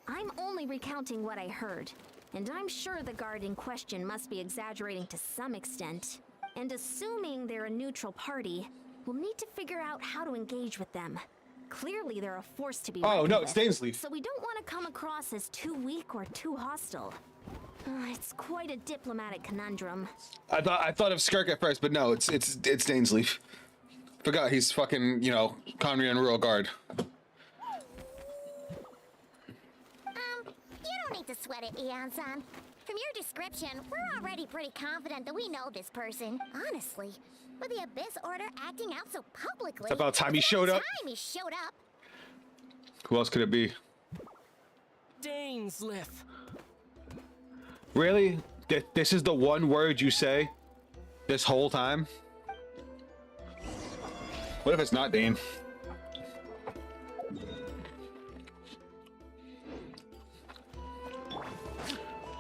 I'm only recounting what I heard, and I'm sure the guard in question must be exaggerating to some extent. And assuming they're a neutral party, we'll need to figure out how to engage with them. Clearly, they're a force to be reckoned no, with, it's Dainsleif. so we don't want to come across as too weak or too hostile. It's quite a diplomatic conundrum. I thought of Skirk at first, but no, it's Dainsleif. Forgot he's fucking, Conry and Royal Guard. You don't need to sweat it, Eon-san. From your description, we're already pretty confident that we know this person. Honestly, with the Abyss Order acting out so publicly... It's about time he showed up. Who else could it be? Dainsleif. Really? This is the one word you say this whole time? What if it's not Dane?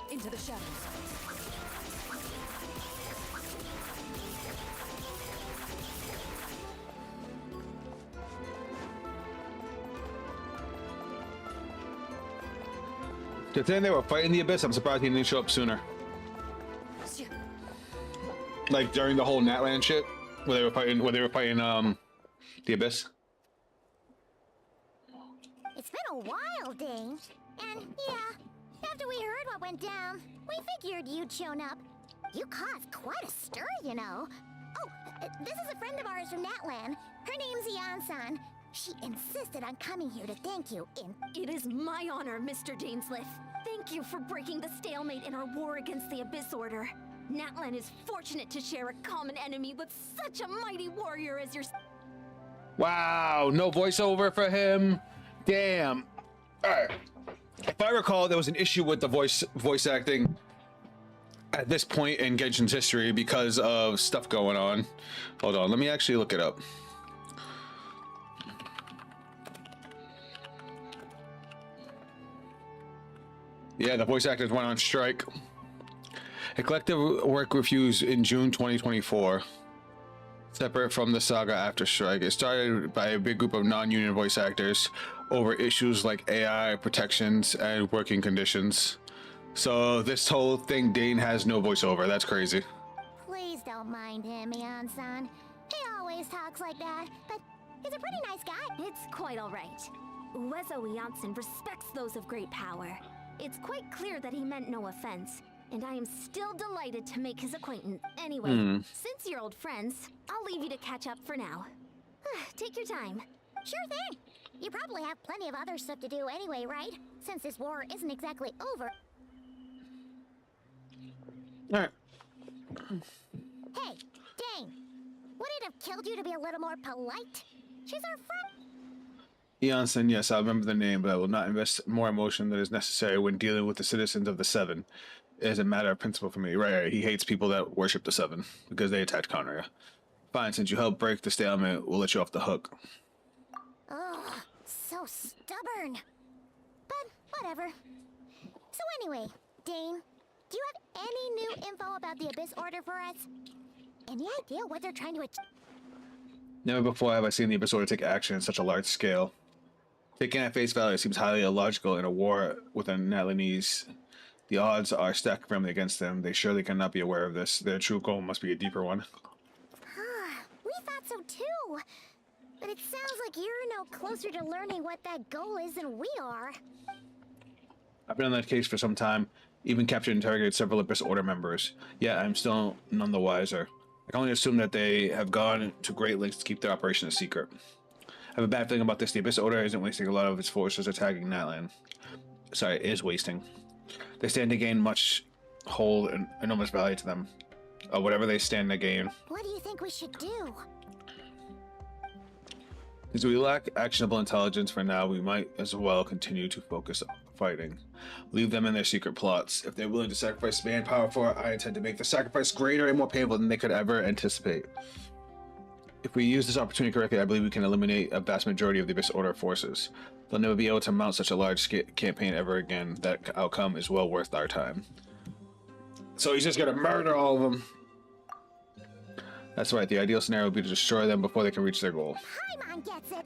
Into the shadows. Good thing they were fighting the Abyss. I'm surprised he didn't show up sooner. Like during the whole Natlan shit, where they were fighting the Abyss. It's been a while, Dane. And yeah, after we heard what went down, we figured you'd shown up. You caused quite a stir, you know. Oh, this is a friend of ours from Natlan. Her name's Eon-san. She insisted on coming here to thank you It is my honor, Mr. Dainsleif. Thank you for breaking the stalemate in our war against the Abyss Order. Natlan is fortunate to share a common enemy with such a mighty warrior as your... Wow, no voiceover for him. Damn. All right. If I recall, there was an issue with the voice acting at this point in Genshin's history because of stuff going on. Hold on, let me actually look it up. Yeah, the voice actors went on strike. A collective work refused in June 2024. Separate from the saga after strike, it started by a big group of non-union voice actors over issues like AI protections and working conditions. So this whole thing, Dane has no voiceover. That's crazy. Please don't mind him, Eon-san. He always talks like that, but he's a pretty nice guy. It's quite all right. Uezo Janssen respects those of great power. It's quite clear that he meant no offense, and I am still delighted to make his acquaintance. Anyway, since you're old friends, I'll leave you to catch up for now. Take your time. Sure thing. You probably have plenty of other stuff to do anyway, right? Since this war isn't exactly over. Alright. Hey, Dane. Would it have killed you to be a little more polite? She's our friend. Janssen, yes, I remember the name, but I will not invest more emotion than is necessary when dealing with the citizens of the Seven. It is a matter of principle for me. Right, he hates people that worship the Seven because they attacked Conria. Fine, since you helped break the stalemate, we'll let you off the hook. Ugh, so stubborn. But whatever. So anyway, Dane, do you have any new info about the Abyss Order for us? Any idea what they're trying to achieve? Never before have I seen the Abyss Order take action at such a large scale. Taken at face value, it seems highly illogical in a war with the Natlanese. The odds are stacked firmly against them. They surely cannot be aware of this. Their true goal must be a deeper one. We thought so too. But it sounds like you're no closer to learning what that goal is than we are. I've been on that case for some time, even captured and interrogated several Abyss Order members. Yet I'm still none the wiser. I can only assume that they have gone to great lengths to keep their operation a secret. I have a bad feeling about this. The Abyss Order isn't wasting a lot of its forces attacking Natlan. Sorry, is wasting. They stand to gain much, hold and enormous value to them. Whatever they stand to gain. What do you think we should do? Since we lack actionable intelligence for now, we might as well continue to focus on fighting. Leave them in their secret plots. If they're willing to sacrifice manpower for it, I intend to make the sacrifice greater and more painful than they could ever anticipate. If we use this opportunity correctly, I believe we can eliminate a vast majority of the Abyss Order forces. They'll never be able to mount such a large campaign ever again. That outcome is well worth our time. So he's just gonna murder all of them. That's right, the ideal scenario would be to destroy them before they can reach their goal. Paimon gets it.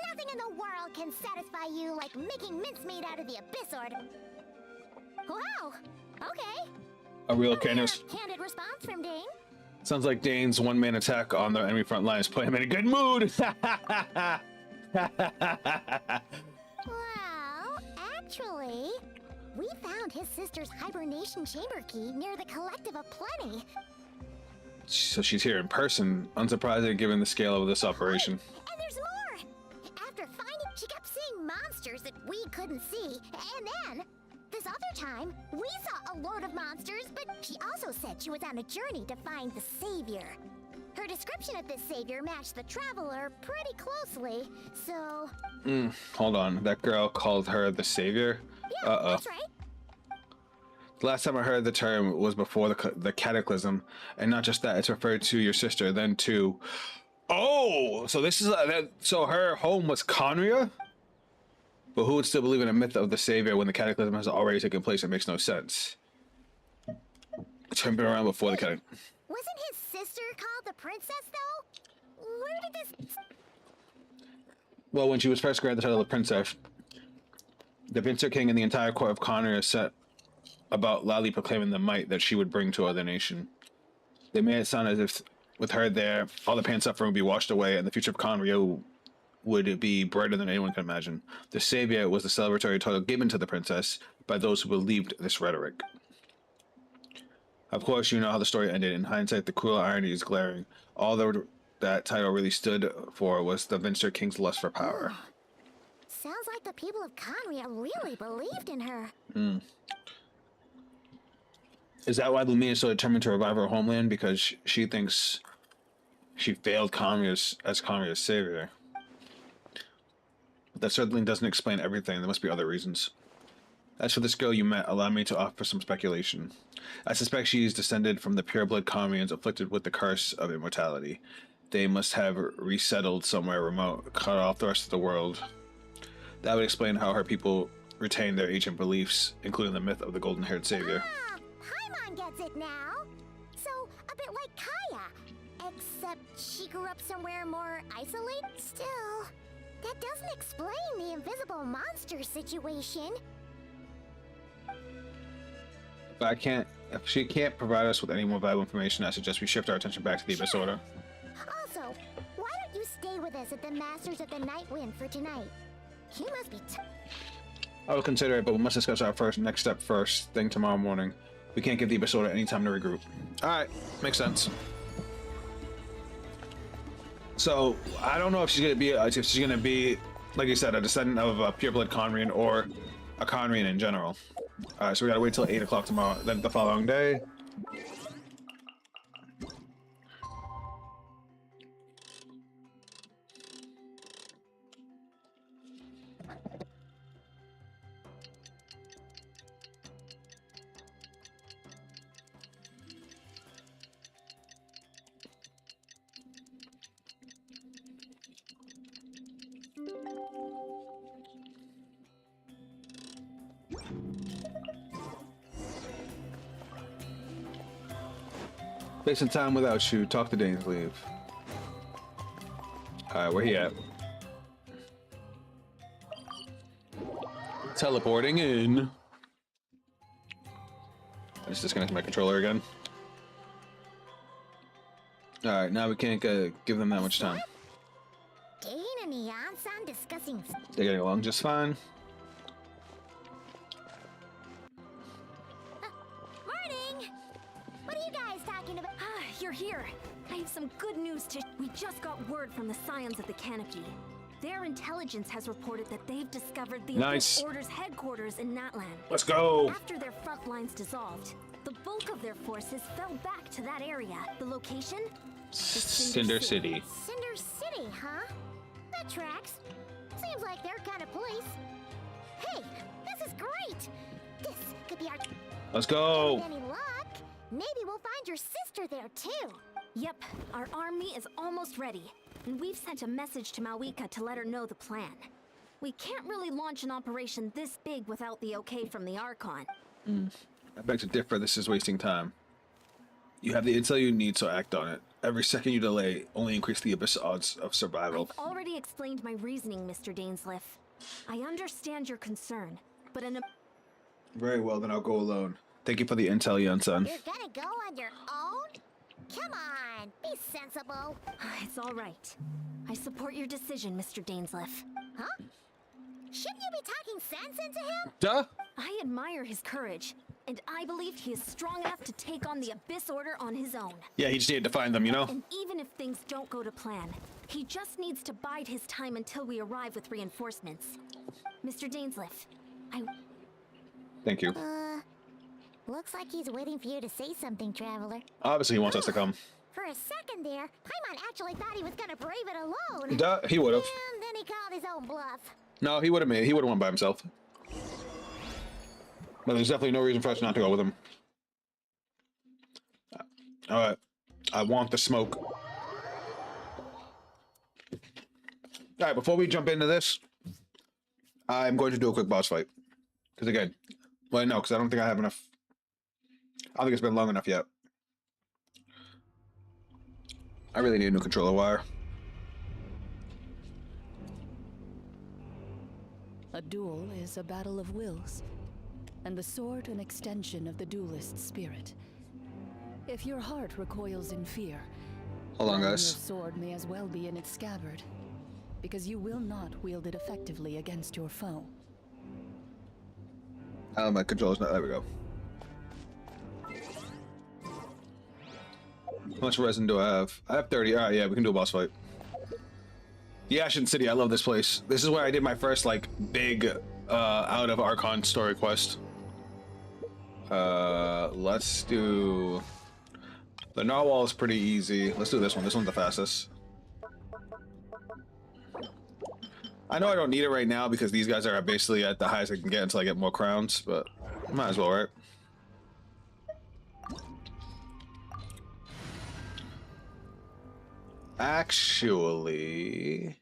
Nothing in the world can satisfy you like making mincemeat out of the Abyss Order. Wow. Okay. A real Candid response from Dane. Sounds like Dane's one-man attack on the enemy front lines put him in a good mood. Well, actually, we found his sister's hibernation chamber key near the Collective of Plenty. So she's here in person. Unsurprising given the scale of this operation. And there's more! After finding, she kept seeing monsters that we couldn't see. And then, this other time, we saw a load of monsters, but she also said she was on a journey to find the Savior. Her description of this Savior matched the Traveler pretty closely, so... Hold on. That girl called her the Savior? Yeah, that's right. The last time I heard the term was before the Cataclysm, and not just that, it's referred to your sister, then to... Oh! So this is... so her home was Conria? But who would still believe in a myth of the Savior when the Cataclysm has already taken place? It makes no sense. It's been around before the Cataclysm. Wasn't his sister called the Princess, though? Where did this... Well, when she was first granted the title of Princess, the Vincer King and the entire court of Conria set about loudly proclaiming the might that she would bring to other nation. They made it sound as if, with her there, all the pain suffering would be washed away, and the future of Conria would be brighter than anyone could imagine. The Savior was the celebratory title given to the princess by those who believed this rhetoric. Of course, you know how the story ended. In hindsight, the cruel irony is glaring. All that title really stood for was the Vincer King's lust for power. Sounds like the people of Conria really believed in her. Is that why Lumina is so determined to revive her homeland? Because she thinks she failed as Conria's savior. But that certainly doesn't explain everything. There must be other reasons. As for this girl you met, allow me to offer some speculation. I suspect she is descended from the pure-blood Conrians afflicted with the curse of immortality. They must have resettled somewhere remote, cut off the rest of the world. That would explain how her people retain their ancient beliefs, including the myth of the golden-haired savior. Paimon gets it now. So, a bit like Kaya. Except she grew up somewhere more isolated. Still, that doesn't explain the invisible monster situation. If she can't provide us with any more valuable information, I suggest we shift our attention back to the Abyss Order. Also, why don't you stay with us at the Masters of the Night Wind for tonight? He must be. I will consider it, but we must discuss our next step first thing tomorrow morning. We can't give the Abyss Order any time to regroup. Alright, makes sense. So, I don't know if she's gonna be, like you said, a descendant of a pureblood Conrian or a Conrian in general. Alright, so we gotta wait till 8 o'clock tomorrow, then the following day. Wasting time without you. Talk to Dainsleif. Alright, where he at? Teleporting in. I just disconnected my controller again. Alright, now we can't give them that much time. Dane and Yan-san discussing. They're getting along just fine. Morning! What are you guys talking about? Ah, you're here. I have some good news to. We just got word from the Scions of the Canopy. Their intelligence has reported that they've discovered the Nice. Abyss Order's headquarters in Natlan. Let's go! After their front lines dissolved, the bulk of their forces fell back to that area. The location? Cinder City. Cinder City, huh? That tracks. Seems like their kind of place. Hey, this is great! This could be our. Let's go! With any luck, maybe we'll find your sister there too. Yep, our army is almost ready, and we've sent a message to Malwika to let her know the plan. We can't really launch an operation this big without the okay from the Archon. I beg to differ, this is wasting time. You have the intel you need, so act on it. Every second you delay only increase the Abyss odds of survival. I've already explained my reasoning, Mr. Dainsleif. I understand your concern, but Very well, then I'll go alone. Thank you for the intel, Yan-san. You're gonna go on your own? Come on, be sensible. It's all right. I support your decision, Mr. Dainsleif. Huh? Shouldn't you be talking sense into him? Duh! I admire his courage, and I believe he is strong enough to take on the Abyss Order on his own. Yeah, he just needed to find them, you know? And even if things don't go to plan, he just needs to bide his time until we arrive with reinforcements. Mr. Dainsleif, Thank you. Looks like he's waiting for you to say something, Traveler. Obviously, he wants us to come. For a second there, Paimon actually thought he was gonna brave it alone. Duh, he would've. And then he called his own bluff. No, he would've went by himself. But there's definitely no reason for us not to go with him. Alright. I want the smoke. Alright, before we jump into this, I'm going to do a quick boss fight. Because again, well, no, because I don't think I have enough. I don't think it's been long enough yet. I really need a new controller wire. A duel is a battle of wills, and the sword an extension of the duelist's spirit. If your heart recoils in fear, Hold on, then guys. your sword may as well be in its scabbard, because you will not wield it effectively against your foe. Oh, my controller's not. There we go. How much resin do I have? I have 30. Alright, yeah, we can do a boss fight. The Ashen City, I love this place. This is where I did my first, like, big, out of Archon story quest. Let's do... The Narwhal is pretty easy. Let's do this one. This one's the fastest. I know I don't need it right now because these guys are basically at the highest I can get until I get more crowns, but might as well, right? Actually,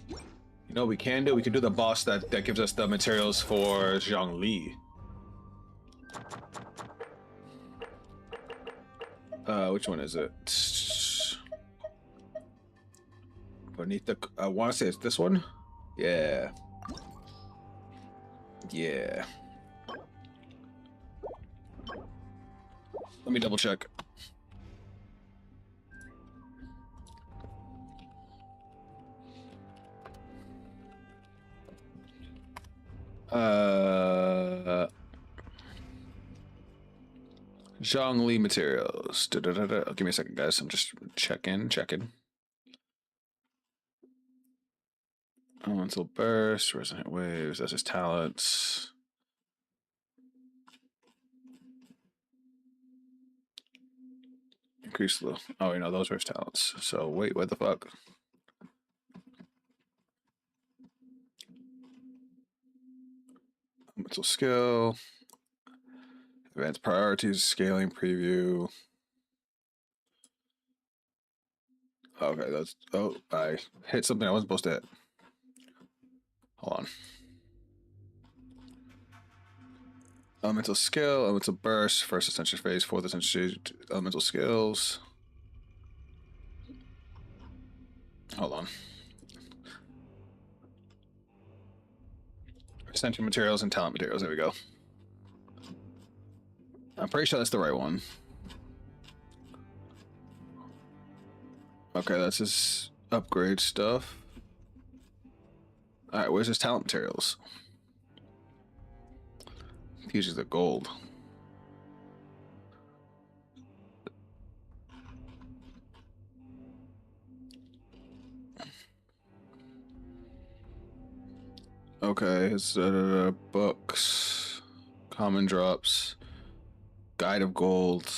you know what we can do? We can do the boss that gives us the materials for Zhongli. Which one is it? Beneath the... I want to say it's this one? Yeah. Yeah. Let me double check. Zhongli materials. Oh, give me a second, guys. I'm just checking. Elemental burst, resonant waves. That's his talents. Increase the. Oh, you know those are his talents. So wait, what the fuck? Elemental skill. Advanced priorities, scaling preview. Okay, that's. Oh, I hit something I wasn't supposed to hit. Hold on. Elemental skill, elemental burst, first ascension phase, fourth ascension stage, elemental skills. Hold on. Ascension materials and talent materials. There we go. I'm pretty sure that's the right one. Okay, that's his upgrade stuff. Alright, where's his talent materials? He uses the gold. Okay, his books, common drops, guide of gold.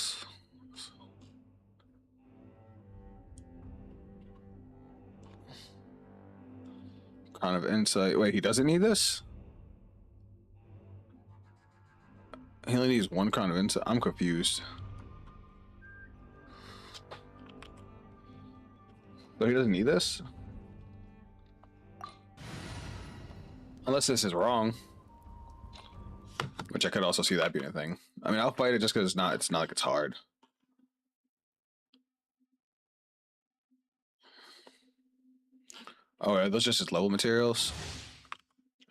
Kind of insight. Wait, he doesn't need this? He only needs one kind of insight. I'm confused. So he doesn't need this? Unless this is wrong. Which I could also see that being a thing. I mean, I'll fight it just because it's not like it's hard. Oh, are those just his level materials?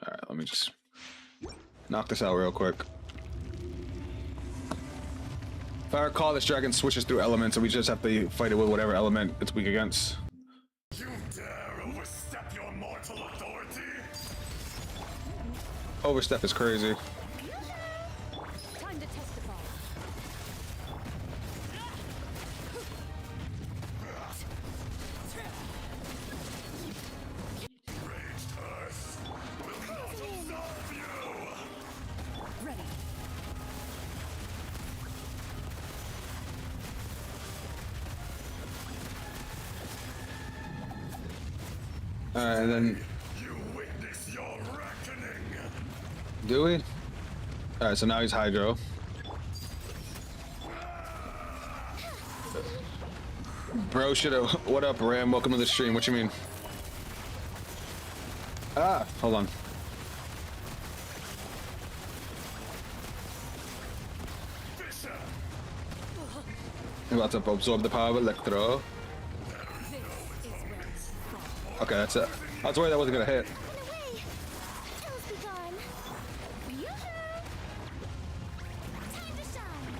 Alright, let me just knock this out real quick. If I recall, this dragon switches through elements and we just have to fight it with whatever element it's weak against. You dare overstep your mortal authority? Overstep is crazy. Time to testify. Raged earth will not absolve you! Ready. Alright, and then You witness your reckoning! do we? Alright, so now he's Hydro. Bro, what up, Ram? Welcome to the stream. What you mean? Ah, hold on. Fisher! I'm about to absorb the power of Electro. Okay, that's it. I was worried that wasn't gonna hit. Run away! Ills be gone! Yoo-hoo! Time to shine!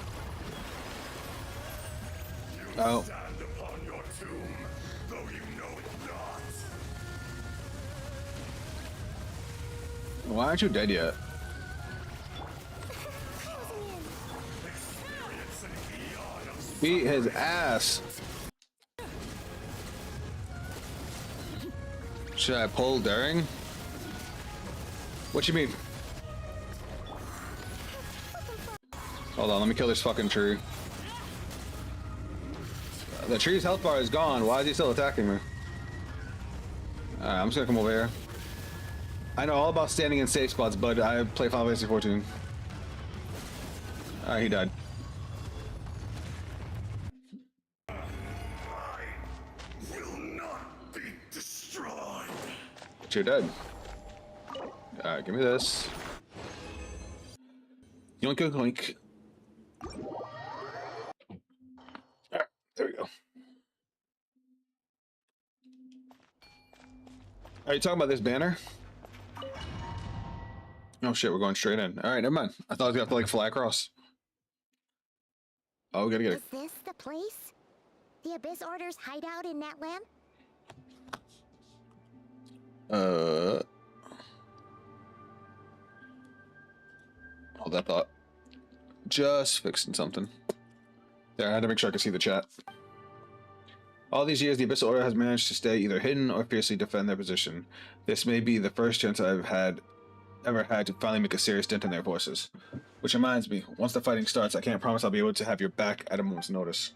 Oh. Stand upon your tomb, though you know it not. Why aren't you dead yet? Closing in! Experience an eon of Beat his ass. Should I pull daring? What you mean? Hold on, let me kill this fucking tree. The tree's health bar is gone. Why is he still attacking me? Alright, I'm just gonna come over here. I know all about standing in safe spots, but I play Final Fantasy 14. Alright, he died. will not be destroyed. But you're dead. Alright, give me this. Yoink, yoink, yoink. Alright, there we go. Are you talking about this banner? Oh shit, we're going straight in. Alright, never mind. I thought I was gonna have to like fly across. Oh, we gotta get it. Is this the place? The Abyss Order's hideout in Natlan? Hold that thought. Just fixing something. There, I had to make sure I could see the chat. All these years, the Abyssal Order has managed to stay either hidden or fiercely defend their position. This may be the first chance I've ever had to finally make a serious dent in their forces. Which reminds me, once the fighting starts, I can't promise I'll be able to have your back at a moment's notice.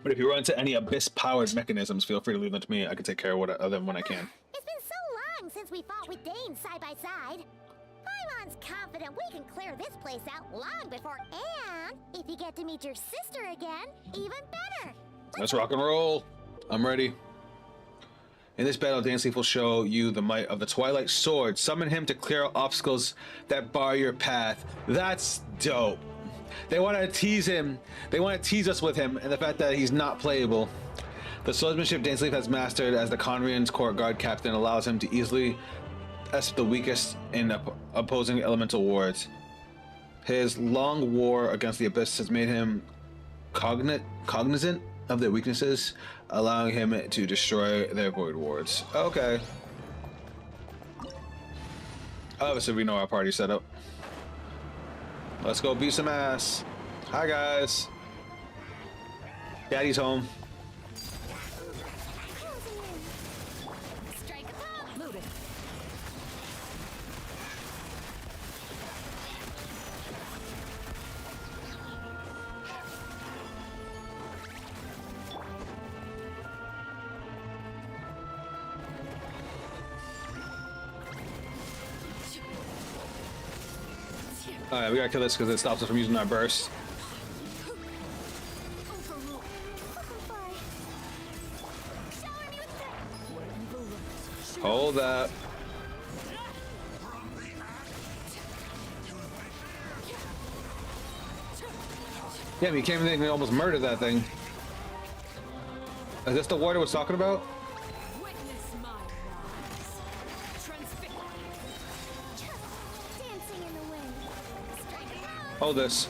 But if you run into any Abyss-powered mechanisms, feel free to leave them to me. I can take care of them when I can. It's been so long since we fought with Dane side by side. Paimon's confident we can clear this place out long before, and if you get to meet your sister again, even better. Let's rock and roll. I'm ready. In this battle, Dansleaf will show you the might of the Twilight Sword. Summon him to clear out obstacles that bar your path. That's dope. They want to tease him. They want to tease us with him and the fact that he's not playable. The swordsmanship Dansleaf has mastered as the Conrian's court guard captain allows him to easily test the weakest in opposing elemental wards. His long war against the Abyss has made him cognizant of their weaknesses, allowing him to destroy their void wards. Okay. Obviously, we know our party setup. Let's go beat some ass. Hi, guys. Daddy's home. Alright, we gotta kill this because it stops us from using our burst. Hold that. Yeah, you can't even think we almost murdered that thing. Is this the water was talking about? Hold this.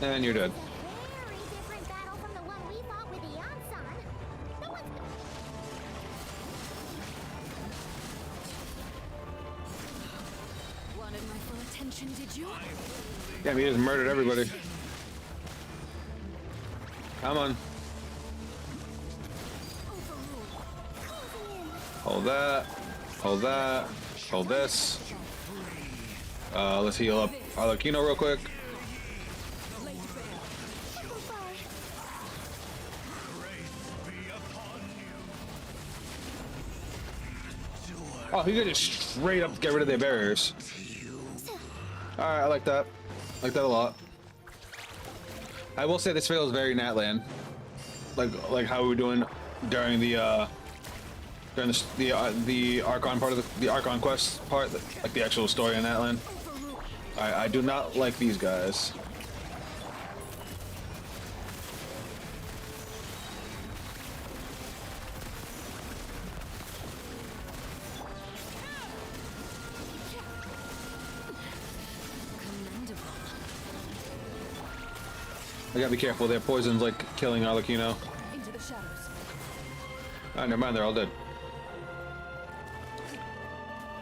And you're dead. Very different battle from the one we fought with the Archon. No one's... Wanted my full attention, did you? Yeah, he just murdered everybody. Come on. Hold that. Hold that. Hold this. Let's heal up Arlecchino real quick. Oh, he could just straight up get rid of their barriers. Alright, I like that. I like that a lot. I will say this feels very Natlan. Like how we were doing during the Archon part of the Archon quest part, like the actual story in Natlan. I do not like these guys. I gotta be careful, their poison's like killing Arlecchino. Into the shadows. Oh, never mind, they're all dead.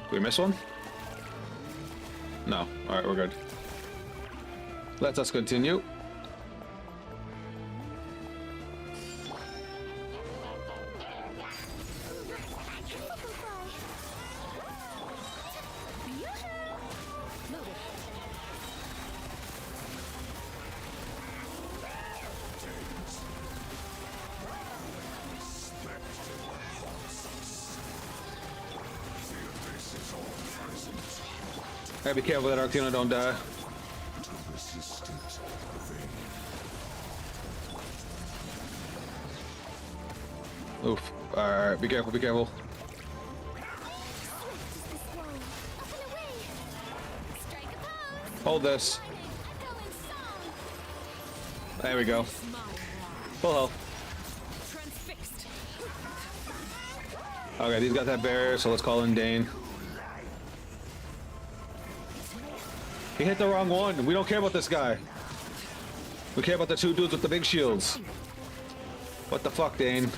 Did we miss one? No. Alright, we're good. Let us continue. Gotta be careful that Arlecchino don't die. Oof. Alright, be careful, be careful. Hold this. There we go. Full health. Okay, these got that barrier, so let's call in Dane. He hit the wrong one. We don't care about this guy. We care about the two dudes with the big shields. What the fuck, Dane?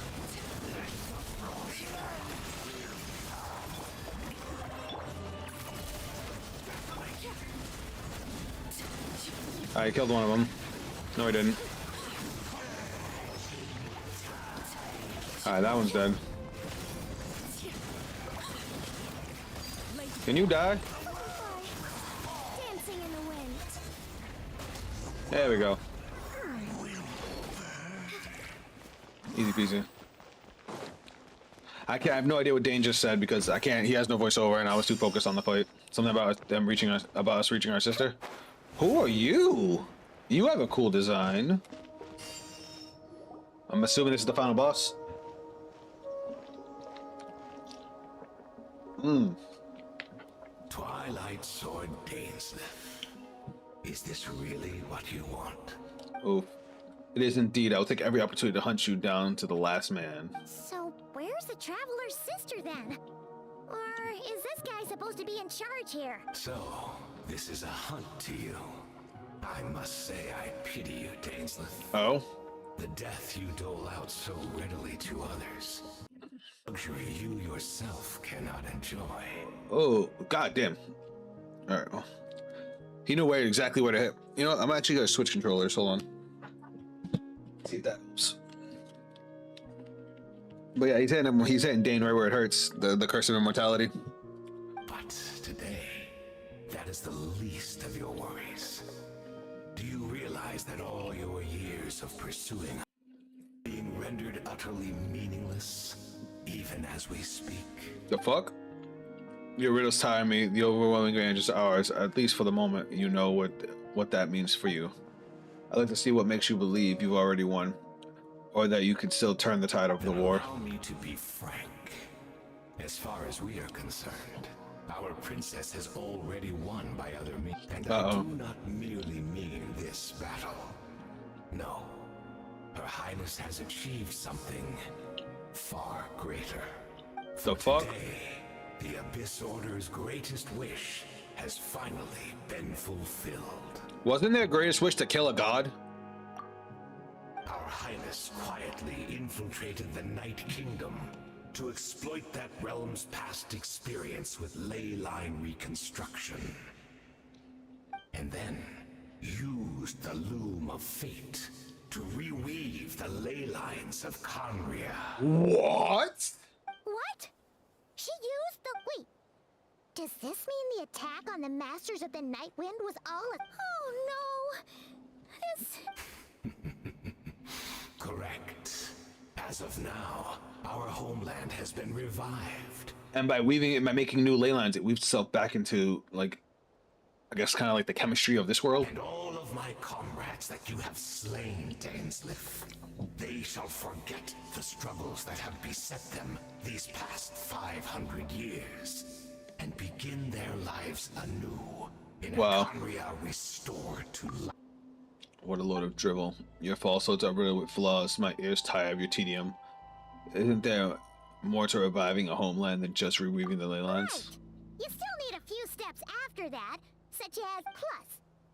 I killed one of them. No, he didn't. Alright, that one's dead. Can you die? Dancing in the wind. There we go. Easy peasy. I have no idea what Dane just said because I can't. He has no voiceover, and I was too focused on the fight. Something about them reaching us, about us reaching our sister. Who are you? You have a cool design. I'm assuming this is the final boss. Twilight Sword Dainsleif. Is this really what you want? Oh, it is indeed. I'll take every opportunity to hunt you down to the last man. So, where's the Traveler's sister then? Or is this guy supposed to be in charge here? So, this is a hunt to you. I must say I pity you, Dainsleif. Oh? The death you dole out so readily to others. Luxury you yourself cannot enjoy. Oh, goddamn. Alright, well. He knew exactly where to hit. You know what? I'm actually gonna switch controllers. Hold on. See if that helps. But yeah, he's hitting Dane right where it hurts. The curse of immortality. But today, that is the least of your worries. Do you realize that all your years of pursuing are being rendered utterly meaningless, even as we speak? The fuck? Your riddles tire me. The overwhelming grandeur is ours. At least for the moment, you know what that means for you. I'd like to see what makes you believe you've already won, or that you can still turn the tide of the war. Allow me to be frank. As far as we are concerned, our princess has already won by other means. And I do not merely mean this battle. No. Her Highness has achieved something far greater. The fuck? Today, the Abyss Order's greatest wish has finally been fulfilled. Wasn't their greatest wish to kill a god? Our Highness quietly infiltrated the Night Kingdom to exploit that realm's past experience with ley line reconstruction. And then used the Loom of Fate to reweave the ley lines of Conria. What? What? She used the... Wait. Does this mean the attack on the Masters of the Night Wind was all a... Oh no! This... Correct. As of now, our homeland has been revived. And by weaving it, by making new ley lines, it weaves itself back into, like, I guess kind of like the chemistry of this world. And all of my comrades that you have slain, Dainsleif, they shall forget the struggles that have beset them these past 500 years, and begin their lives anew in a Conria restored to life. What a load of drivel. Your falsehoods are riddled with flaws. My ears tire of your tedium. Isn't there more to reviving a homeland than just reweaving the ley lines? Right. You still need a few steps after that, such as plus.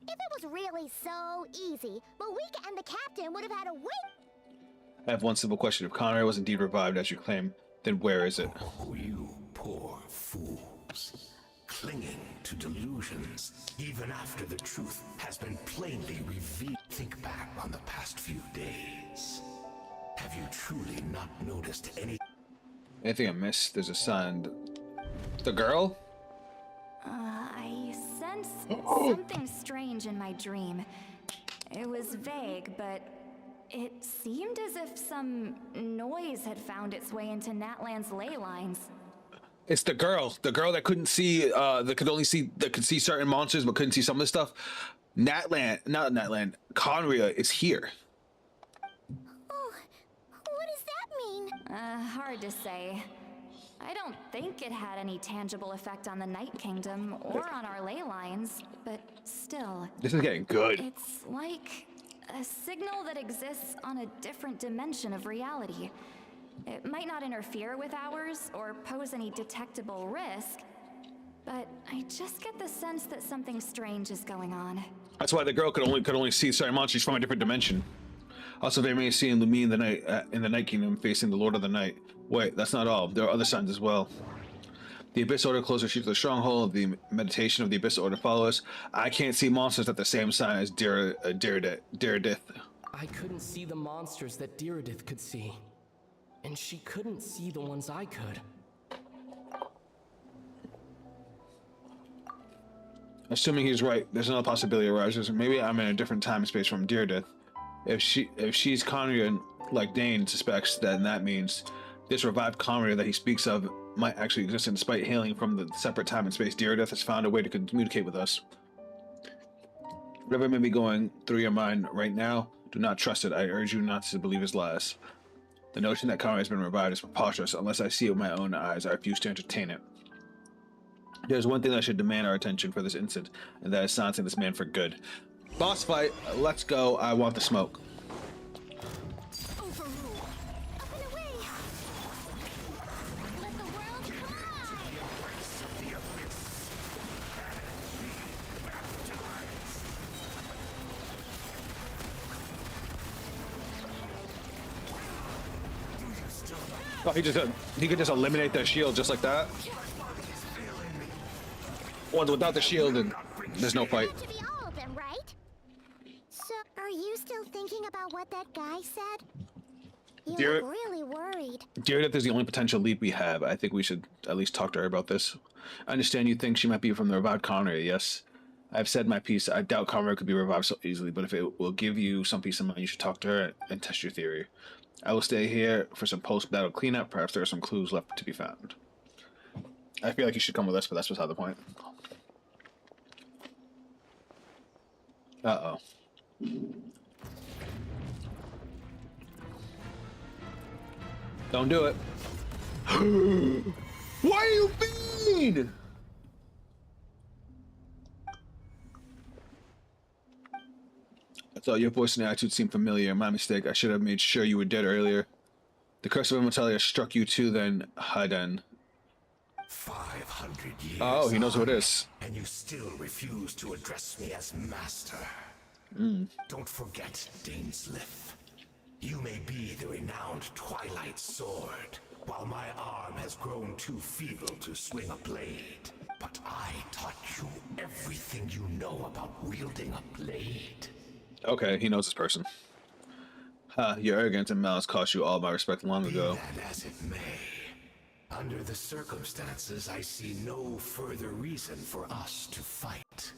If it was really so easy, Moika and the captain would have had to wait. I have one simple question. If Conrad was indeed revived as you claim, then where is it? Oh, you poor fools. Clinging to delusions, even after the truth has been plainly revealed. Think back on the past few days. Have you truly not noticed anything I missed? There's a sign. The girl? I sensed something strange in my dream. It was vague, but it seemed as if some noise had found its way into Natlan's ley lines. It's the girl that couldn't see, that could see certain monsters but couldn't see some of the stuff. Conria is here. Oh, what does that mean? Hard to say. I don't think it had any tangible effect on the Night Kingdom or on our ley lines, but still. This is getting good. It's like a signal that exists on a different dimension of reality. It might not interfere with ours or pose any detectable risk, But I just get the sense that something strange is going on. That's why the girl could only see certain monsters from a different dimension. Also, they may see Lumi in the Night Kingdom facing the Lord of the Night. Wait, that's not all. There are other signs as well. The Abyss Order closer sheep to the stronghold. The meditation of the Abyss Order follows. I can't see monsters at the same sign as Diridith. I couldn't see the monsters that Diridith could see. And she couldn't see the ones I could. Assuming he's right, there's another possibility arises. Maybe I'm in a different time and space from Diridith. If she's Conria like Dane suspects, then that means this revived Conria that he speaks of might actually exist, and despite hailing from the separate time and space, Diridith has found a way to communicate with us. Whatever may be going through your mind right now, do not trust it. I urge you not to believe his lies. The notion that Conria has been revived is preposterous. Unless I see it with my own eyes, I refuse to entertain it. There's one thing that should demand our attention for this instant, and that is silencing this man for good. Boss fight, let's go. I want the smoke. Overrule. Up and away. Let the world collide. Oh, he could just eliminate that shield just like that. Ones without the shield, and there's no fight. To be all of them, right? So, are you still thinking about what that guy said? You look really worried. Diridith is the only potential lead we have. I think we should at least talk to her about this. I understand you think she might be from the revived Conria, yes. I've said my piece. I doubt Conria could be revived so easily, but if it will give you some peace of mind, you should talk to her and test your theory. I will stay here for some post-battle cleanup. Perhaps there are some clues left to be found. I feel like you should come with us, but that's beside the point. Uh-oh. Don't do it. What do you mean? I thought your voice and attitude seemed familiar. My mistake. I should have made sure you were dead earlier. The curse of immortality struck you too, then, Haden. 500 years. Oh, he knows who it is. And you still refuse to address me as master. Don't forget Dainsleif. You may be the renowned Twilight Sword, while my arm has grown too feeble to swing a blade. But I taught you everything you know about wielding a blade. Okay, he knows this person. Your arrogance and malice cost you all my respect long ago. Be that as it may, under the circumstances, I see no further reason for us to fight.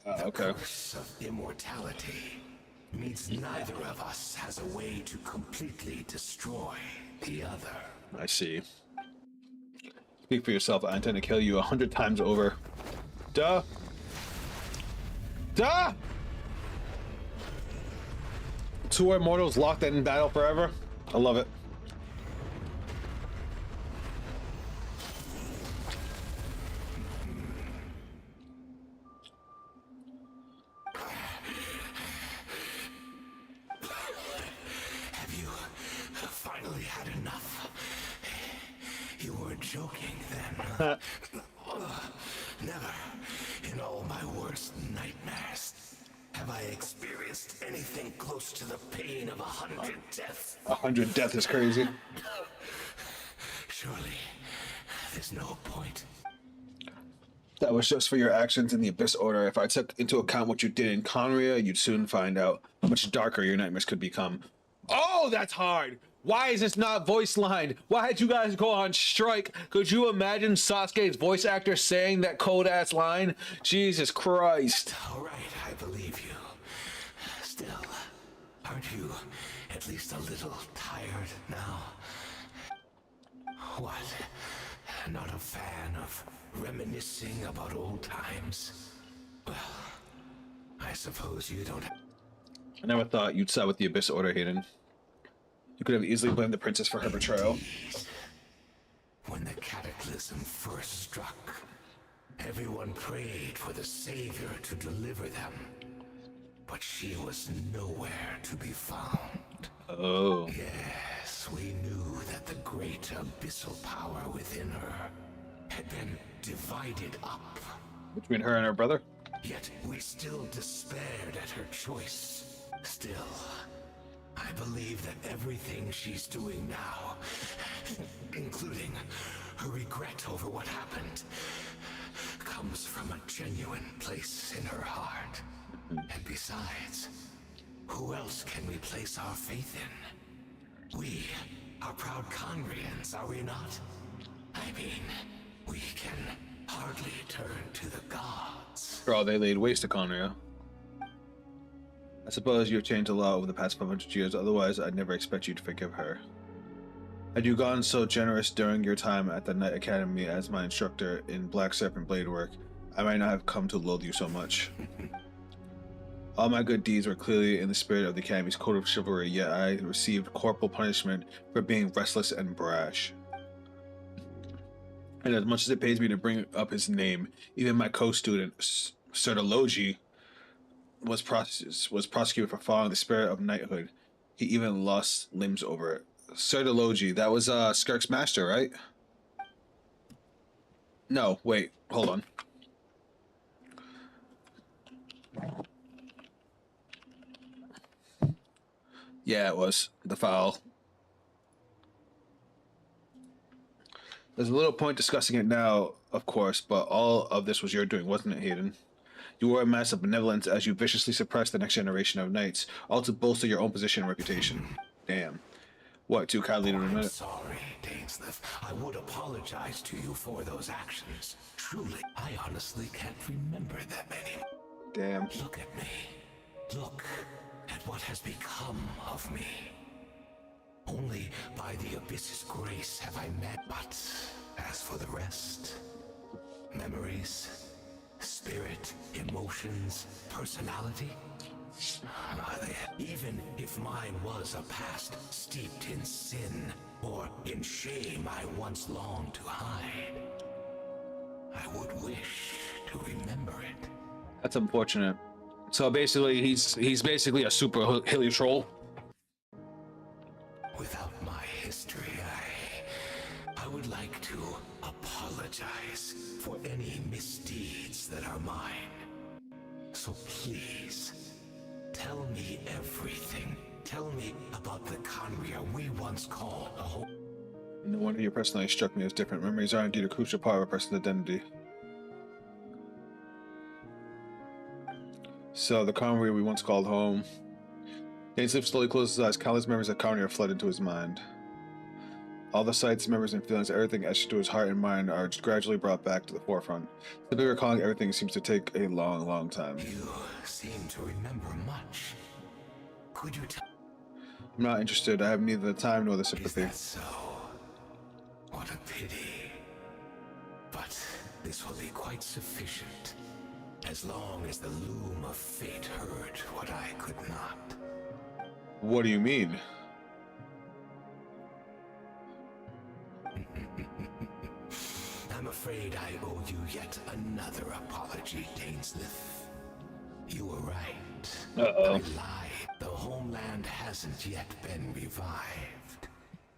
The curse of immortality means neither of us has a way to completely destroy the other. I see. Speak for yourself. I intend to kill you 100 times over. Duh! Duh! Two immortals locked in battle forever. I love it. Have you finally had enough? You weren't joking then. Never, in all my worst nightmares, have I experienced anything close to the pain of 100 deaths. 100 deaths is crazy. Surely, there's no point. That was just for your actions in the Abyss Order. If I took into account what you did in Conria, you'd soon find out how much darker your nightmares could become. Oh, that's hard! Why is this not voice lined? Why did you guys go on strike? Could you imagine Sasuke's voice actor saying that cold-ass line? Jesus Christ. All right, I believe you. Still, aren't you at least a little tired now? What? Not a fan of reminiscing about old times? Well, I suppose you don't. I never thought you'd side with the Abyss Order, Hayden. You could have easily blamed the princess for her betrayal. When the cataclysm first struck, everyone prayed for the Savior to deliver them. But she was nowhere to be found. Oh. Yes, we knew that the great abyssal power within her had been divided up. Between her and her brother? Yet we still despaired at her choice. Still, I believe that everything she's doing now, including her regret over what happened, comes from a genuine place in her heart. And besides, who else can we place our faith in? We are proud Conrians, are we not? I mean, we can hardly turn to the gods. For all they laid waste to Conria. I suppose you've changed a lot over the past 500 years, otherwise I'd never expect you to forgive her. Had you gone so generous during your time at the Knight Academy as my instructor in Black Serpent blade work, I might not have come to loathe you so much. All my good deeds were clearly in the spirit of the Academy's code of chivalry, yet I received corporal punishment for being restless and brash. And as much as it pays me to bring up his name, even my co-student, Sertologi, was prosecuted for following the spirit of knighthood. He even lost limbs over it. Sertologi, that was Skirk's master, right? No, wait, hold on. Yeah, it was the foul. There's a little point discussing it now, of course, but all of this was your doing, wasn't it, Hayden? You were a mass of benevolence as you viciously suppressed the next generation of knights, all to bolster your own position and reputation. Damn. What, too cowardly to admit it? Sorry, Dainsleif. I would apologize to you for those actions. Truly, I honestly can't remember that many. Damn. Look at me. Look at what has become of me. Only by the Abyss's grace have I met, but as for the rest, memories, spirit, emotions, personality, even if mine was a past steeped in sin or in shame I once longed to hide, I would wish to remember it. That's unfortunate. So basically, he's basically a super hilly troll. Without my history, I would like to apologize for any misdeeds that are mine. So please, tell me everything. Tell me about the Conria we once called a home. No wonder your personality struck me as different. Memories are indeed a crucial part of a person's identity. So, the Conria we once called home. Dainsleif slowly closes his eyes. Countless memories of Conria flood into his mind. All the sights, memories, and feelings, everything etched to his heart and mind are gradually brought back to the forefront. Simply recalling everything seems to take a long, long time. You seem to remember much. Could you tell? I'm not interested. I have neither the time nor the sympathy. Is that so? What a pity. But this will be quite sufficient. As long as the loom of fate heard what I could not. What do you mean? I'm afraid I owe you yet another apology, Dainsleif. You were right. Uh-oh. I lied. The homeland hasn't yet been revived.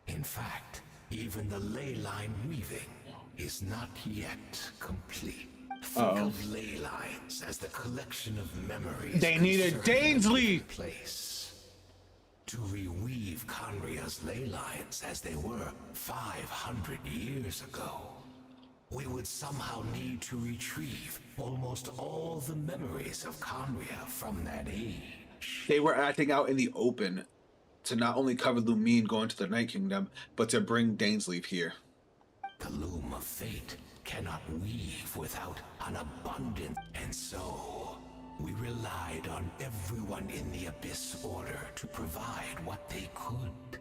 In fact, even the ley line weaving is not yet complete. Think of ley lines as the collection of memories. They needed Dainsleif! Place to reweave Conria's ley lines as they were 500 years ago. We would somehow need to retrieve almost all the memories of Conria from that age. They were acting out in the open to not only cover Lumine going to the Night Kingdom, but to bring Dainsleif here. The loom of fate cannot weave without an abundance, and so we relied on everyone in the Abyss Order to provide what they could.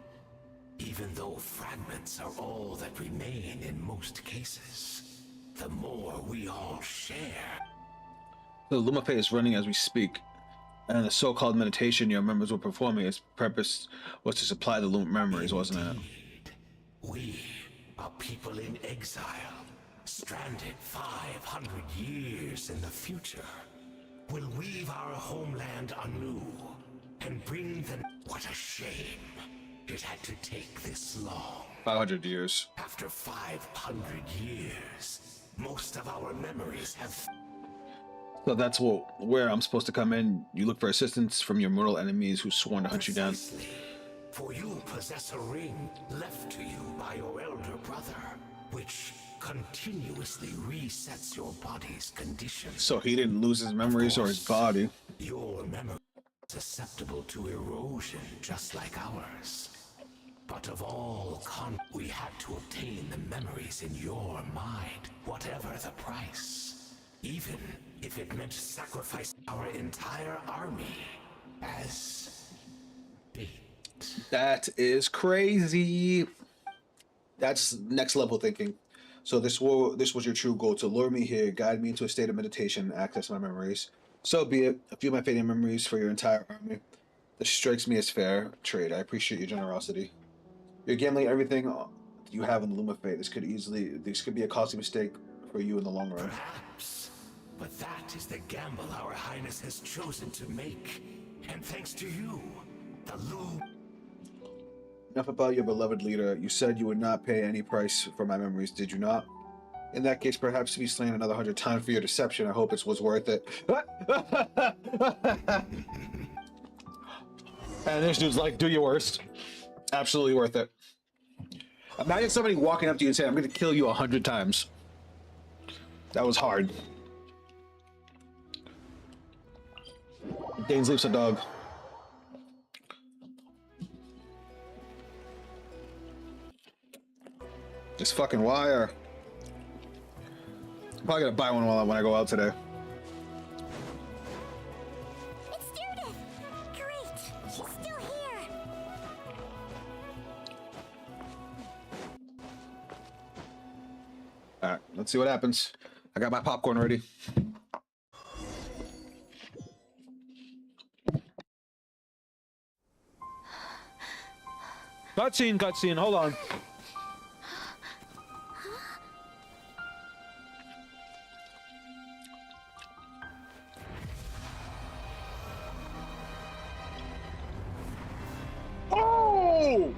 Even though fragments are all that remain in most cases, the more we all share. The Lumapay is running as we speak, and the so-called meditation your members were performing, its purpose was to supply the Lum memories, wasn't it? We are people in exile, stranded 500 years in the future. We'll weave our homeland anew and bring them. What a shame it had to take this long. 500 years. After 500 years, most of our memories have... So that's where I'm supposed to come in. You look for assistance from your mortal enemies who sworn to hunt you down. Precisely. For you possess a ring left to you by your elder brother, which continuously resets your body's conditions. So he didn't lose his memories or his body. Your memory is susceptible to erosion just like ours. But of all we had to obtain the memories in your mind, whatever the price. Even if it meant sacrificing our entire army as bait. That is crazy. That's next level thinking. So this was your true goal, to lure me here, guide me into a state of meditation, and access my memories. So be it. A few of my fading memories for your entire army. This strikes me as fair trade. I appreciate your generosity. You're gambling everything you have in the Loom of Fate. This could be a costly mistake for you in the long run. Perhaps, but that is the gamble our Highness has chosen to make. And thanks to you, the Loom... Enough about your beloved leader. You said you would not pay any price for my memories, did you not? In that case, perhaps to be slain another 100 times for your deception, I hope it was worth it. And this dude's like, do your worst. Absolutely worth it. Imagine somebody walking up to you and saying, I'm going to kill you 100 times. That was hard. Dane sleeps a dog. This fucking wire. I'm probably gonna buy one when I go out today. It's Judith! Great! She's still here! Alright, let's see what happens. I got my popcorn ready. Cutscene, hold on. Oh!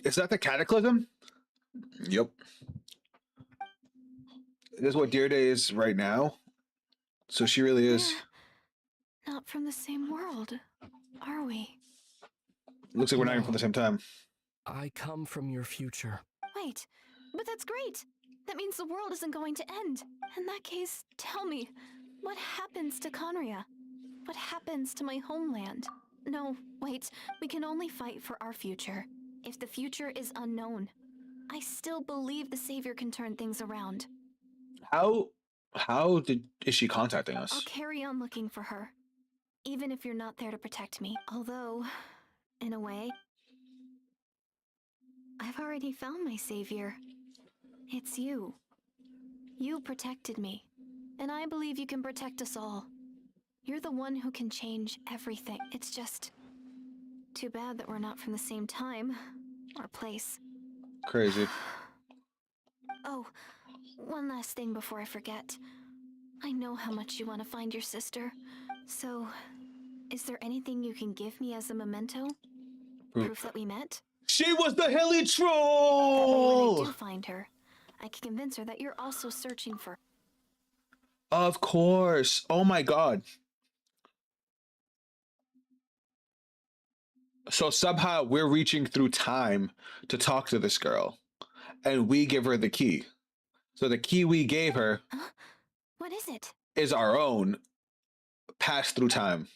Is that the Cataclysm? Yep. This is what Dear Day is right now. So she really is. We're not from the same world, are we? Looks like we're not even from the same time. I come from your future. Wait, but that's great. That means the world isn't going to end. In that case, tell me, what happens to Conria? What happens to my homeland? No, wait, we can only fight for our future. If the future is unknown, I still believe the Savior can turn things around. Is she contacting us? I'll carry on looking for her, even if you're not there to protect me. Although, in a way, I've already found my Savior. It's you. You protected me, and I believe you can protect us all. You're the one who can change everything. It's just too bad that we're not from the same time or place. Crazy. Oh, one last thing before I forget. I know how much you want to find your sister, so is there anything you can give me as a memento? Proof that we met? She was the hilly When troll! I do find her, I can convince her that you're also searching for. Of course. Oh my god. So somehow we're reaching through time to talk to this girl, and we give her the key. So the key we gave her What is it? is our own, passed through time.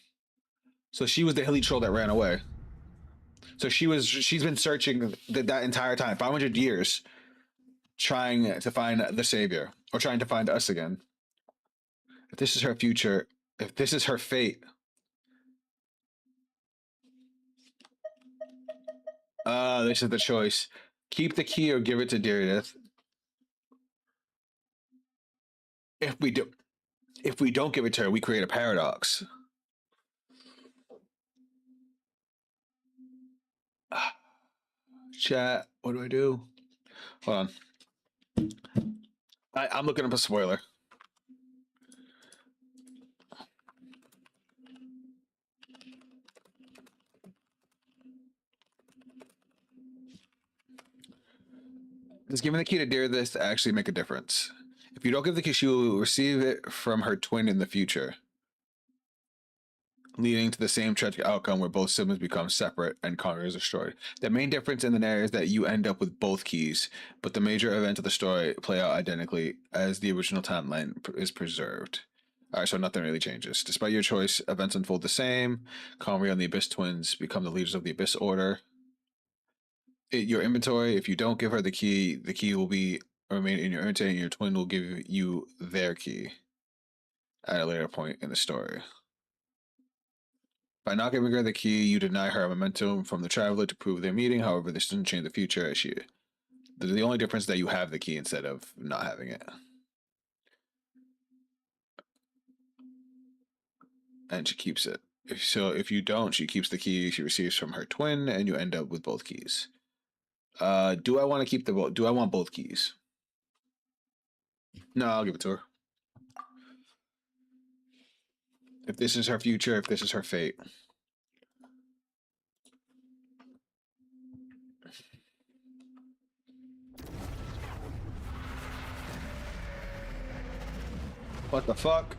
So she was the hilly troll that ran away. So she's been searching that entire time, 500 years, trying to find the Savior, or trying to find us again. If this is her future, if this is her fate, this is the choice. Keep the key or give it to Deareth. If we don't give it to her, we create a paradox. Chat, what do I do? Hold on. I'm looking up a spoiler. Does giving the key to Deirdre actually make a difference? If you don't give the key, she will receive it from her twin in the future, leading to the same tragic outcome where both siblings become separate and Conqueror is destroyed. The main difference in the narrative is that you end up with both keys, but the major events of the story play out identically as the original timeline is preserved. Alright, so nothing really changes. Despite your choice, events unfold the same. Conqueror and the Abyss twins become the leaders of the Abyss Order. Your inventory, if you don't give her the key will remain in your inventory, and your twin will give you their key at a later point in the story. By not giving her the key, you deny her a momentum from the Traveler to prove their meeting. However, this doesn't change the future. As the only difference is that you have the key instead of not having it. And she keeps it. If you don't, she keeps the key she receives from her twin, and you end up with both keys. Do I want to keep do I want both keys? No, I'll give it to her. If this is her future, if this is her fate. What the fuck?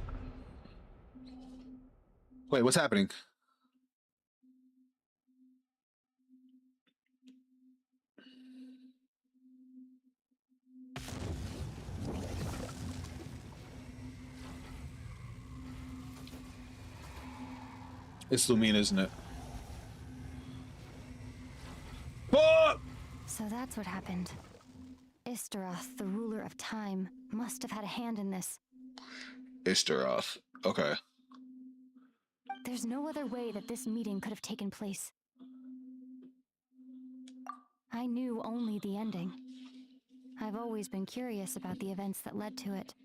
Wait, what's happening? It's Lumina, isn't it? Oh! So that's what happened. Istaroth, the ruler of time, must have had a hand in this. Istaroth. Okay. There's no other way that this meeting could have taken place. I knew only the ending. I've always been curious about the events that led to it.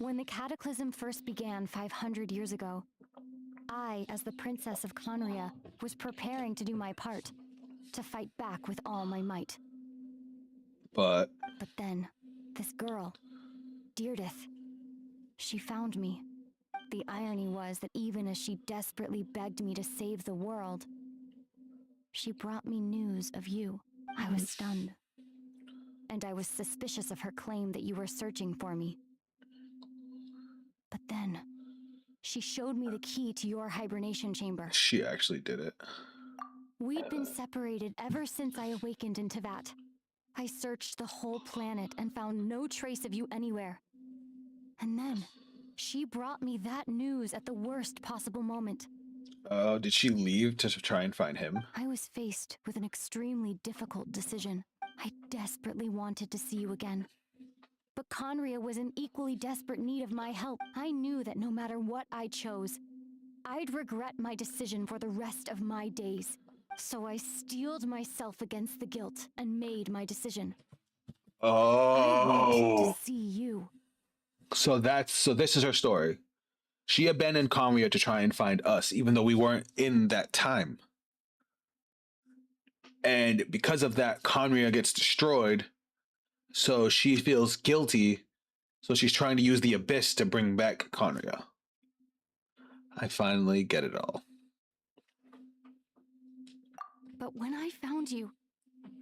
When the cataclysm first began 500 years ago, I, as the Princess of Conria, was preparing to do my part, to fight back with all my might. But then, this girl, Deirdre, she found me. The irony was that even as she desperately begged me to save the world, she brought me news of you. I was stunned. And I was suspicious of her claim that you were searching for me. But then, she showed me the key to your hibernation chamber. She actually did it. We'd been separated ever since I awakened in Teyvat. I searched the whole planet and found no trace of you anywhere. And then, she brought me that news at the worst possible moment. Did she leave to try and find him? I was faced with an extremely difficult decision. I desperately wanted to see you again. But Conria was in equally desperate need of my help. I knew that no matter what I chose, I'd regret my decision for the rest of my days. So I steeled myself against the guilt and made my decision. I wanted to see you. So this is her story. She abandoned Conria to try and find us, even though we weren't in that time. And because of that, Conria gets destroyed. So she feels guilty. So she's trying to use the Abyss to bring back Conria. I finally get it all. But when I found you,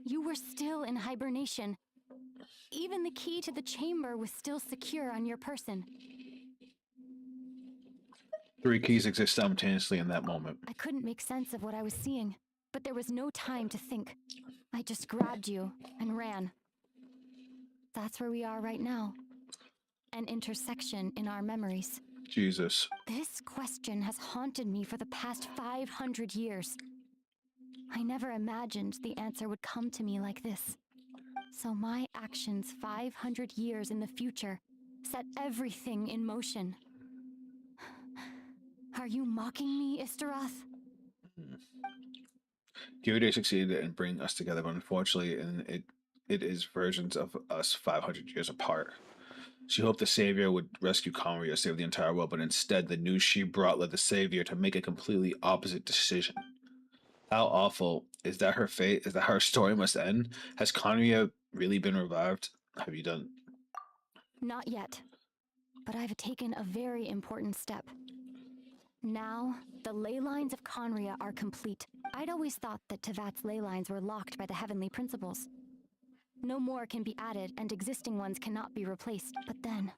you were still in hibernation. Even the key to the chamber was still secure on your person. 3 keys exist simultaneously in that moment. I couldn't make sense of what I was seeing, but there was no time to think. I just grabbed you and ran. That's where we are right now. An intersection in our memories. Jesus. This question has haunted me for the past 500 years. I never imagined the answer would come to me like this. So my actions 500 years in the future set everything in motion. Are you mocking me, Istaroth? Deirdre succeeded in bringing us together, but unfortunately, it is versions of us 500 years apart. She hoped the Savior would rescue Conria, save the entire world, but instead the news she brought led the Savior to make a completely opposite decision. How awful. Is that her fate? Is that how her story must end? Has Conria really been revived? have you done? Not yet. But I've taken a very important step. Now, the ley lines of Conria are complete. I'd always thought that Tevat's ley lines were locked by the heavenly principles. No more can be added, and existing ones cannot be replaced. But then,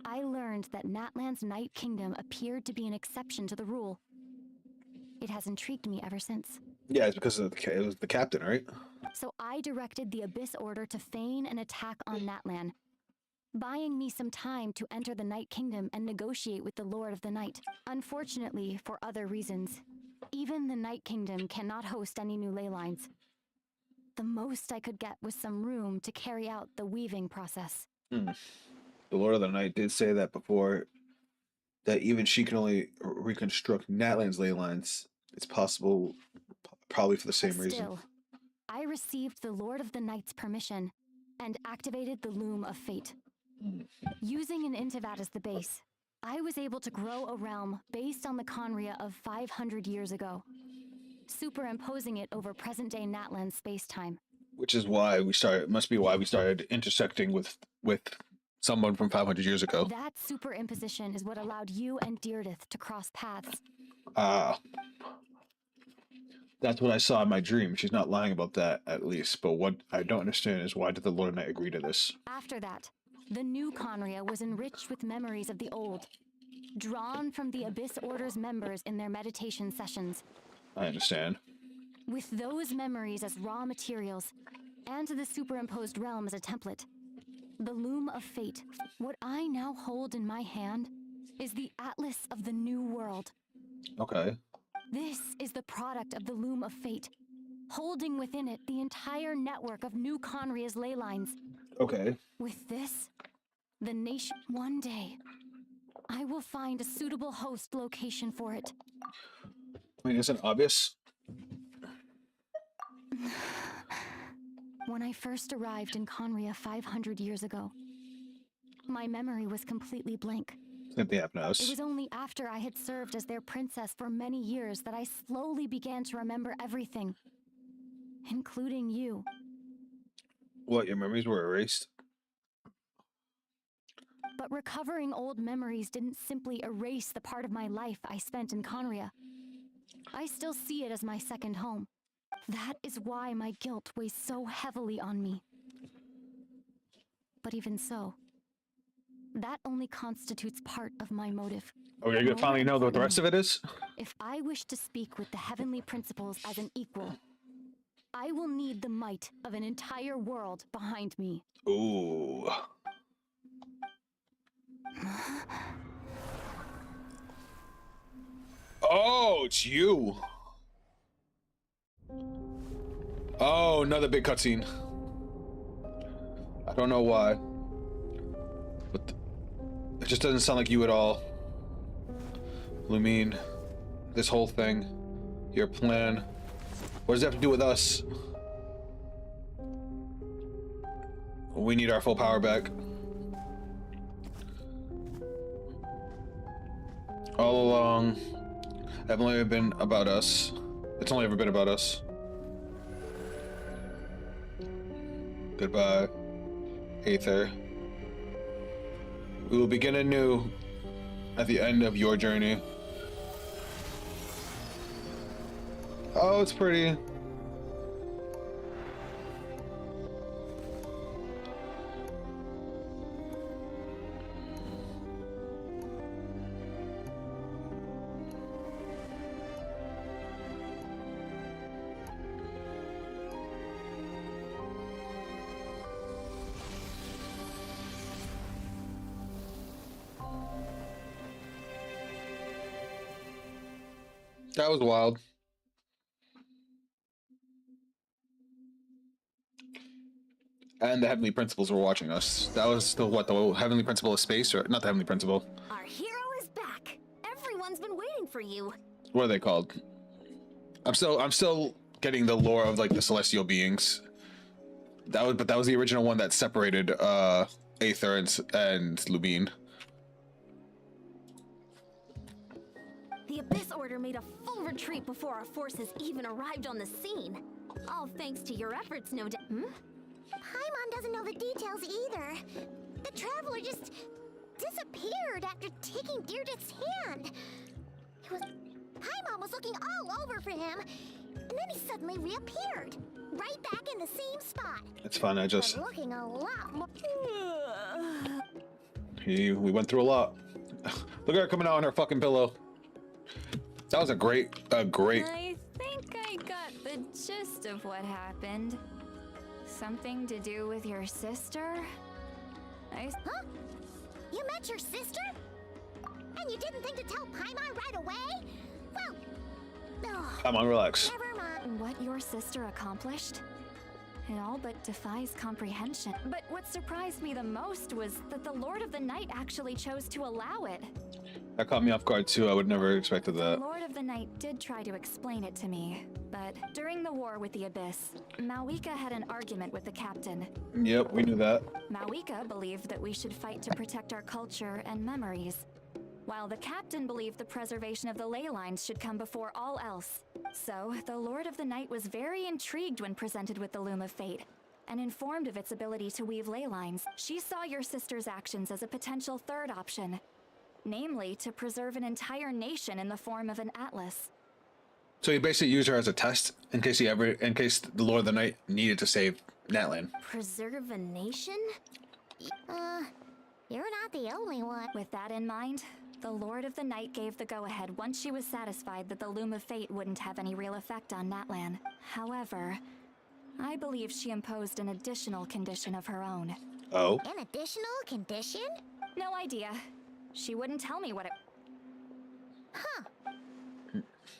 I learned that Natlan's Night Kingdom appeared to be an exception to the rule. It has intrigued me ever since. Yeah, it's because of it was the captain, right? So I directed the Abyss Order to feign an attack on Natlan, buying me some time to enter the Night Kingdom and negotiate with the Lord of the Night. Unfortunately, for other reasons, even the Night Kingdom cannot host any new ley lines. The most I could get was some room to carry out the weaving process. The Lord of the Night did say that before, that even she can only reconstruct Natlan's ley lines. It's possible, probably for the same reason. Still, I received the Lord of the Night's permission and activated the Loom of Fate. Using an Intivat as the base, I was able to grow a realm based on the Conria of 500 years ago, superimposing it over present-day Natlan space-time. Which is why we started. Must be why we started intersecting with someone from 500 years ago. That superimposition is what allowed you and Deirdith to cross paths. That's what I saw in my dream. She's not lying about that, at least. But what I don't understand is, why did the Lord of the Night agree to this? After that, the new Conria was enriched with memories of the old, drawn from the Abyss Order's members in their meditation sessions. I understand. With those memories as raw materials, and the superimposed realm as a template, the Loom of Fate, what I now hold in my hand, is the Atlas of the New World. Okay. This is the product of the Loom of Fate, holding within it the entire network of New Conria's ley lines. Okay. With this, the nation... One day, I will find a suitable host location for it. I mean, isn't it obvious? When I first arrived in Conria 500 years ago, my memory was completely blank. Same thing happened to us. It was only after I had served as their princess for many years that I slowly began to remember everything, including you. What, your memories were erased? But recovering old memories didn't simply erase the part of my life I spent in Conria. I still see it as my second home. That is why my guilt weighs so heavily on me. But even so, that only constitutes part of my motive. Oh, you're gonna finally know what the rest of it is? If I wish to speak with the heavenly principles as an equal, I will need the might of an entire world behind me. Ooh. Oh, it's you. Oh, another big cutscene. I don't know why, but it just doesn't sound like you at all. Lumine, this whole thing, your plan, what does it have to do with us? We need our full power back. All along, it's only ever been about us. It's only ever been about us. Goodbye, Aether. We will begin anew at the end of your journey. Oh, it's pretty. That was wild. And the Heavenly Principles were watching us. That was the what? The Heavenly Principle of Space, or not the Heavenly Principle? Our hero is back. Everyone's been waiting for you. What are they called? I'm still getting the lore of like the celestial beings. But that was the original one that separated Aether and Lubine. The Abyss Order made a full retreat before our forces even arrived on the scene. All thanks to your efforts, no doubt. Paimon doesn't know the details either. The traveler just disappeared after taking Deirdith's hand. Paimon was looking all over for him, and then he suddenly reappeared, right back in the same spot. It's fine. I just But looking a lot more. we went through a lot. Look at her coming out on her fucking pillow. That was a great. I think I got the gist of what happened. Something to do with your sister? Huh? You met your sister? And you didn't think to tell Paimon right away? Well, Come on, relax. never mind. What your sister accomplished? It all but defies comprehension. But what surprised me the most was that the Lord of the Night actually chose to allow it. That caught me off guard too. I would never expected The that. Lord of the Night did try to explain it to me, but during the war with the Abyss, Mawika had an argument with the captain. Yep, we knew that. Mawika believed that we should fight to protect our culture and memories, while the captain believed the preservation of the ley lines should come before all else. So, the Lord of the Night was very intrigued when presented with the Loom of Fate, and informed of its ability to weave ley lines. She saw your sister's actions as a potential third option, namely to preserve an entire nation in the form of an atlas. So he basically used her as a test in case the Lord of the Night needed to save Natlan. Preserve a nation? You're not the only one. With that in mind, the Lord of the Night gave the go-ahead once she was satisfied that the Loom of Fate wouldn't have any real effect on Natlan. However, I believe she imposed an additional condition of her own. Oh? An additional condition? No idea. She wouldn't tell me what it... Huh.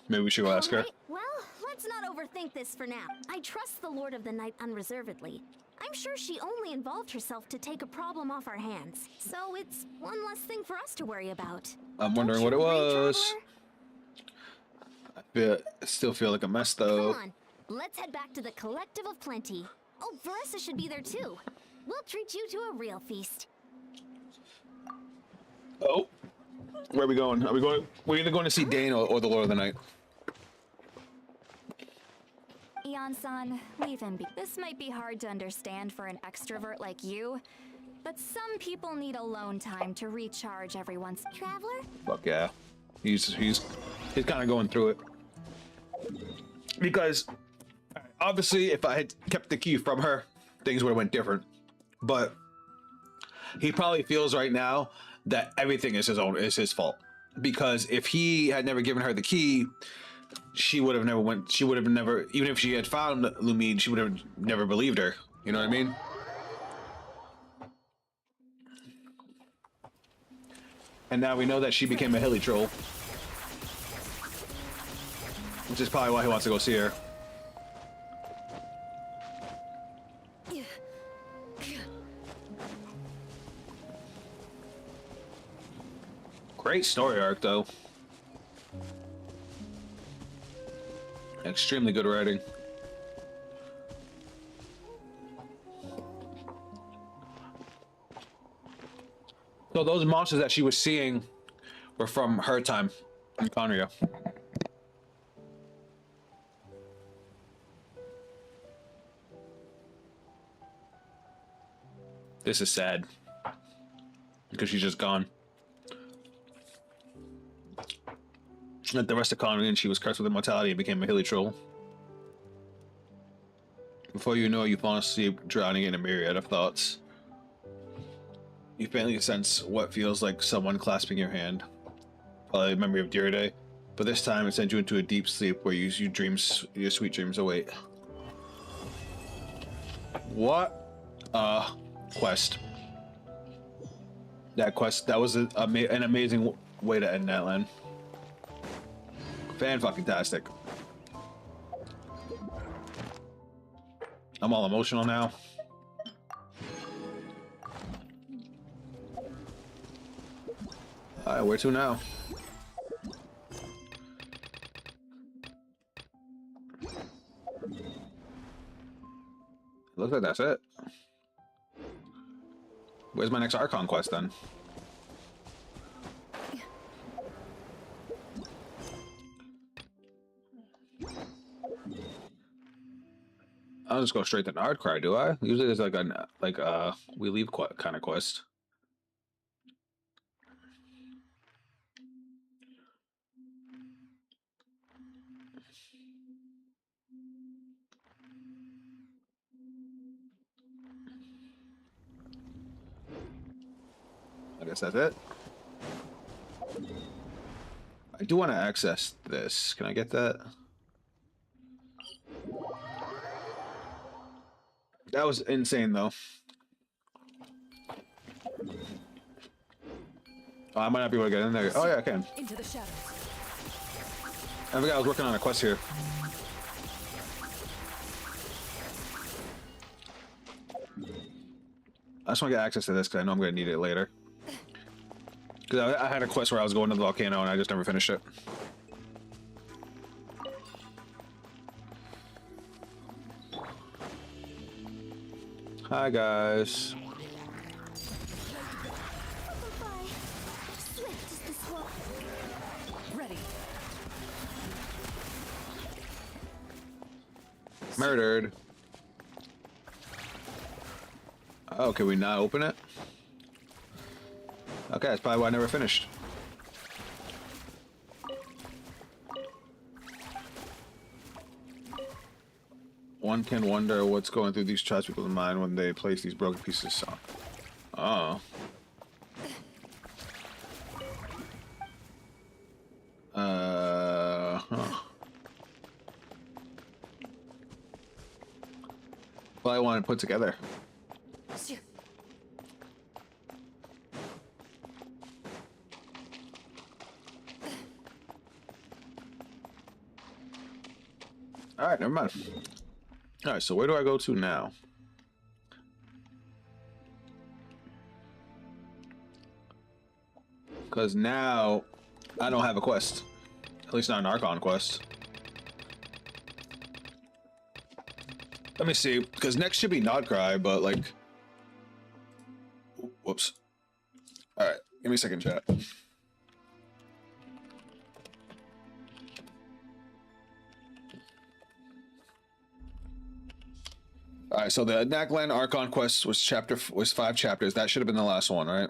Maybe we should go ask her. Alright, well, let's not overthink this for now. I trust the Lord of the Night unreservedly. I'm sure she only involved herself to take a problem off our hands. So it's one less thing for us to worry about. I'm wondering what it was. I still feel like a mess though. Come on, let's head back to the Collective of Plenty. Oh, Veressa should be there too. We'll treat you to a real feast. Oh, where are we going? We're either going to see Dane or the Lord of the Night. Ian-san, leave him be. This might be hard to understand for an extrovert like you, but some people need alone time to recharge every once. Traveler? Fuck yeah, he's kind of going through it because obviously if I had kept the key from her, things would have went different. But he probably feels right now that everything is his fault, because if he had never given her the key, she would have never, even if she had found Lumine, she would have never believed her. You know what I mean? And now we know that she became a hilly troll, which is probably why he wants to go see her. Great story arc, though. Extremely good writing. So those monsters that she was seeing were from her time in Conria. This is sad because she's just gone. Like the rest of Conria, and she was cursed with immortality and became a hilly troll. Before you know it, you fall asleep, drowning in a myriad of thoughts. You faintly sense what feels like someone clasping your hand. Probably a memory of dear day, but this time it sends you into a deep sleep where your sweet dreams await. What quest. That was an amazing way to end Natlan. Fan-fucking-tastic. I'm all emotional now. Alright, where to now? Looks like that's it. Where's my next Archon quest then? don't just go straight to Nardcry, do I? Usually there's like a we leave kind of quest. I guess that's it. I do want to access this. Can I get that? That was insane, though. Oh, I might not be able to get in there. Oh, yeah, I can. Into the shadows. I forgot I was working on a quest here. I just want to get access to this because I know I'm going to need it later. Because I had a quest where I was going to the volcano and I just never finished it. Hi, guys. Ready. Murdered. Oh, can we not open it? Okay, that's probably why I never finished. One can wonder what's going through these tribes people's mind when they place these broken pieces on. Oh. Huh. Well, I want to put together. Alright, never mind. Alright, so where do I go to now? Because now I don't have a quest. At least not an Archon quest. Let me see, because next should be Nodcry, but like... Whoops. Alright, give me a second, chat. Alright, so the Natlan Archon quest was 5 chapters. That should have been the last one, right?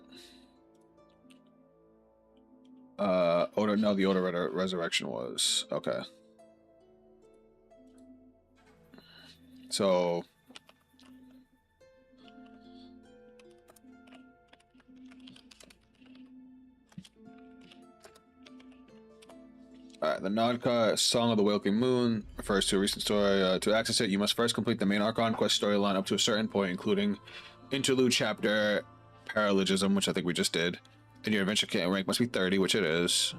No, the Odor Resurrection was. Okay. So... Alright, the Nodka Song of the Waking Moon refers to a recent story. To access it, you must first complete the main Archon quest storyline up to a certain point, including interlude chapter Paralogism, which I think we just did. And your adventure rank must be 30, which it is.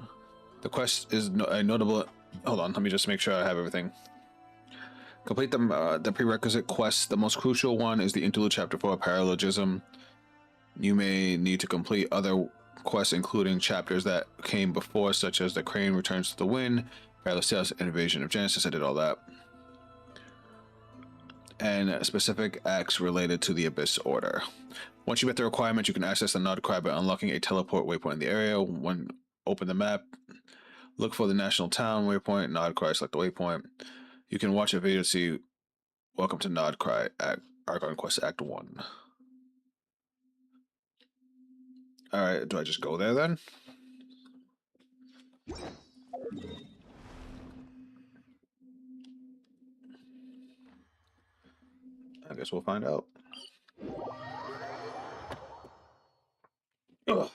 The quest is a notable... Hold on, let me just make sure I have everything. Complete the prerequisite quest. The most crucial one is the interlude chapter for Paralogism. You may need to complete other quests, including chapters that came before, such as the Crane Returns to the Wind, Parallel Invasion of Genesis. I did all that. And specific acts related to the Abyss Order. Once you met the requirement, you can access the Nodcry by unlocking a teleport waypoint in the area. When open the map, look for the National Town waypoint, Nodcry, select the waypoint. You can watch a video to see Welcome to Nodcry, Archon Quest Act 1. Alright, do I just go there then? I guess we'll find out. Ugh.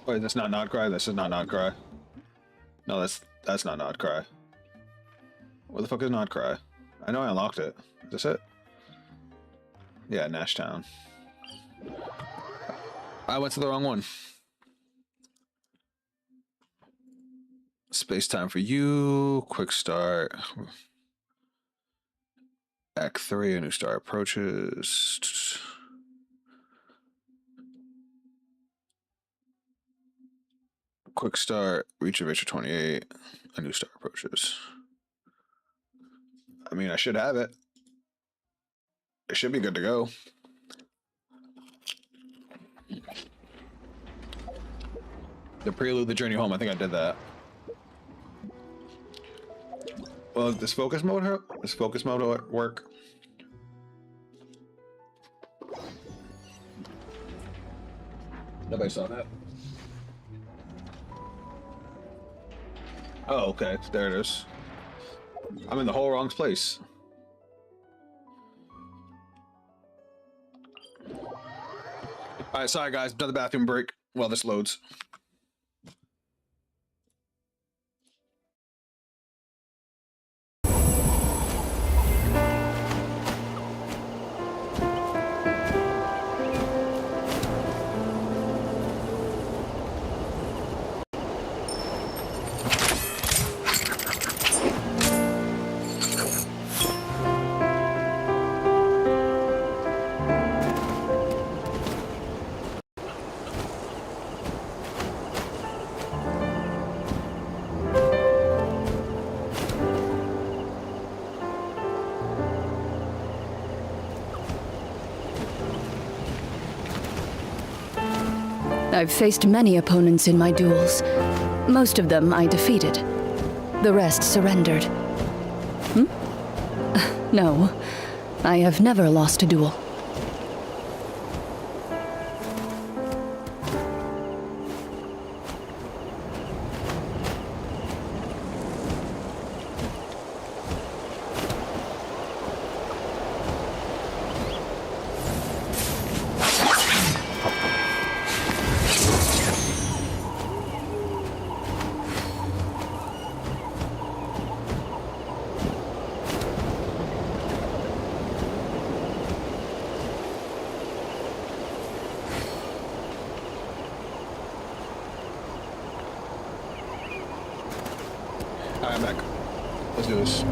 Wait, that's not Nodcry? This is not Nodcry. No, that's not Nodcry. Where the fuck is Nodcry? I know I unlocked it. Is this it? Yeah, Nashtown. I went to the wrong one. Space time for you. Quick start. Act 3, a new star approaches. Quick start, reach adventure 28, a new star approaches. I mean, I should have it. It should be good to go. The prelude, the journey home. I think I did that. Well, does focus mode work? Nobody saw that. Oh, okay. There it is. I'm in the whole wrong place. Alright, sorry guys. Another bathroom break while this loads. I've faced many opponents in my duels. Most of them I defeated. The rest surrendered. No, I have never lost a duel. Alright, I'm back. Let's do this.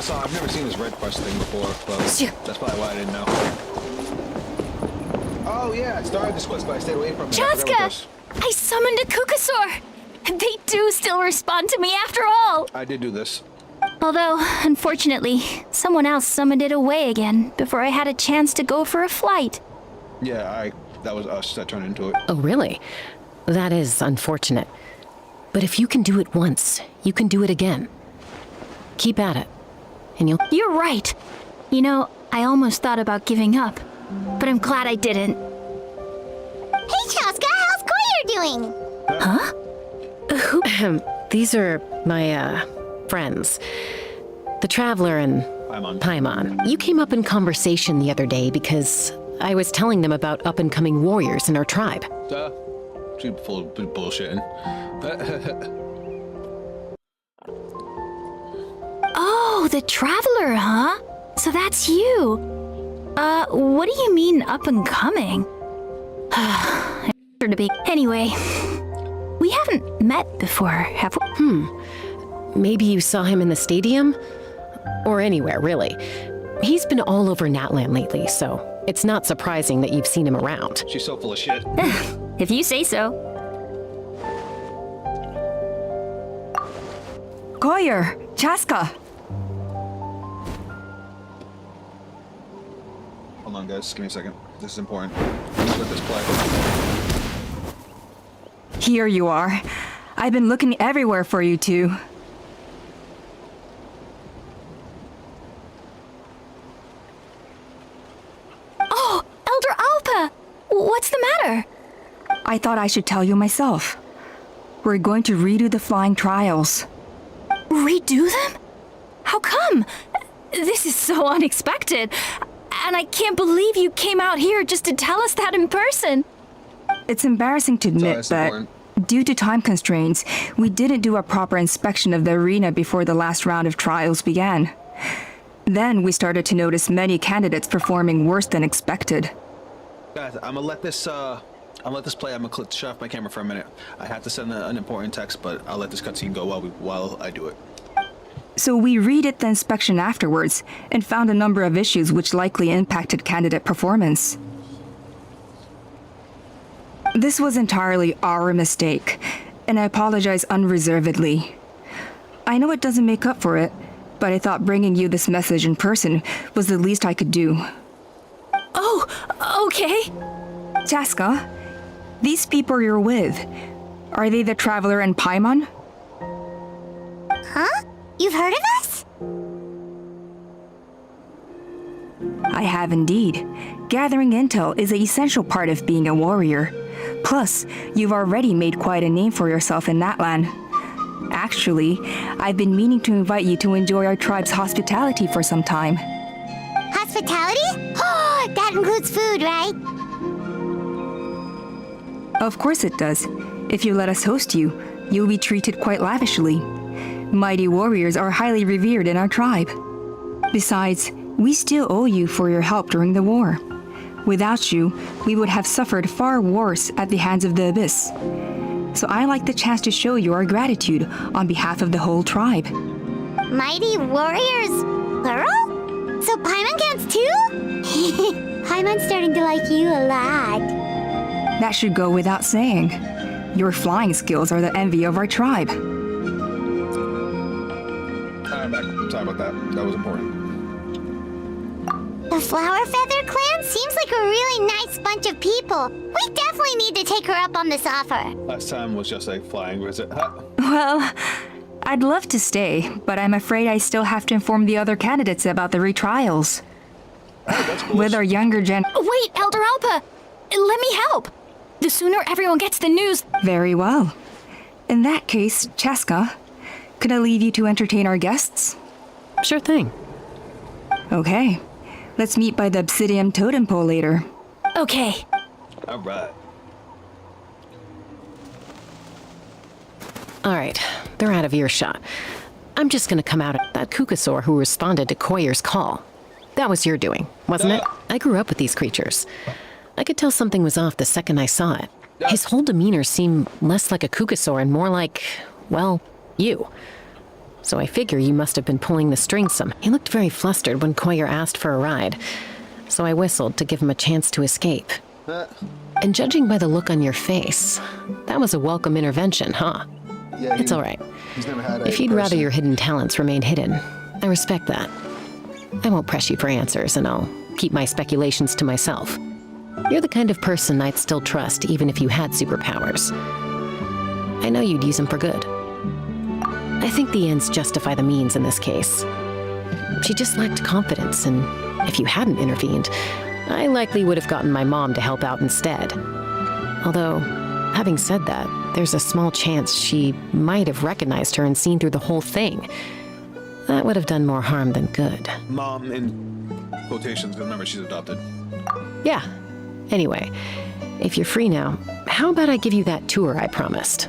So I've never seen this red quest thing before, but that's probably why I didn't know. Oh yeah, I started this quest, but I stayed away from it. Chaska! I summoned a Kukasaur! They do still respond to me after all! I did do this. Although, unfortunately, someone else summoned it away again before I had a chance to go for a flight. Yeah, that was us that turned into it. Oh, really? That is unfortunate. But if you can do it once, you can do it again. Keep at it, and you'll... You're right. You know, I almost thought about giving up, but I'm glad I didn't. Hey, Chaska, how's Koyer doing? Huh? These are my, friends. The Traveler and Paimon. You came up in conversation the other day because I was telling them about up-and-coming warriors in our tribe. She's full of bullshitting. Oh, the Traveler, huh? So that's you. What do you mean up and coming? To be. Anyway, we haven't met before, have we? Maybe you saw him in the stadium? Or anywhere, really. He's been all over Natlan lately, so it's not surprising that you've seen him around. She's so full of shit. If you say so. Koyer, Chaska. Hold on, guys. Give me a second. This is important. Let's let this play. Here you are. I've been looking everywhere for you two. Oh, Elder Alpa! What's the matter? I thought I should tell you myself. We're going to redo the flying trials. Redo them? How come? This is so unexpected. And I can't believe you came out here just to tell us that in person. It's embarrassing to admit, but due to time constraints, we didn't do a proper inspection of the arena before the last round of trials began. Then we started to notice many candidates performing worse than expected. Guys, I'm gonna let this play. I'm gonna shut off my camera for a minute. I have to send an important text, but I'll let this cutscene go while I do it. So we redid the inspection afterwards and found a number of issues which likely impacted candidate performance. This was entirely our mistake, and I apologize unreservedly. I know it doesn't make up for it, but I thought bringing you this message in person was the least I could do. Oh, okay. Chaska, These people you're with, are they the Traveler and Paimon? Huh? You've heard of us? I have indeed. Gathering intel is an essential part of being a warrior. Plus, you've already made quite a name for yourself in Natlan. Actually, I've been meaning to invite you to enjoy our tribe's hospitality for some time. Hospitality? Oh, that includes food, right? Of course it does. If you let us host you, you'll be treated quite lavishly. Mighty warriors are highly revered in our tribe. Besides, we still owe you for your help during the war. Without you, we would have suffered far worse at the hands of the Abyss. So I like the chance to show you our gratitude on behalf of the whole tribe. Mighty warriors, plural? So Paimon counts too? Paimon's starting to like you a lot. That should go without saying. Your flying skills are the envy of our tribe. I'm back. Sorry about that. That was important. The Flower Feather clan seems like a really nice bunch of people. We definitely need to take her up on this offer. Last time was just a flying visit. Huh? Well, I'd love to stay, but I'm afraid I still have to inform the other candidates about the retrials. Oh, that's cool. With our younger gen... Wait, Elder Alpa! Let me help! The sooner everyone gets the news... Very well. In that case, Chaska, could I leave you to entertain our guests? Sure thing. Okay. Let's meet by the Obsidian Totem Pole later. Okay. All right. All right, they're out of earshot. I'm just gonna come out at that Kukasaur who responded to Koyer's call. That was your doing, wasn't it? I grew up with these creatures. I could tell something was off the second I saw it. His whole demeanor seemed less like a Kukasaur and more like, well, you. So I figure you must have been pulling the strings some. He looked very flustered when Koyer asked for a ride, so I whistled to give him a chance to escape. And judging by the look on your face, that was a welcome intervention, huh? Yeah, it's all right. He's never had If you'd rather your hidden talents remain hidden, I respect that. I won't press you for answers, and I'll keep my speculations to myself. You're the kind of person I'd still trust even if you had superpowers. I know you'd use them for good. I think the ends justify the means in this case. She just lacked confidence, and if you hadn't intervened, I likely would have gotten my mom to help out instead. Although, having said that, there's a small chance she might have recognized her and seen through the whole thing. That would have done more harm than good. Mom in quotations, because remember she's adopted. Yeah. Anyway, if you're free now, how about I give you that tour I promised?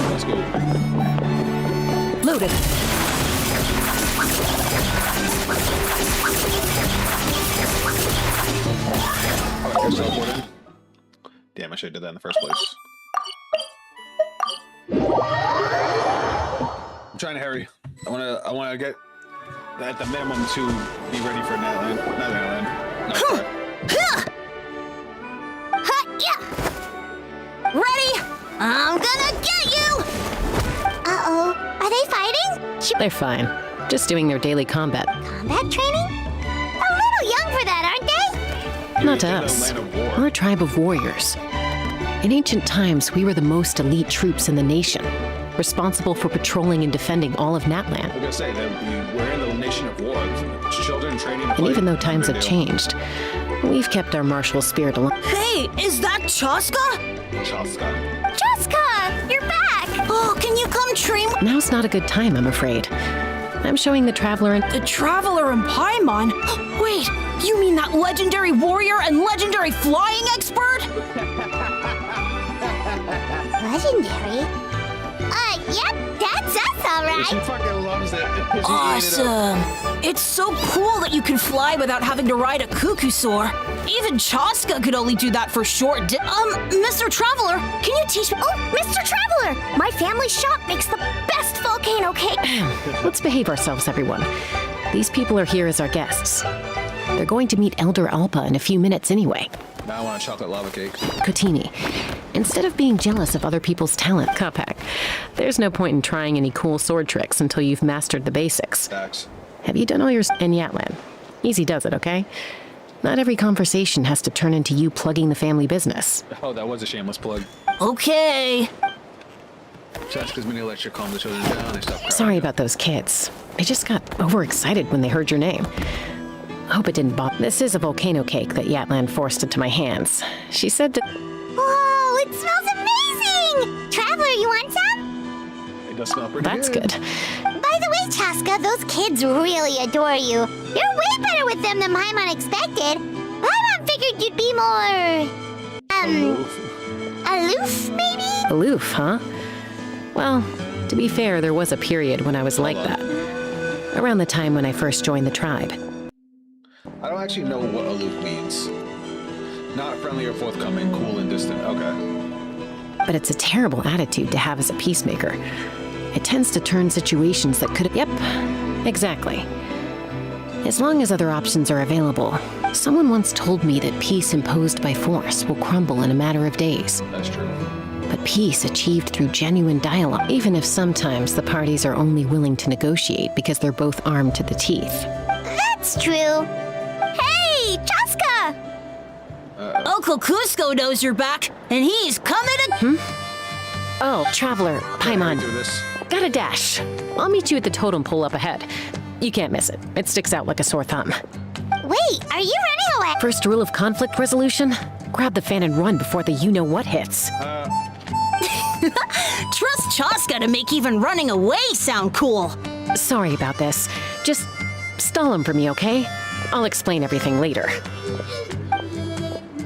Let's go. Loaded. Oh, I guess teleported. Damn, I should have did that in the first place. I'm trying to hurry. I wanna get at the minimum to be ready for Natlan. Not Natlan. Ready? I'm gonna get you! Uh-oh. Are they fighting? They're fine. Just doing their daily combat. Combat training? A little young for that, aren't they? Not to us. We're a tribe of warriors. In ancient times, we were the most elite troops in the nation, responsible for patrolling and defending all of Natlan. I was gonna say that we're in the nation of war. Children training. And even though times have changed, we've kept our martial spirit alive. Hey, is that Chaska? Chaska. Chaska, you're back! Oh, can you come train? Now's not a good time, I'm afraid. I'm showing the Traveler and... The Traveler and Paimon? Wait, you mean that legendary warrior and legendary flying expert? Legendary? Yep, that's us, alright. She fucking loves it. Awesome. It's so cool that you can fly without having to ride a Kukusaur. Even Chaska could only do that for short Mr. Traveler, can you teach me? Oh, Mr. Traveler! My family shop makes the best volcano cake! Let's behave ourselves, everyone. These people are here as our guests. They're going to meet Elder Alpa in a few minutes anyway. Now I want a chocolate lava cake. Kotini, instead of being jealous of other people's talent, Kapak, there's no point in trying any cool sword tricks until you've mastered the basics. Facts. Have you done all your... in Natlan? Easy does it, okay? Not every conversation has to turn into you plugging the family business. Oh, that was a shameless plug. Okay. Chaska's mini lecture calmed the children down. They stopped crying. Sorry about those kids. They just got overexcited when they heard your name. Hope it didn't bother. This is a volcano cake that Natlan forced into my hands. She said to... Whoa, it smells amazing! Traveler, you want some? It does smell pretty That's good. By the way, Chaska, those kids really adore you. You're way better with them than Paimon expected. Paimon figured you'd be more... aloof, maybe? Aloof, huh? Well, to be fair, there was a period when I was like that. Around the time when I first joined the tribe. I don't actually know what aloof means. Not friendly or forthcoming, cool and distant. Okay. But it's a terrible attitude to have as a peacemaker. It tends to turn situations that could... Yep, exactly. As long as other options are available. Someone once told me that peace imposed by force will crumble in a matter of days. That's true. But peace achieved through genuine dialogue, even if sometimes the parties are only willing to negotiate because they're both armed to the teeth. That's true. Hey, Chaska! Uncle Cusco knows you're back, and he's coming to... Oh, Traveler, Paimon. Do this. Got a dash. I'll meet you at the totem pole up ahead. You can't miss it. It sticks out like a sore thumb. Wait, are you running away? First rule of conflict resolution? Grab the fan and run before the you-know-what hits. Trust Chaska to make even running away sound cool. Sorry about this. Just stall him for me, okay? I'll explain everything later.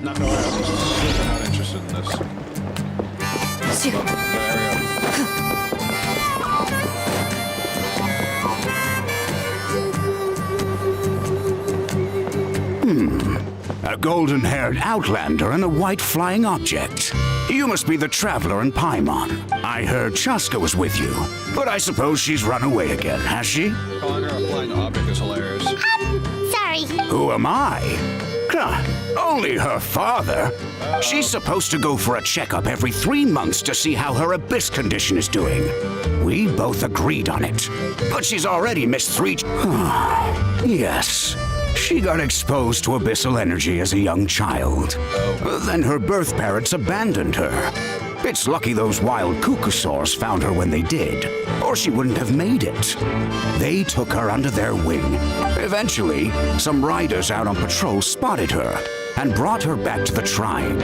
Not gonna lie, I'm not interested in this. A golden-haired outlander and a white flying object. You must be the traveler in Paimon. I heard Chaska was with you, but I suppose she's run away again, has she? Calling her a flying object is hilarious. Sorry. Who am I? Only her father. She's supposed to go for a checkup every 3 months to see how her abyss condition is doing. We both agreed on it, but she's already missed 3... Yes. She got exposed to abyssal energy as a young child. Then her birth parents abandoned her. It's lucky those wild cuckoosaurs found her when they did, or she wouldn't have made it. They took her under their wing. Eventually, some riders out on patrol spotted her and brought her back to the tribe.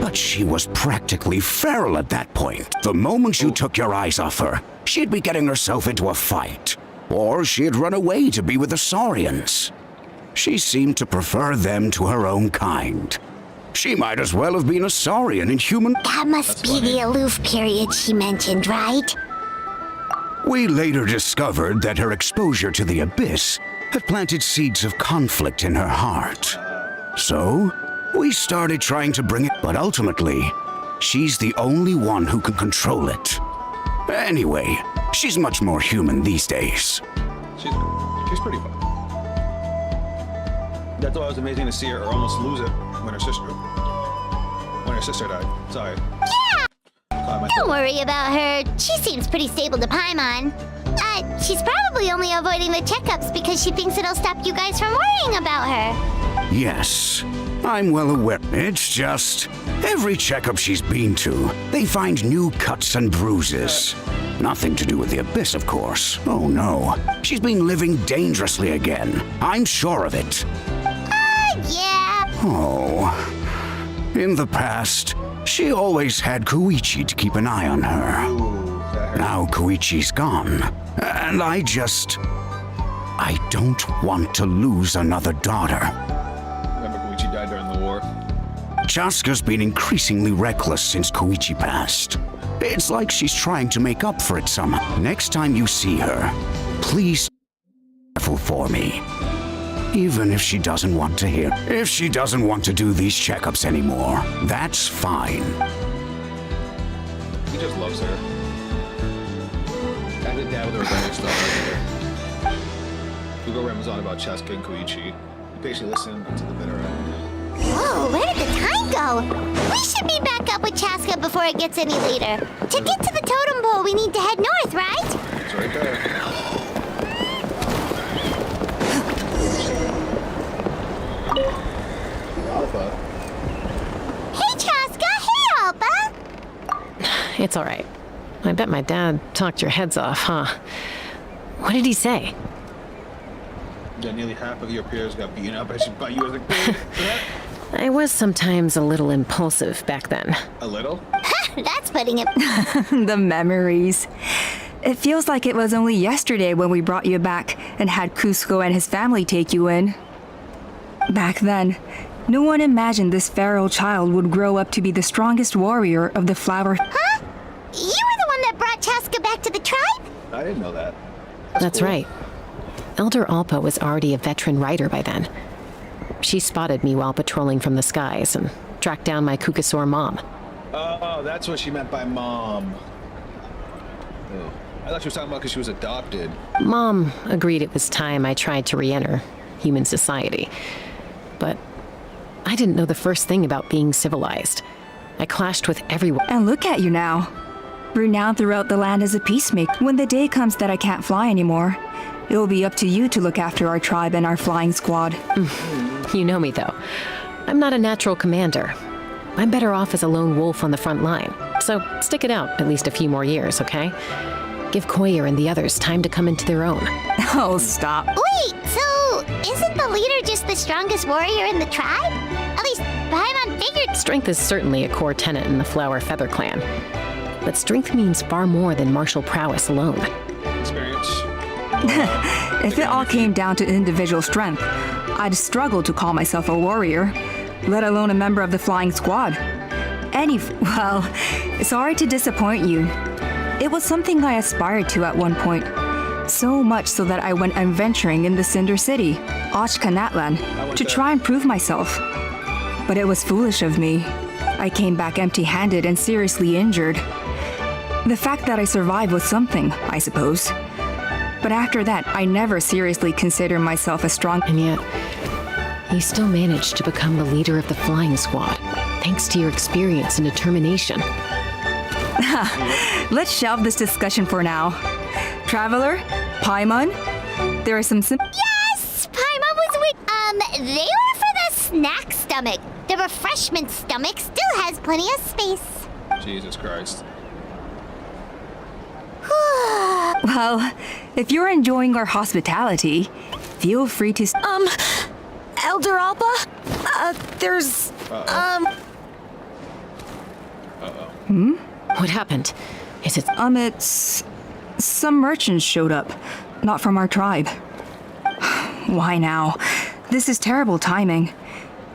But she was practically feral at that point. The moment you took your eyes off her, she'd be getting herself into a fight, or she'd run away to be with the Saurians. She seemed to prefer them to her own kind. She might as well have been a Saurian in human... That must be the aloof period she mentioned, right? We later discovered that her exposure to the abyss had planted seeds of conflict in her heart. So, we started trying to bring it, but ultimately, she's the only one who can control it. Anyway, she's much more human these days. She's pretty fun. That's why it was amazing to see her almost lose it when her sister died. Sorry. Yeah! Don't worry about her. She seems pretty stable to Paimon. She's probably only avoiding the checkups because she thinks it'll stop you guys from worrying about her. Yes, I'm well aware. It's just, every checkup she's been to, they find new cuts and bruises. Nothing to do with the abyss, of course. Oh no, she's been living dangerously again. I'm sure of it. Yeah. Oh, in the past, she always had Koichi to keep an eye on her. Now Koichi's gone, and I don't want to lose another daughter. Remember Koichi died during the war? Chaska's been increasingly reckless since Koichi passed. It's like she's trying to make up for it somehow. Next time you see her, please be careful for me. Even if she doesn't want to hear. If she doesn't want to do these checkups anymore, that's fine. He just loves her. I did dad with her very stuff right here. Google Ram was on about Chaska and Koichi. You patiently listen until the bitter end. Whoa, where did the time go? We should be back up with Chaska before it gets any later. To get to the totem pole, we need to head north, right? It's right there. Alpha. Hey, Chaska! Hey, Alpha! It's all right. I bet my dad talked your heads off, huh? What did he say? Yeah, nearly half of your peers got beaten up by you as a kid. I was sometimes a little impulsive back then. A little? That's putting it. The memories. It feels like it was only yesterday when we brought you back and had Cusco and his family take you in. Back then, no one imagined this feral child would grow up to be the strongest warrior of the flower. Huh? You were the one that brought Chaska back to the tribe? I didn't know that. That's cool. right. Elder Alpa was already a veteran rider by then. She spotted me while patrolling from the skies and tracked down my Kukasaur mom. Oh, that's what she meant by mom. Oh. I thought she was talking about because she was adopted. Mom agreed it was time I tried to re-enter human society. But I didn't know the first thing about being civilized. I clashed with everyone. And look at you now. Renowned throughout the land as a peacemaker. When the day comes that I can't fly anymore, it will be up to you to look after our tribe and our flying squad. You know me, though. I'm not a natural commander. I'm better off as a lone wolf on the front line. So stick it out at least a few more years, okay? Give Koyer and the others time to come into their own. Oh, stop. Wait, so isn't the leader just the strongest warrior in the tribe? At least Paimon figured. Strength is certainly a core tenet in the Flower Feather clan. But strength means far more than martial prowess alone. Experience. If it all came down to individual strength, I'd struggle to call myself a warrior, let alone a member of the flying squad. Well, sorry to disappoint you. It was something I aspired to at one point. So much so that I went adventuring in the Cinder City, Natlan, to try and prove myself. But it was foolish of me. I came back empty-handed and seriously injured. The fact that I survived was something, I suppose. But after that, I never seriously considered myself a strong... And yet, you still managed to become the leader of the flying squad, thanks to your experience and determination. Let's shelve this discussion for now. Traveler, Paimon, there are some Yes! Paimon was weak. They were for the snack stomach. The refreshment stomach still has plenty of space. Jesus Christ. Well, if you're enjoying our hospitality, feel free to... Elder Alpa? There's... What happened? Is it... It's... Some merchants showed up. Not from our tribe. Why now? This is terrible timing.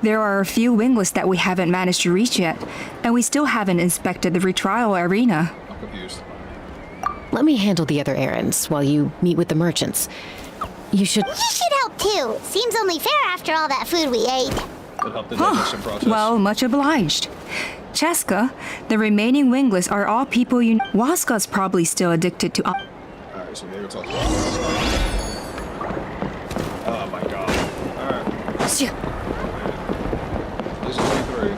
There are a few wingless that we haven't managed to reach yet, and we still haven't inspected the retrial arena. I'm confused. Let me handle the other errands while you meet with the merchants. You should help too. Seems only fair after all that food we ate. Could help the digestion process. Well, much obliged. Cheska, the remaining wingless are all people you... Waska's probably still addicted to... Alright, so they were talking about... Oh my god. Alright. This is 23.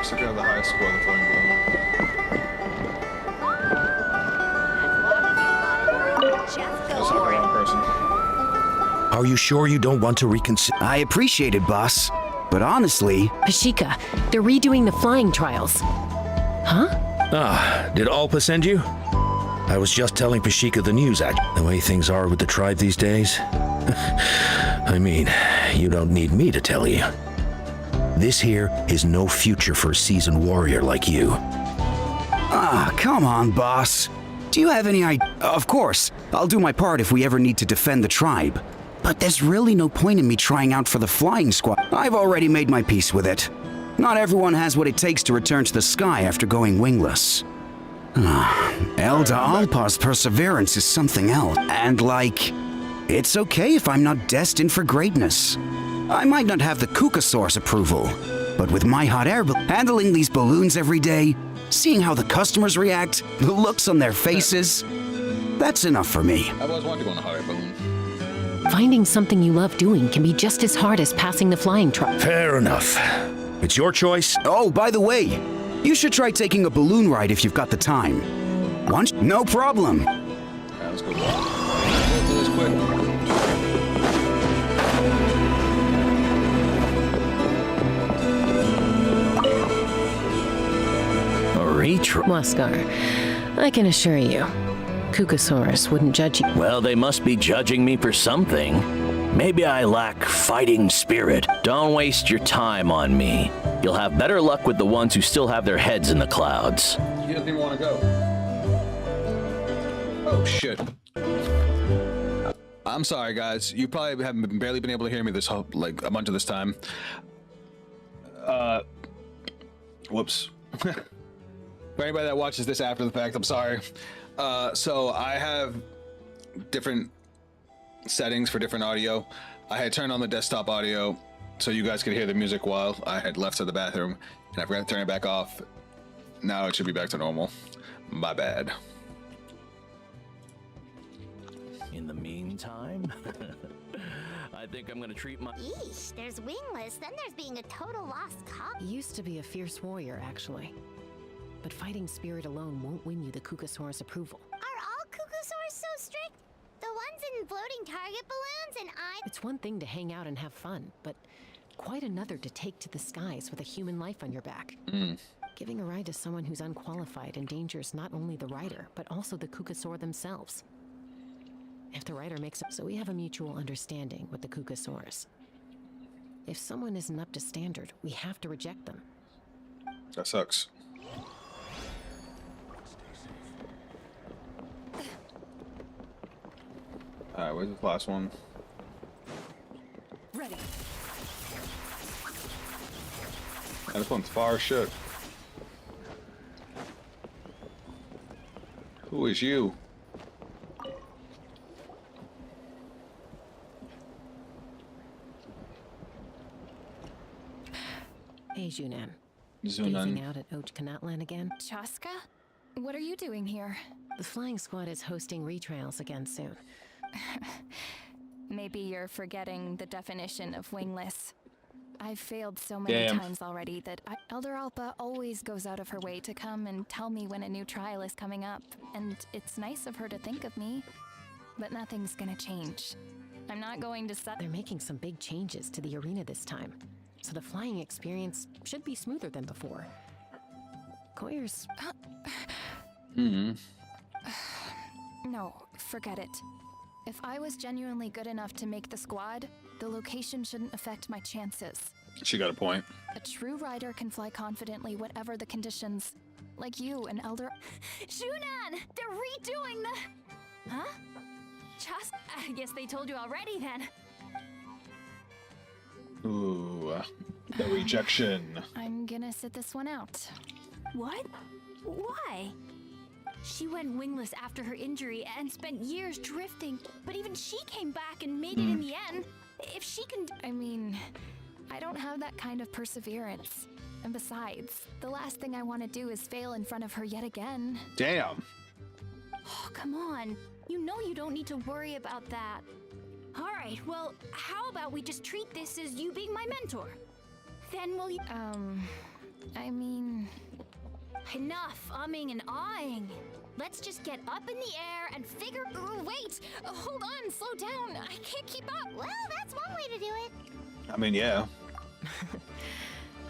Stick out the highest score, the flying balloon. That's not the wrong person. Are you sure you don't want to reconsider? I appreciate it, boss. But honestly... Pashika, they're redoing the flying trials. Huh? Did Alpa send you? I was just telling Pashika the news act. The way things are with the tribe these days. I mean, you don't need me to tell you. This here is no future for a seasoned warrior like you. Come on, boss. Do you have any idea? Of course, I'll do my part if we ever need to defend the tribe. But there's really no point in me trying out for the flying squad. I've already made my peace with it. Not everyone has what it takes to return to the sky after going wingless. Elder Alpa's perseverance is something else. And it's okay if I'm not destined for greatness. I might not have the Kukasaur's approval, but with my hot air handling these balloons every day, seeing how the customers react, the looks on their faces, that's enough for me. I've always wanted to go on a hot air balloon. Finding something you love doing can be just as hard as passing the flying trial. Fair enough. It's your choice. Oh, by the way, you should try taking a balloon ride if you've got the time. Once? No problem. Let's go. quick. Waskar, I can assure you, Kukasaurus wouldn't judge you. Well, they must be judging me for something. Maybe I lack fighting spirit. Don't waste your time on me. You'll have better luck with the ones who still have their heads in the clouds. He doesn't even want to go. Oh, shit. I'm sorry, guys. You probably haven't barely been able to hear me this whole, like, a bunch of this time. Whoops. For anybody that watches this after the fact, I'm sorry. So I have different settings for different audio. I had turned on the desktop audio so you guys could hear the music while I had left to the bathroom, and I forgot to turn it back off. Now it should be back to normal. My bad. In the meantime, I think I'm gonna treat my... Yeesh, there's Wingless, then there's being a total lost cop. He used to be a fierce warrior, actually. But fighting spirit alone won't win you the Kukasaurus approval. Are all Kukasaurs so strict? The ones in floating target balloons and It's one thing to hang out and have fun, but quite another to take to the skies with a human life on your back. Giving a ride to someone who's unqualified endangers not only the rider, but also the Kukasaur themselves. If the rider makes up, so we have a mutual understanding with the Kukasaurus. If someone isn't up to standard, we have to reject them. That sucks. Alright, where's the last one? Ready. And this one's far as shit. Who is you? Hey, Junan. Junan. Gazing out at Natlan again? Chaska? What are you doing here? The flying squad is hosting retrials again soon. Maybe you're forgetting the definition of wingless. I've failed so many times already that Elder Alpa always goes out of her way to come and tell me when a new trial is coming up, and it's nice of her to think of me, but nothing's gonna change. I'm not going to They're making some big changes to the arena this time, so the flying experience should be smoother than before. Koyer's... No, forget it. If I was genuinely good enough to make the squad, the location shouldn't affect my chances. She got a point. A true rider can fly confidently whatever the conditions. Like you, an elder... Junan! They're redoing the... Huh? I guess they told you already then. Ooh, the rejection. I'm gonna sit this one out. What? Why? She went wingless after her injury and spent years drifting, but even she came back and made it in the end. If she can... I mean, I don't have that kind of perseverance. And besides, the last thing I want to do is fail in front of her yet again. Damn. Oh, come on. You know you don't need to worry about that. All right, well, how about we just treat this as you being my mentor? Then will you... I mean... Enough umming and ahhing. Let's just get up in the air and figure... wait! Hold on, slow down. I can't keep up. Well, that's one way to do it. I mean, yeah.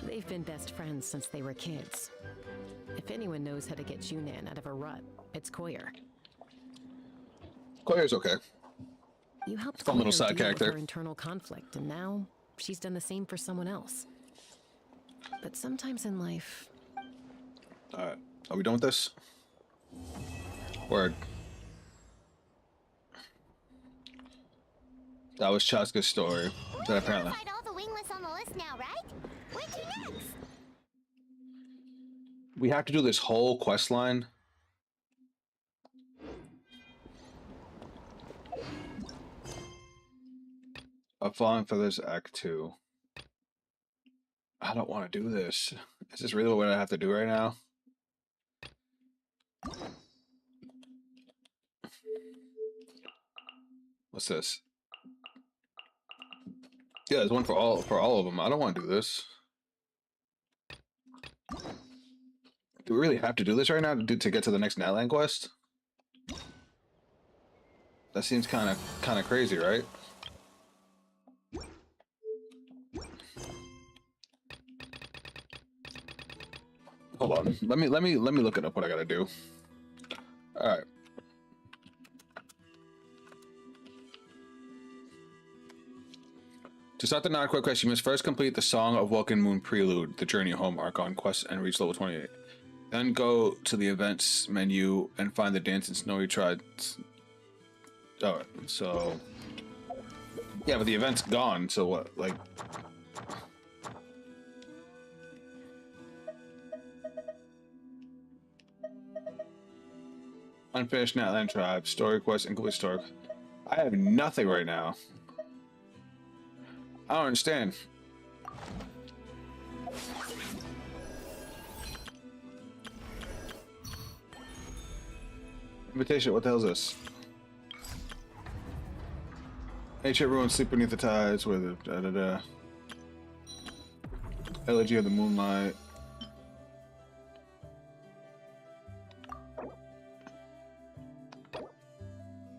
They've been best friends since they were kids. If anyone knows how to get Junan out of a rut, it's Koyer. Koyer's okay. You helped Fun little Koyer side deal with character. her internal conflict, and now she's done the same for someone else. But sometimes in life... Alright, are we done with this? Word. That was Chaska's story. That apparently... Find all the wingless on the list now, right? Where to next? We have to do this whole quest line. Of Falling Feathers Act 2. I don't want to do this. Is this really what I have to do right now? What's this? Yeah, there's one for all of them. I don't want to do this. Do we really have to do this right now to get to the next Natlan quest? That seems kind of crazy, right? Hold on. Let me look it up. What I gotta do. All right. To start the non-quick quest, you must first complete the Song of Welcome Moon Prelude, the Journey Home Archon quest, and reach level 28. Then go to the events menu and find the Dance in Snowy Tribes. Alright, so... Yeah, but the event's gone, so what? Like... Unfinished Natlan Tribe, story quest, incomplete story. I have nothing right now. I don't understand. Invitation, what the hell is this? Ancient ruins sleep beneath the tides where the da-da-da. Elegy of the Moonlight.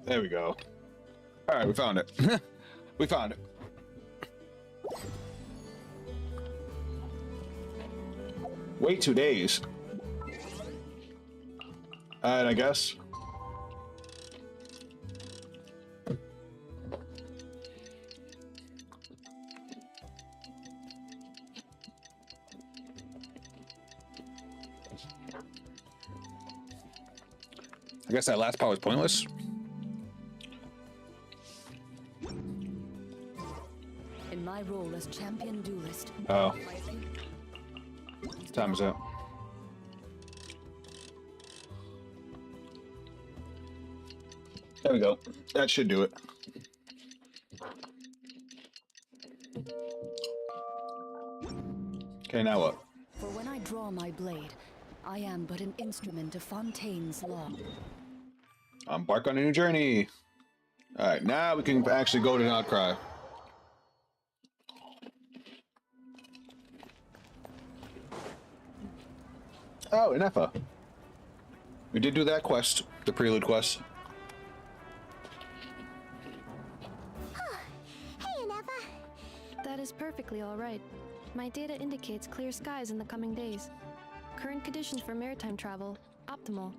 There we go. Alright, we found it. We found it. Wait 2 days. Alright, I guess. I guess that last part was pointless. In my role as champion duelist. Oh. Time's up. There we go. That should do it. Okay, now what? For when I draw my blade, I am but an instrument of Fontaine's law. Embark on a new journey. All right, now we can actually go to an outcry. Oh, an Effa. We did do that quest, the prelude quest. Hey, Aneva. That is perfectly all right. My data indicates clear skies in the coming days. Current conditions for maritime travel, optimal.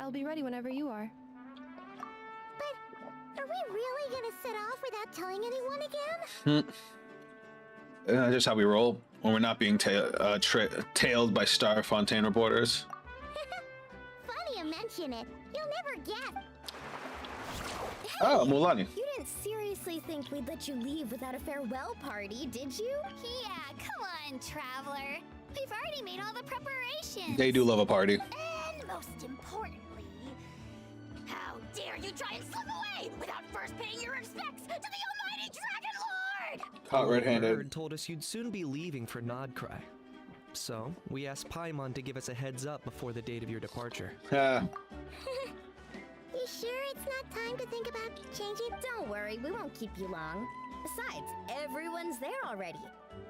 I'll be ready whenever you are. But are we really gonna set off without telling anyone again? Just how we roll when we're not being tailed by Star Fontaine reporters. Funny you mention it. You'll never get. Oh, Mulani. You didn't seriously think we'd let you leave without a farewell party, did you? Yeah, come on, Traveler. We've already made all the preparations. They do love a party. And most importantly, how dare you try and slip away without first paying your respects to the almighty Dragon Lord! Caught red-handed. Bird told us you'd soon be leaving for Nodcry. So, we asked Paimon to give us a heads up before the date of your departure. Yeah. You sure it's not time to think about changing? Don't worry, we won't keep you long. Besides, everyone's there already.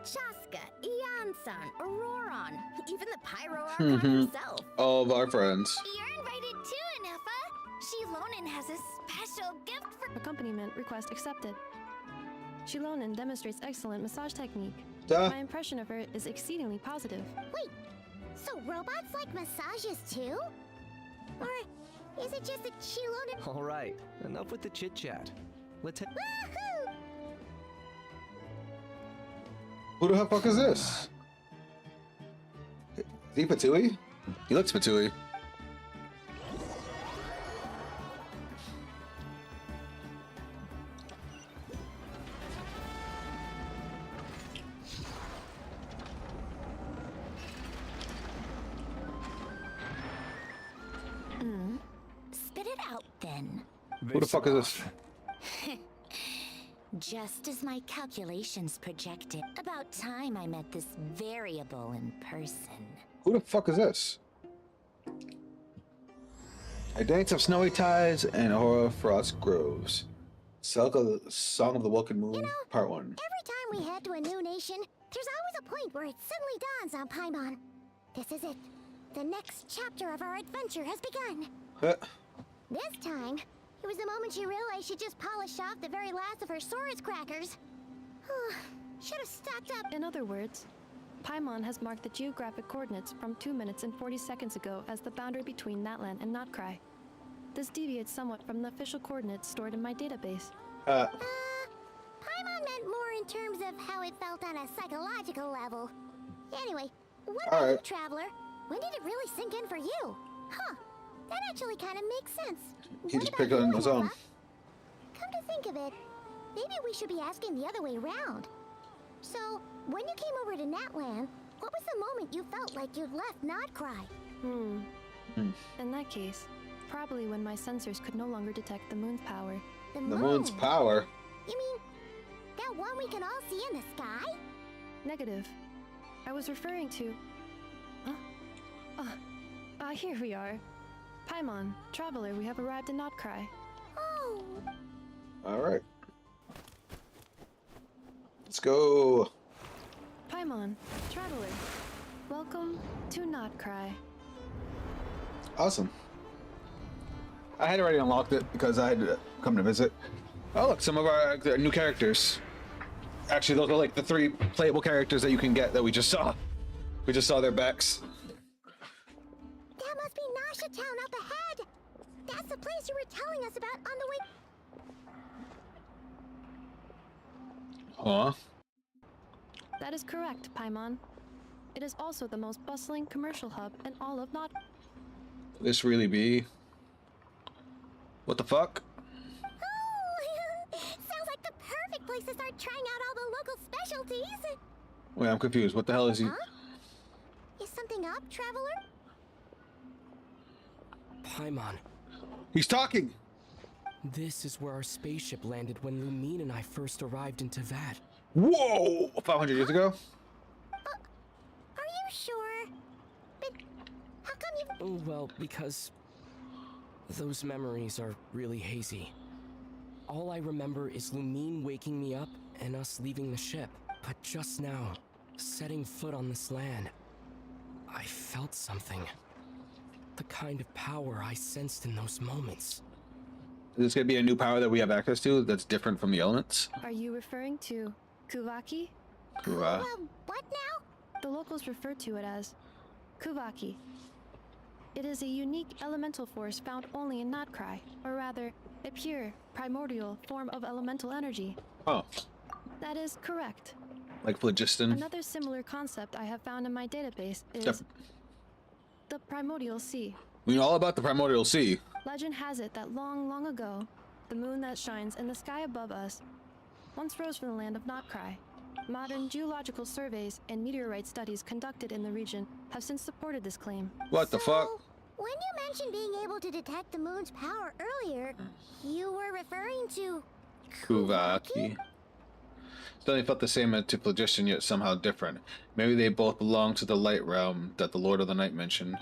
Chaska, Ian-san, Auroron, even the Pyro Archon himself. All of our friends. You're invited too, Anefa. Shilonen has a special gift for— Accompaniment request accepted. Shilonen demonstrates excellent massage technique. Duh. My impression of her is exceedingly positive. Wait, so robots like massages too? Or is it just that Shilonen— All right, enough with the chit-chat. Let's head— Woohoo! Who the fuck is this? Is he Patui? He looks Patui. Spit it out then. Who the fuck is this? Just as my calculations projected, about time I met this variable in person. Who the fuck is this? A dance of snowy tides and horror frost groves. Song of the Welcome Moon, Part 1. Every time we head to a new nation, there's always a point where it suddenly dawns on Paimon. This is it. The next chapter of our adventure has begun. This time, It was the moment she realized she just polished off the very last of her Saurus crackers. Should have stocked up. In other words, Paimon has marked the geographic coordinates from 2 minutes and 40 seconds ago as the boundary between Natlan and Notcry. This deviates somewhat from the official coordinates stored in my database. Paimon meant more in terms of how it felt on a psychological level. Anyway, what about you, Traveler? When did it really sink in for you? Huh, that actually kind of makes sense. He just picked it on his own. Come to think of it, maybe we should be asking the other way round. So, when you came over to Natlan, what was the moment you felt like you'd left Notcry? In that case, probably when my sensors could no longer detect the moon's power. The moon's power? You mean, that one we can all see in the sky? Negative. I was referring to... here we are. Paimon, Traveler, we have arrived in Notcry. Oh! Alright. Let's go. Paimon, Traveler, welcome to Notcry. Awesome. I had already unlocked it because I had to come to visit. Oh look, some of our new characters. Actually, those are like the 3 playable characters that you can get that we just saw. We just saw their backs. That must be Nasha Town up ahead. That's the place you were telling us about on the way. Huh? That is correct, Paimon. It is also the most bustling commercial hub in all of Not. Could this really be? What the fuck? Oh, sounds like the perfect place to start trying out all the local specialties. Wait, I'm confused. What the hell is he? Huh? Is something up, Traveler? Paimon. He's talking! This is where our spaceship landed when Lumine and I first arrived in Tavad. Whoa! 500 years ago? Are you sure? But how come you... Well, because those memories are really hazy. All I remember is Lumine waking me up and us leaving the ship. But just now, setting foot on this land, I felt something. The kind of power I sensed in those moments. Is this gonna be a new power that we have access to that's different from the elements? Are you referring to Kuvaki? What now? The locals refer to it as Kuvaki. It is a unique elemental force found only in Notcry, or rather, a pure, primordial form of elemental energy. Oh. That is correct. Like phlogiston? Another similar concept I have found in my database is the primordial sea. We know all about the primordial sea. Legend has it that long, long ago, the moon that shines in the sky above us once rose from the land of Notcry. Modern geological surveys and meteorite studies conducted in the region have since supported this claim. What the fuck? When you mentioned being able to detect the moon's power earlier, you were referring to... Kuvaki? Suddenly felt the same to phlogiston, yet somehow different. Maybe they both belong to the light realm that the Lord of the Night mentioned.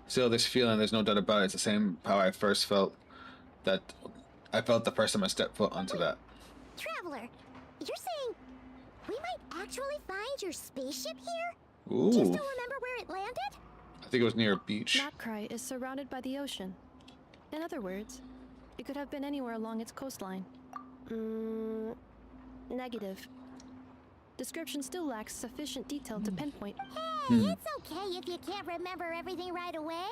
Still, this feeling, there's no doubt about it, it's the same power I first felt that I felt the first time I stepped foot onto that. Traveler, you're saying we might actually find your spaceship here? Ooh. Do you still remember where it landed? I think it was near a beach. Notcry is surrounded by the ocean. In other words, it could have been anywhere along its coastline. Negative. Description still lacks sufficient detail to pinpoint. Hey, it's okay if you can't remember everything right away.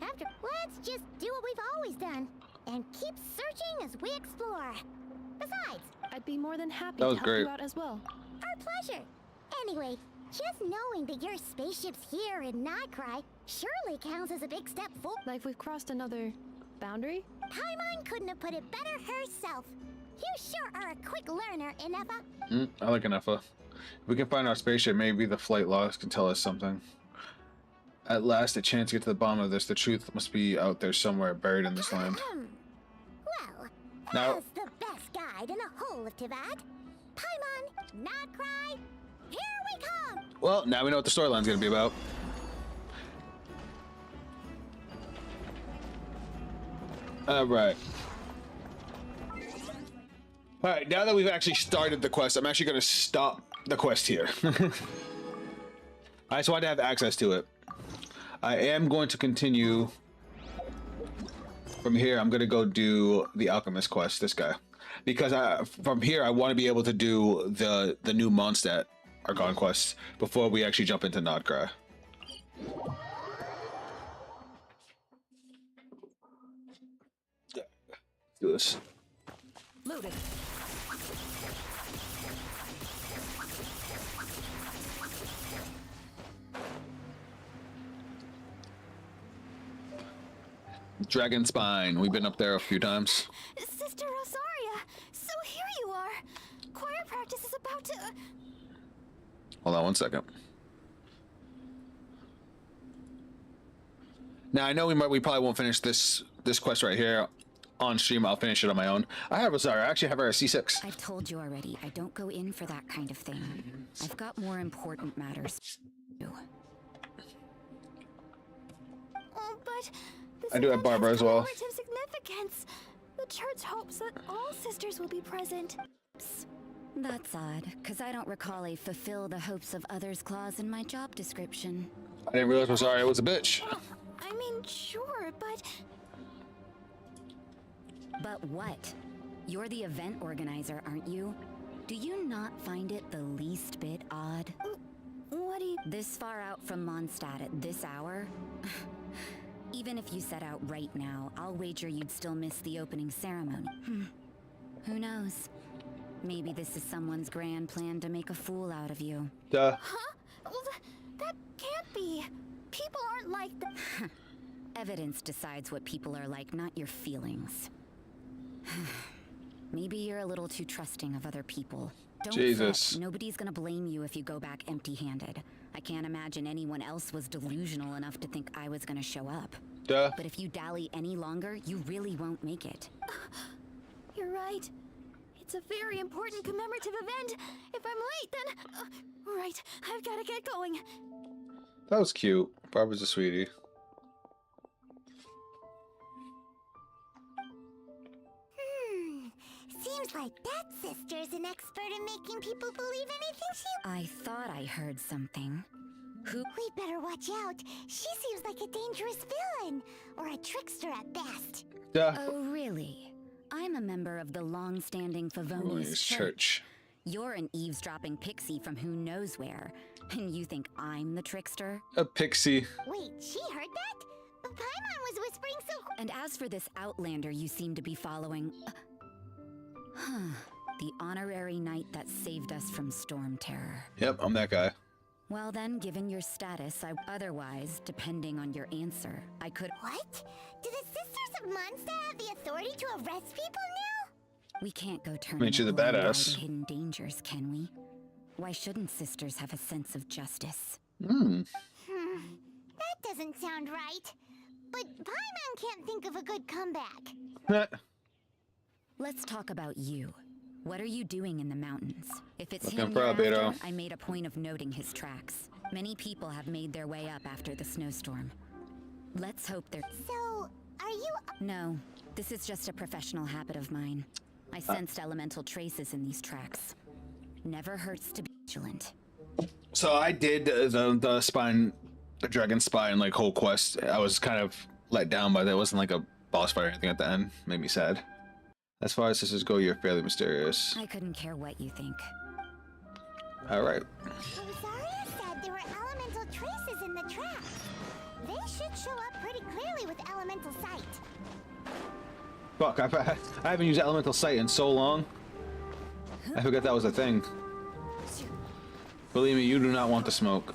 Let's just do what we've always done and keep searching as we explore. Besides, I'd be more than happy to help you out as well. Our pleasure. Anyway, just knowing that your spaceship's here in Notcry surely counts as a big step forward. Like we've crossed another boundary? Paimon couldn't have put it better herself. You sure are a quick learner, Inefa. I like Inefa. If we can find our spaceship, maybe the flight logs can tell us something. At last, a chance to get to the bottom of this. The truth must be out there somewhere, buried in this land. Well, now, as the best guide in the whole of Tavad, Paimon, Notcry, here we come! Well, now we know what the storyline's gonna be about. Alright. Alright, now that we've actually started the quest, I'm actually gonna stop the quest here. I just wanted to have access to it. I am going to continue from here, I'm gonna go do the alchemist quest. This guy, because from here I want to be able to do the new Mondstadt Archon quest before we actually jump into Notcry. Yeah, let's do this. Loaded. Dragon Spine. We've been up there a few times. Sister Rosaria, so here you are. Choir practice is about to... Hold on one second. Now I know we probably won't finish this quest right here on stream. I'll finish it on my own. I have Rosaria. I actually have her at C6. I've told you already. I don't go in for that kind of thing. I've got more important matters to do. Oh, but I do have Barbara as well. commemorative significance. The church hopes that all sisters will be present. That's odd, because I don't recall a fulfill the hopes of others clause in my job description. I didn't realize Rosaria was a bitch. I mean, sure, but... But what? You're the event organizer, aren't you? Do you not find it the least bit odd? What do you... This far out from Mondstadt at this hour? Even if you set out right now, I'll wager you'd still miss the opening ceremony. Who knows? Maybe this is someone's grand plan to make a fool out of you. Duh. Huh? Well, that can't be. People aren't like that. Evidence decides what people are like, not your feelings. Maybe you're a little too trusting of other people. Don't Jesus. fret. Nobody's gonna blame you if you go back empty-handed. I can't imagine anyone else was delusional enough to think I was gonna show up. Duh. But if you dally any longer, you really won't make it. You're right. It's a very important commemorative event. If I'm late, then... right, I've got to get going. That was cute. Barbara's a sweetie. Seems like that sister's an expert in making people believe anything she... I thought I heard something. Who? We better watch out. She seems like a dangerous villain. Or a trickster at best. Duh. Oh, really? I'm a member of the long-standing Favonius Church. You're an eavesdropping pixie from who knows where. And you think I'm the trickster? A pixie. Wait, she heard that? Paimon was whispering so... And as for this outlander you seem to be following... the honorary knight that saved us from storm terror. Yep, I'm that guy. Well then, given your status, otherwise, depending on your answer, I could... What? Do the Sisters of Mondstadt have the authority to arrest people now? We can't go turning Makes you the badass. to hidden dangers, can we? Why shouldn't sisters have a sense of justice? That doesn't sound right. But Paimon can't think of a good comeback. Let's talk about you. What are you doing in the mountains? If it's Looking him for a you're beetle. after, I made a point of noting his tracks. Many people have made their way up after the snowstorm. Let's hope they're... So, are you... No, this is just a professional habit of mine. I sensed elemental traces in these tracks. Never hurts to be vigilant. So I did the spine, the dragon spine, like whole quest. I was kind of let down by that. It wasn't like a boss fight or anything at the end. Made me sad. As far as sisters go, you're fairly mysterious. I couldn't care what you think. All right. Rosaria said there were elemental traces in the tracks. They should show up pretty clearly with elemental sight. Fuck, I haven't used elemental sight in so long. I forgot that was a thing. Believe me, you do not want the smoke.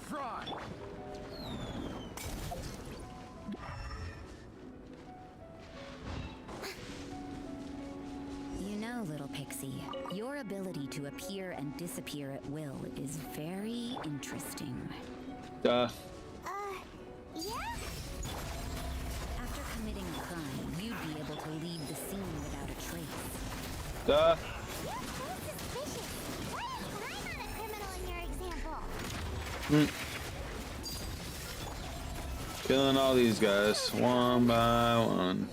You know, little pixie, your ability to appear and disappear at will is very interesting. Yeah? After committing a crime, you'd be able to leave the scene without a trace. Duh. You're so suspicious. Why am I not a criminal in your example? Killing all these guys one by one.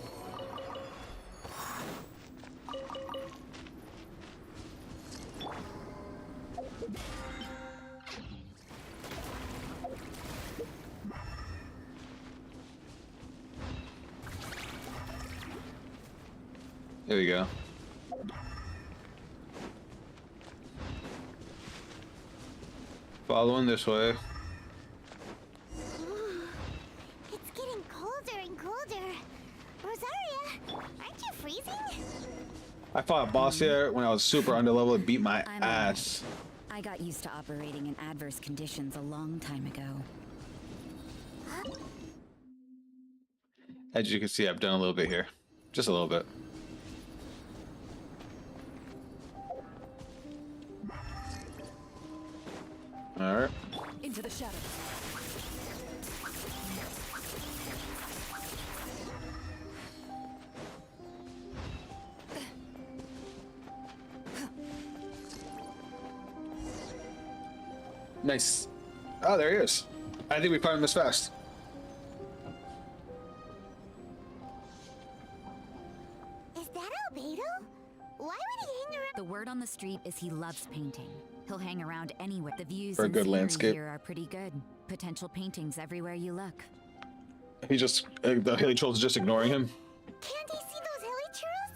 There we go. Following this way. It's getting colder and colder. Rosaria, aren't you freezing? I fought a boss here when I was super underleveled and beat my ass. I got used to operating in adverse conditions a long time ago. As you can see, I've done a little bit here. Just a little bit. Alright. Into the shadows. Nice. Oh, there he is. I think we found him this fast. Is that Albedo? Why would he hang around? The word on the street is he loves painting. He'll hang around anywhere. The views For a and good scenery landscape. here are pretty good. Potential paintings everywhere you look. He just, the hilly trolls are just ignoring him. Can't he see those hilly churls?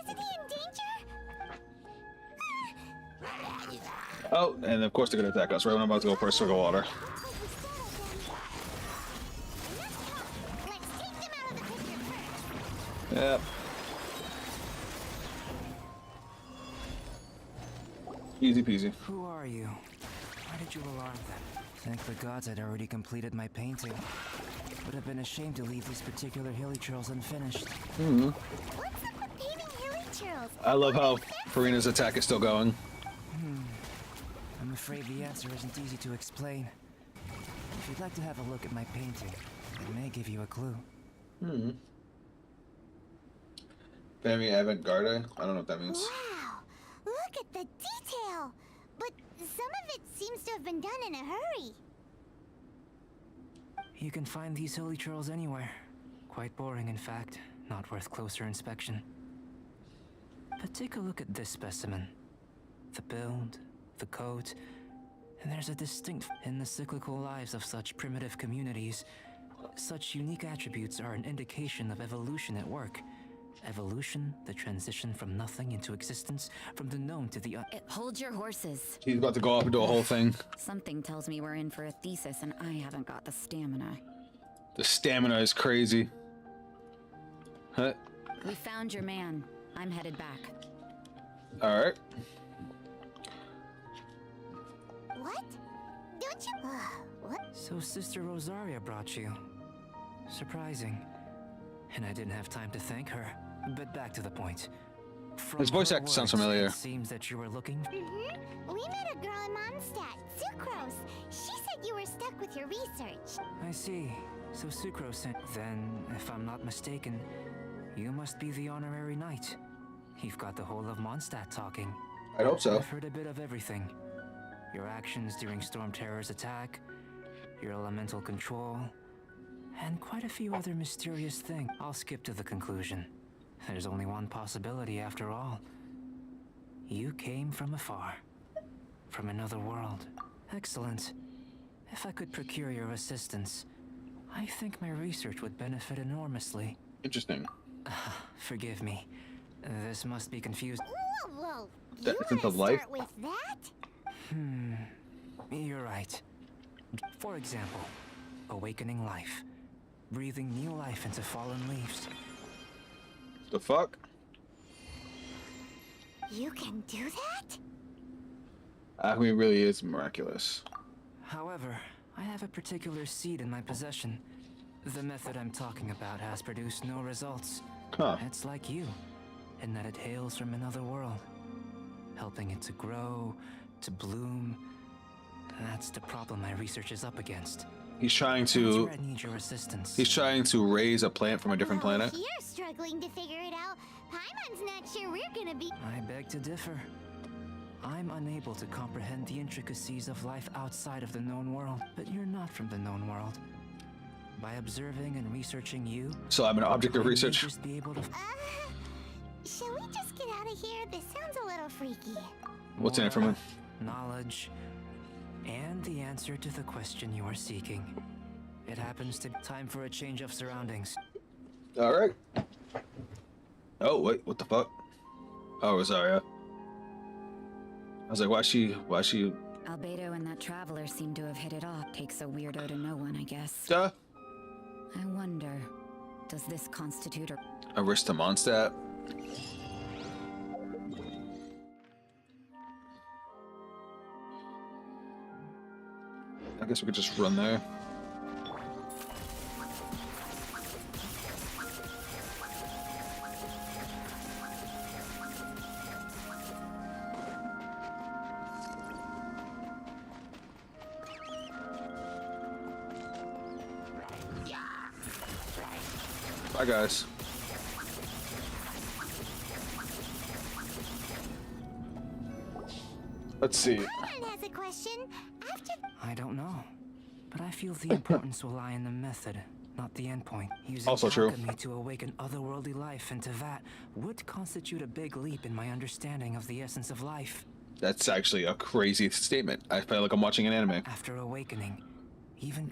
Isn't he in danger? Oh, and of course they're gonna attack us right when I'm about to go for a swig of water. Yep. Easy peasy. Who are you? Why did you alarm them? Thank the gods I'd already completed my painting. Would have been a shame to leave these particular hilly churls unfinished. Mm-hmm. What's up with painting hilly churls? I love how Farina's attack is still going. I'm afraid the answer isn't easy to explain. If you'd like to have a look at my painting, it may give you a clue. Femi avant-garde? I don't know what that means. Wow, look at the detail. But some of it seems to have been done in a hurry. You can find these hilly churls anywhere. Quite boring, in fact. Not worth closer inspection. But take a look at this specimen. The build, the coat, and there's a distinct in the cyclical lives of such primitive communities. Such unique attributes are an indication of evolution at work. Evolution, the transition from nothing into existence, from the known to the Hold your horses. He's about to go off and do a whole thing. Something tells me we're in for a thesis and I haven't got the stamina. The stamina is crazy. Huh? We found your man. I'm headed back. Alright. What? Don't you? What? So Sister Rosaria brought you. Surprising. And I didn't have time to thank her. But back to the point. From His voice her actor sounds words, familiar. It seems that you were looking. We met a girl in Mondstadt, Sucrose. She said you were stuck with your research. I see. So Sucrose sent. Then, if I'm not mistaken, you must be the honorary knight. You've got the whole of Mondstadt talking. I hope so. I've heard a bit of everything. Your actions during Storm Terror's attack, your elemental control, and quite a few other mysterious things. I'll skip to the conclusion. There's only one possibility after all. You came from afar. From another world. Excellent. If I could procure your assistance, I think my research would benefit enormously. Interesting. Forgive me. This must be confused. Whoa, That you essence wanna of life? start with that? You're right. For example, awakening life. Breathing new life into fallen leaves. The fuck? You can do that? Alchemy really is miraculous. However, I have a particular seed in my possession. The method I'm talking about has produced no results. Huh. It's like you, in that it hails from another world. Helping it to grow, to bloom. That's the problem my research is up against. He's trying That's to. where I need your assistance. He's trying to raise a plant from a different planet. If you're struggling to figure it out, Paimon's not sure we're gonna be. I beg to differ. I'm unable to comprehend the intricacies of life outside of the known world, but you're not from the known world. By observing and researching you, So I'm an object of I may research. just be able to Shall we just get out of here? This sounds a little freaky. What's in it for me? knowledge, and the answer to the question you are seeking. It happens to be time for a change of surroundings. Alright. Oh wait, what the fuck? Oh, Rosaria. I was like, why she? Albedo and that traveler seem to have hit it off. Takes a weirdo to know one, I guess. Duh. I wonder, does this constitute a risk to Mondstadt? I guess we could just run there. Bye, guys. Let's see. Has a question. I don't know, but I feel the importance will lie in the method, not the endpoint. Using Also true. alchemy to awaken otherworldly life into that would constitute a big leap in my understanding of the essence of life. That's actually a crazy statement. I feel like I'm watching an anime. After awakening, even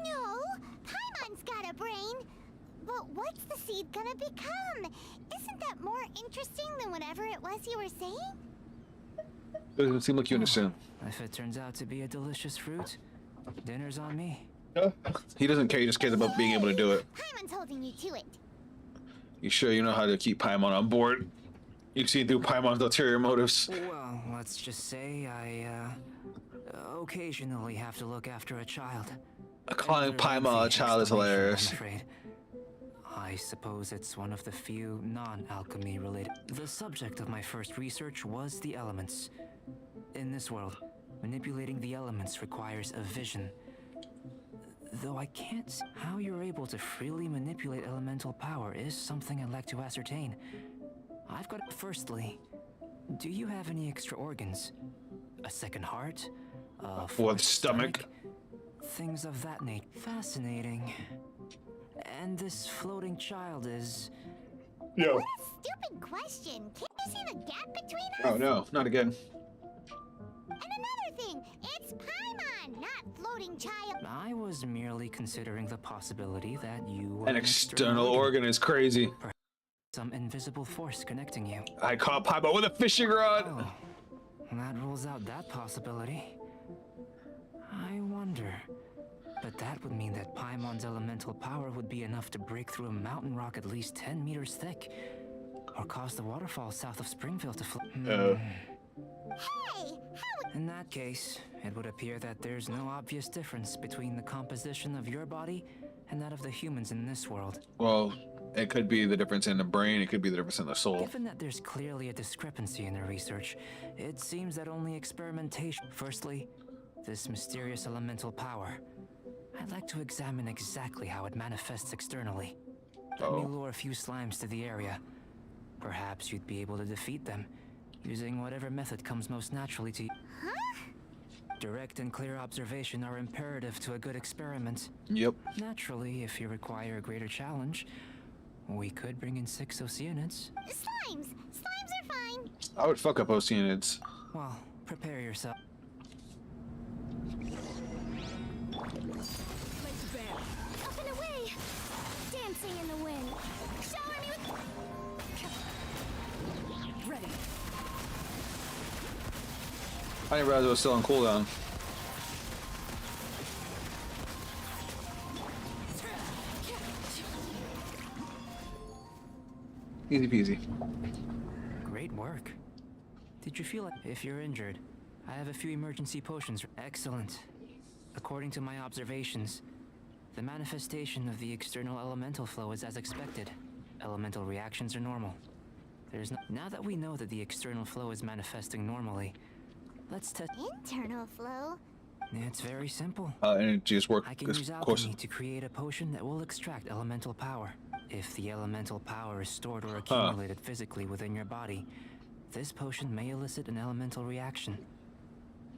No, Paimon's got a brain. But what's the seed gonna become? Isn't that more interesting than whatever it was you were saying? Doesn't seem like you understand. If it turns out to be a delicious fruit, dinner's on me. He doesn't care. He just cares about being able to do it. Paimon's holding you to it. You sure you know how to keep Paimon on board? You've seen through Paimon's ulterior motives. Well, let's just say I occasionally have to look after a child. Calling Paimon a child is hilarious. I'm afraid. I suppose it's one of the few non-alchemy related. The subject of my first research was the elements. In this world, manipulating the elements requires a vision. Though I can't see how you're able to freely manipulate elemental power is something I'd like to ascertain. I've got... Firstly, do you have any extra organs? A second heart? A fourth stomach? Things of that nature. Fascinating. And this floating child is... Yo. What a stupid question. Can't you see the gap between us? Oh no, not again. And another thing, it's Paimon, not floating child. I was merely considering the possibility that you were An external organ is crazy. Perhaps some invisible force connecting you. I caught Paimon with a fishing rod. Oh, that rules out that possibility. I wonder. But that would mean that Paimon's elemental power would be enough to break through a mountain rock at least 10 meters thick, or cause the waterfall south of Springfield to flood. Hey, In that case, it would appear that there's no obvious difference between the composition of your body and that of the humans in this world. Well, it could be the difference in the brain, it could be the difference in the soul. Given that there's clearly a discrepancy in the research, it seems that only experimentation... Firstly, this mysterious elemental power. I'd like to examine exactly how it manifests externally. Let me lure a few slimes to the area. Perhaps you'd be able to defeat them, using whatever method comes most naturally to you. Direct and clear observation are imperative to a good experiment. Yep. Naturally, if you require a greater challenge, we could bring in 6 Oceanids. Slimes! Slimes are fine. I would fuck up Oceanids. Well, prepare yourself. Up and away! Dancing in the wind. Shower me with... Ready. I didn't realize it was still on cooldown. Easy peasy. Great work. Did you feel it? If you're injured, I have a few emergency potions. Excellent. According to my observations, the manifestation of the external elemental flow is as expected. Elemental reactions are normal. Now that we know that the external flow is manifesting normally, let's test... Internal flow? It's very simple. Energy is work. I can use alchemy to create a potion that will extract elemental power. If the elemental power is stored or accumulated physically within your body, this potion may elicit an elemental reaction.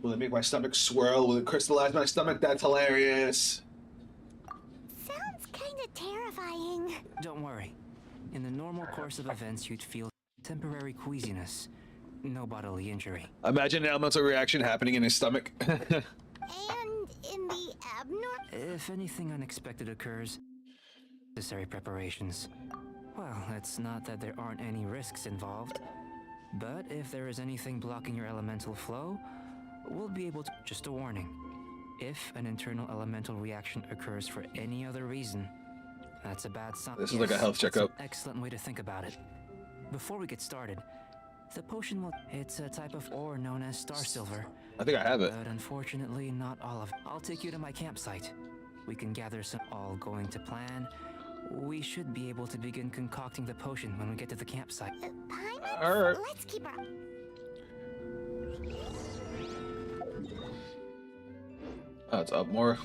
Will it make my stomach swirl? Will it crystallize my stomach? That's hilarious. Sounds kinda terrifying. Don't worry. In the normal course of events, you'd feel temporary queasiness. No bodily injury. Imagine an elemental reaction happening in his stomach. And in the abnormal... If anything unexpected occurs, necessary preparations. Well, it's not that there aren't any risks involved, but if there is anything blocking your elemental flow, we'll be able to. Just a warning. If an internal elemental reaction occurs for any other reason, that's a bad sign. This is like a health checkup. That's an excellent way to think about it. Before we get started, the potion will. It's a type of ore known as star silver. I think I have it. But unfortunately, not all of it. I'll take you to my campsite. We can gather some. All going to plan. We should be able to begin concocting the potion when we get to the campsite. All right. Let's keep our... Oh, it's up more.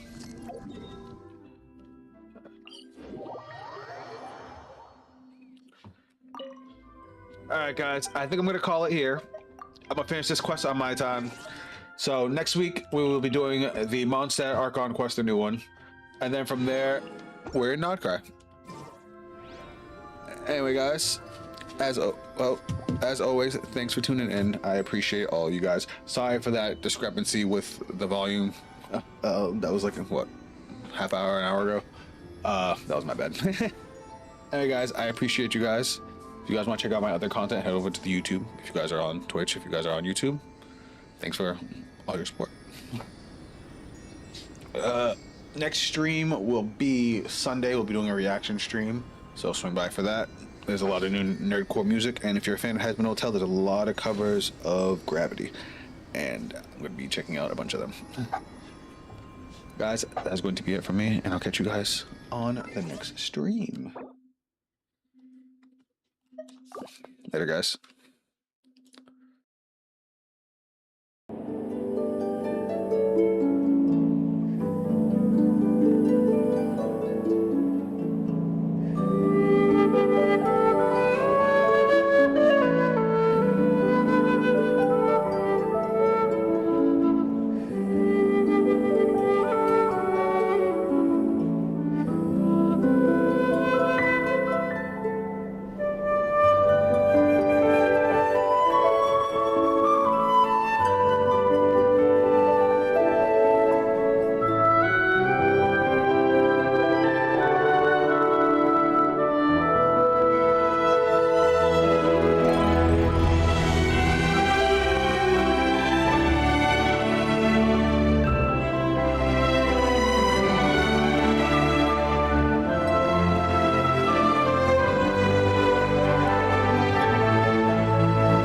Alright guys, I think I'm gonna call it here. I'm gonna finish this quest on my time. So next week we will be doing the Mondstadt Archon quest, the new one. And then from there, we're in Notcry. Anyway guys, as always, thanks for tuning in. I appreciate all you guys. Sorry for that discrepancy with the volume. That was like, what, half hour, an hour ago? That was my bad. Anyway guys, I appreciate you guys. If you guys want to check out my other content, head over to the YouTube. If you guys are on Twitch, if you guys are on YouTube, thanks for all your support. Next stream will be Sunday. We'll be doing a reaction stream, so swing by for that. There's a lot of new nerdcore music, and if you're a fan of Hazbin Hotel, there's a lot of covers of Gravity, and I'm going to be checking out a bunch of them. Guys, that's going to be it from me, and I'll catch you guys on the next stream. Later, guys.